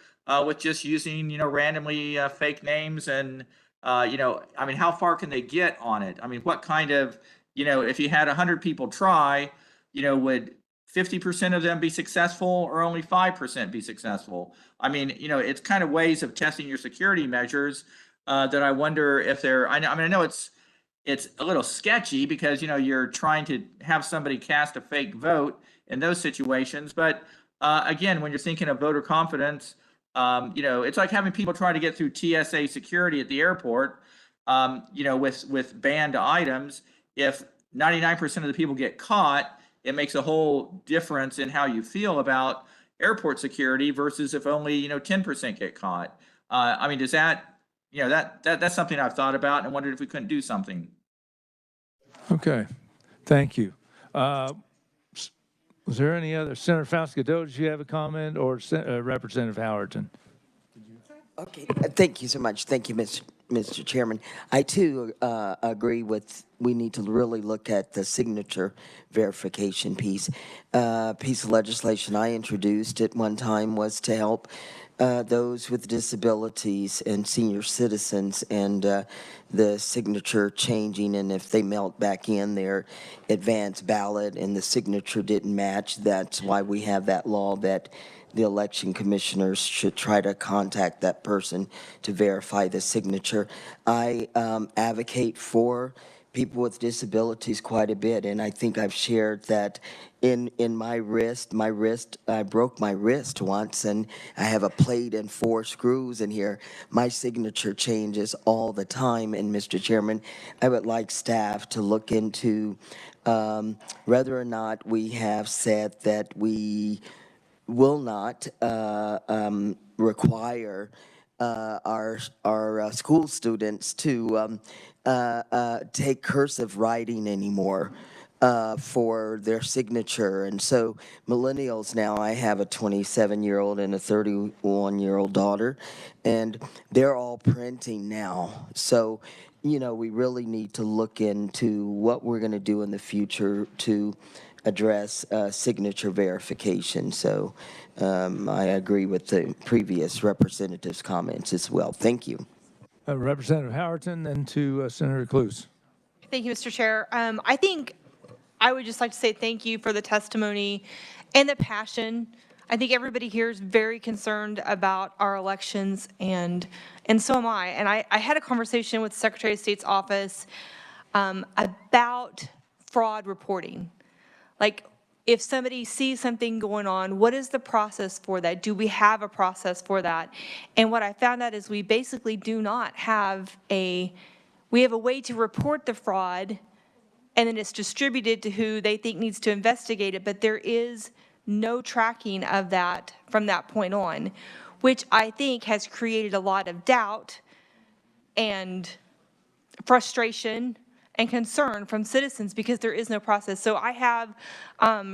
with just using randomly fake names. And how far can they get on it? What kind of, if you had 100 people try, would 50% of them be successful, or only 5% be successful? It's kind of ways of testing your security measures that I wonder if they're, I know it's a little sketchy, because you're trying to have somebody cast a fake vote in those situations. But again, when you're thinking of voter confidence, it's like having people try to get through TSA security at the airport, with banned items. If 99% of the people get caught, it makes a whole difference in how you feel about airport security versus if only 10% get caught. Does that, that's something I've thought about and wondered if we couldn't do something. Okay, thank you. Was there any other? Senator Fausto, did you have a comment, or Representative Howerton? Okay, thank you so much. Thank you, Mr. Chairman. I too agree with, we need to really look at the signature verification piece. Piece of legislation I introduced at one time was to help those with disabilities and senior citizens, and the signature changing, and if they melt back in their advanced ballot and the signature didn't match, that's why we have that law that the election commissioners should try to contact that person to verify the signature. I advocate for people with disabilities quite a bit, and I think I've shared that in my wrist, I broke my wrist once, and I have a plate and 4 screws in here. My signature changes all the time, and Mr. Chairman, I would like staff to look into whether or not we have said that we will not require our school students to take cursive writing anymore for their signature. And so millennials now, I have a 27-year-old and a 31-year-old daughter, and they're all printing now. So, we really need to look into what we're going to do in the future to address signature verification. So I agree with the previous representative's comments as well. Thank you. Representative Howerton, and to Senator Cluse. Thank you, Mr. Chair. I think I would just like to say thank you for the testimony and the passion. I think everybody here is very concerned about our elections, and so am I. And I had a conversation with the Secretary of State's office about fraud reporting. Like, if somebody sees something going on, what is the process for that? Do we have a process for that? And what I found out is we basically do not have we have a way to report the fraud, and then it's distributed to who they think needs to investigate it, but there is no tracking of that from that point on, which I think has created a lot of doubt and frustration and concern from citizens because there is no process. So I have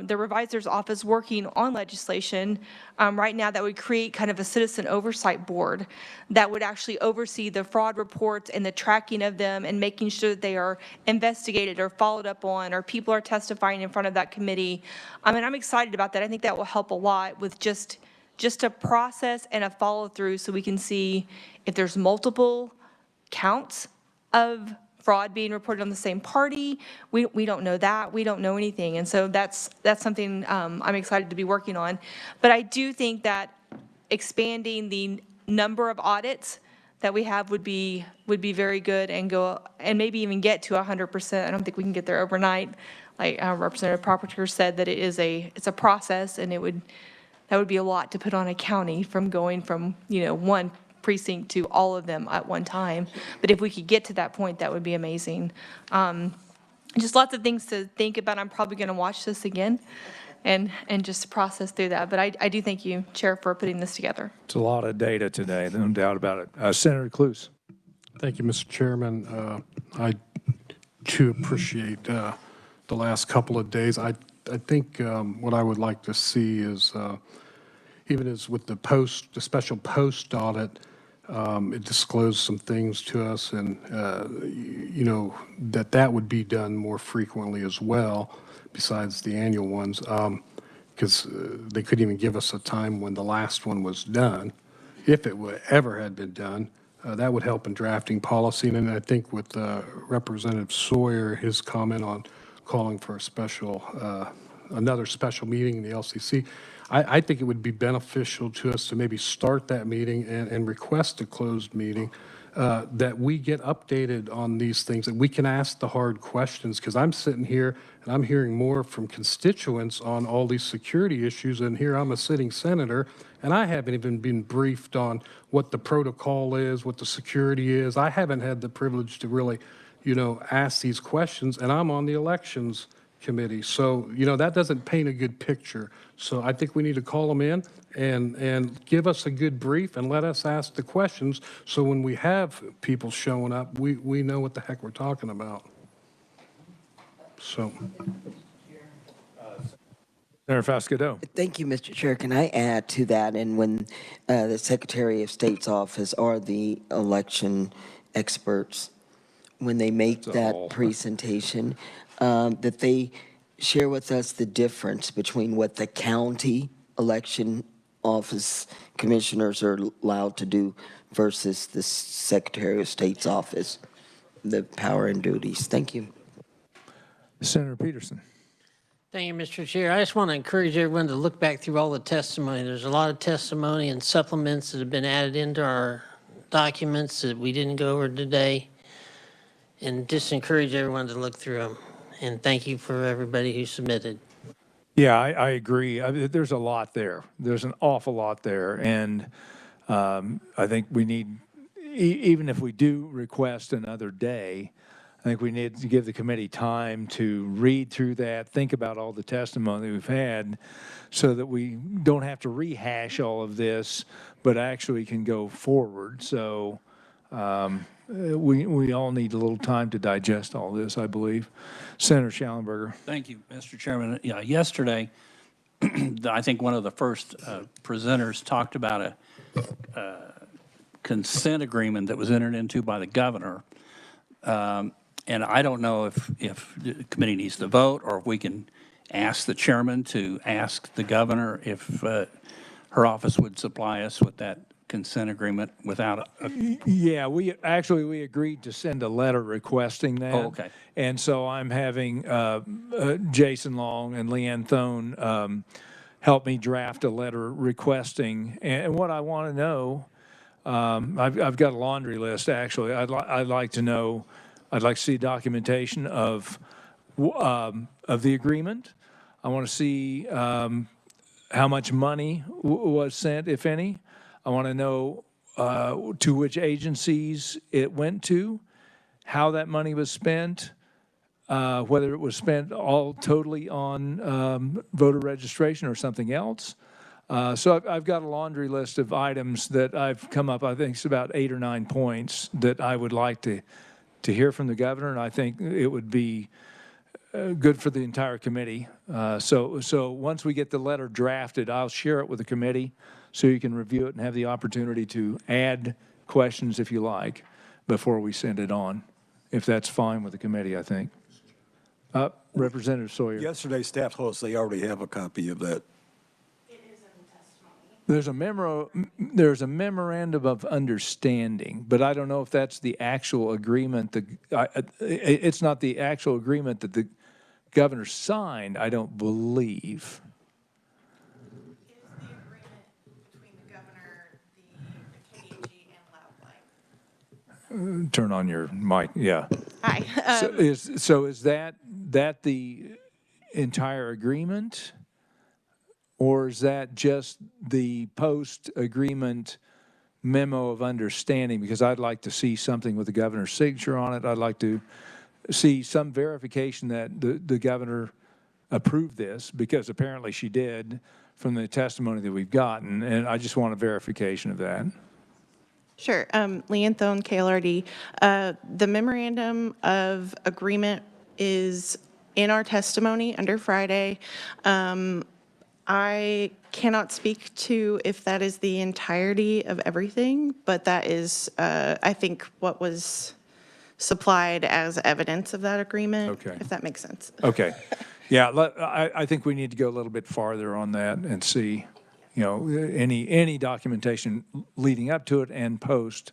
the revisor's office working on legislation right now that would create kind of a citizen oversight board that would actually oversee the fraud reports and the tracking of them and making sure that they are investigated or followed up on, or people are testifying in front of that committee. And I'm excited about that. I think that will help a lot with just a process and a follow through so we can see if there's multiple counts of fraud being reported on the same party. We don't know that. We don't know anything. And so that's something I'm excited to be working on. But I do think that expanding the number of audits that we have would be very good and maybe even get to 100%. I don't think we can get there overnight. Like Representative Properter said, that it's a process, and that would be a lot to put on a county from going from, one precinct to all of them at one time. But if we could get to that point, that would be amazing. Just lots of things to think about. I'm probably going to watch this again and just process through that. But I do thank you, Chair, for putting this together. It's a lot of data today, no doubt about it. Senator Cluse. Thank you, Mr. Chairman. I too appreciate the last couple of days. I think what I would like to see is, even as with the special post audit, it disclosed some things to us, and that would be done more frequently as well, besides the annual ones, because they couldn't even give us a time when the last one was done, if it ever had been done. That would help in drafting policy. And I think with Representative Sawyer, his comment on calling for another special meeting in the LCC, I think it would be beneficial to us to maybe start that meeting and request a closed meeting, that we get updated on these things, that we can ask the hard questions, because I'm sitting here and I'm hearing more from constituents on all these security issues, and here I'm a sitting senator, and I haven't even been briefed on what the protocol is, what the security is. I haven't had the privilege to really, ask these questions, and I'm on the elections committee. So, that doesn't paint a good picture. So I think we need to call them in and give us a good brief and let us ask the questions, so when we have people showing up, we know what the heck we're talking about. So. Senator Fasquedo. Thank you, Mr. Chair. Can I add to that? And when the Secretary of State's office or the election experts, when they make that presentation, that they share with us the difference between what the county election office commissioners are allowed to do versus the Secretary of State's office, the power and duties. Thank you. Senator Peterson. Thank you, Mr. Chair. I just want to encourage everyone to look back through all the testimony. There's a lot of testimony and supplements that have been added into our documents that we didn't go over today, and just encourage everyone to look through them. And thank you for everybody who submitted. Yeah, I agree. There's a lot there. There's an awful lot there. And I think we need, even if we do request another day, I think we need to give the committee time to read through that, think about all the testimony we've had, so that we don't have to rehash all of this, but actually can go forward. So we all need a little time to digest all this, I believe. Senator Schallenberger. Thank you, Mr. Chairman. Yeah, yesterday, I think one of the first presenters talked about a consent agreement that was entered into by the governor. And I don't know if the committee needs to vote, or if we can ask the chairman to ask the governor if her office would supply us with that consent agreement without Yeah, we agreed to send a letter requesting that. Oh, okay. And so I'm having Jason Long and Leanne Thone help me draft a letter requesting. And what I want to know, I've got a laundry list, actually. I'd like to know, I'd like to see documentation of the agreement. I want to see how much money was sent, if any. I want to know to which agencies it went to, how that money was spent, whether it was spent all totally on voter registration or something else. So I've got a laundry list of items that I've come up, I think it's about 8 or 9 points that I would like to to hear from the governor, and I think it would be good for the entire committee. So once we get the letter drafted, I'll share it with the committee so you can review it and have the opportunity to add questions if you like before we send it on, if that's fine with the committee, I think. Representative Sawyer. Yesterday, staff told us they already have a copy of that. There's a memorandum of understanding, but I don't know if that's the actual agreement. It's not the actual agreement that the governor signed, I don't believe. Is the agreement between the governor, the KG, and Loud Light? Turn on your mic, yeah. Hi. So is that the entire agreement? Or is that just the post-agreement memo of understanding? Because I'd like to see something with the governor's signature on it. I'd like to see some verification that the governor approved this, because apparently she did from the testimony that we've gotten, and I just want a verification of that. Sure. Leanne Thone, KLRD. The memorandum of agreement is in our testimony under Friday. I cannot speak to if that is the entirety of everything, but that is, I think, what was supplied as evidence of that agreement, Okay. if that makes sense. Okay. Yeah, I think we need to go a little bit farther on that and see, any documentation leading up to it and post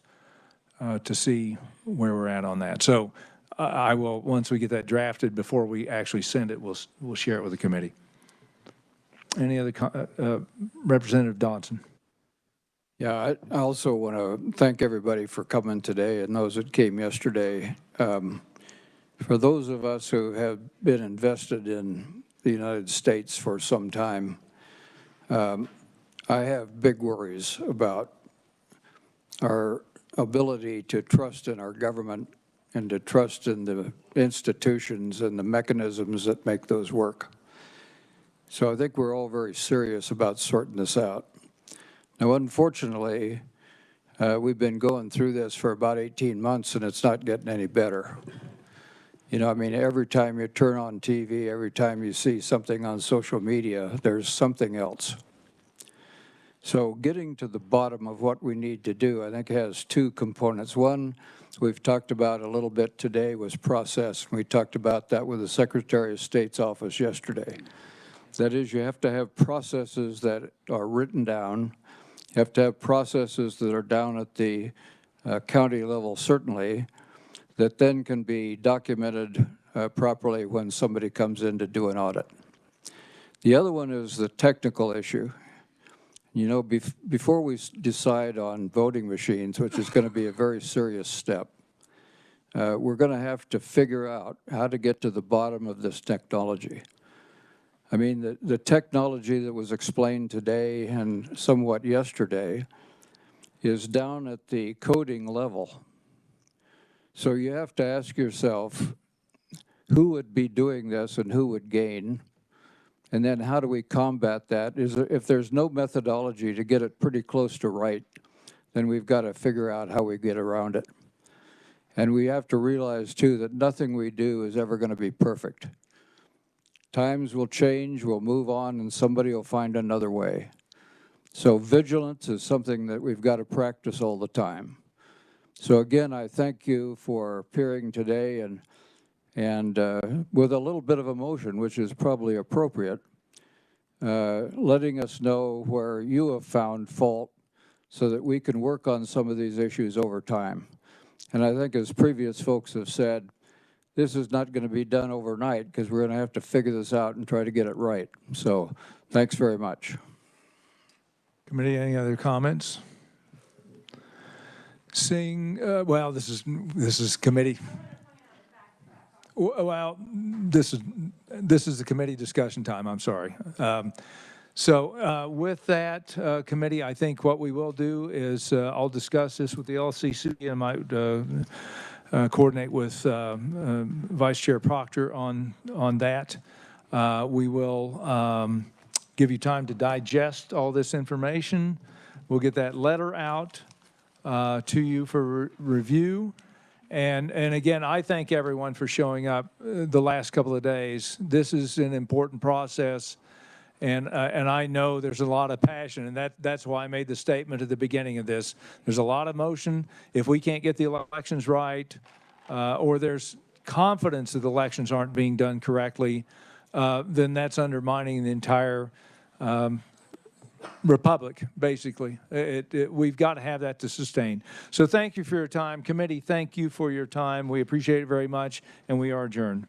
to see where we're at on that. So I will, once we get that drafted, before we actually send it, we'll share it with the committee. Any other, Representative Dodson? Yeah, I also want to thank everybody for coming today and those that came yesterday. For those of us who have been invested in the United States for some time, I have big worries about our ability to trust in our government and to trust in the institutions and the mechanisms that make those work. So I think we're all very serious about sorting this out. Now, unfortunately, we've been going through this for about 18 months, and it's not getting any better. Every time you turn on TV, every time you see something on social media, there's something else. So getting to the bottom of what we need to do, I think, has two components. One, we've talked about a little bit today, was process. We talked about that with the Secretary of State's office yesterday. That is, you have to have processes that are written down. You have to have processes that are down at the county level, certainly, that then can be documented properly when somebody comes in to do an audit. The other one is the technical issue. Before we decide on voting machines, which is going to be a very serious step, we're going to have to figure out how to get to the bottom of this technology. The technology that was explained today and somewhat yesterday is down at the coding level. So you have to ask yourself, who would be doing this and who would gain? And then how do we combat that? If there's no methodology to get it pretty close to right, then we've got to figure out how we get around it. And we have to realize, too, that nothing we do is ever going to be perfect. Times will change, we'll move on, and somebody will find another way. So vigilance is something that we've got to practice all the time. So again, I thank you for appearing today and with a little bit of emotion, which is probably appropriate, letting us know where you have found fault so that we can work on some of these issues over time. And I think, as previous folks have said, this is not going to be done overnight, because we're going to have to figure this out and try to get it right. So thanks very much. Committee, any other comments? Seeing, well, this is committee. Well, this is the committee discussion time. I'm sorry. So with that, committee, I think what we will do is I'll discuss this with the LCC and might coordinate with Vice Chair Proctor on that. We will give you time to digest all this information. We'll get that letter out to you for review, And again, I thank everyone for showing up the last couple of days. This is an important process, and I know there's a lot of passion, and that's why I made the statement at the beginning of this. There's a lot of motion. If we can't get the elections right, or there's confidence that the elections aren't being done correctly, then that's undermining the entire republic, basically. We've got to have that to sustain. So thank you for your time. Committee, thank you for your time. We appreciate it very much, and we are adjourned.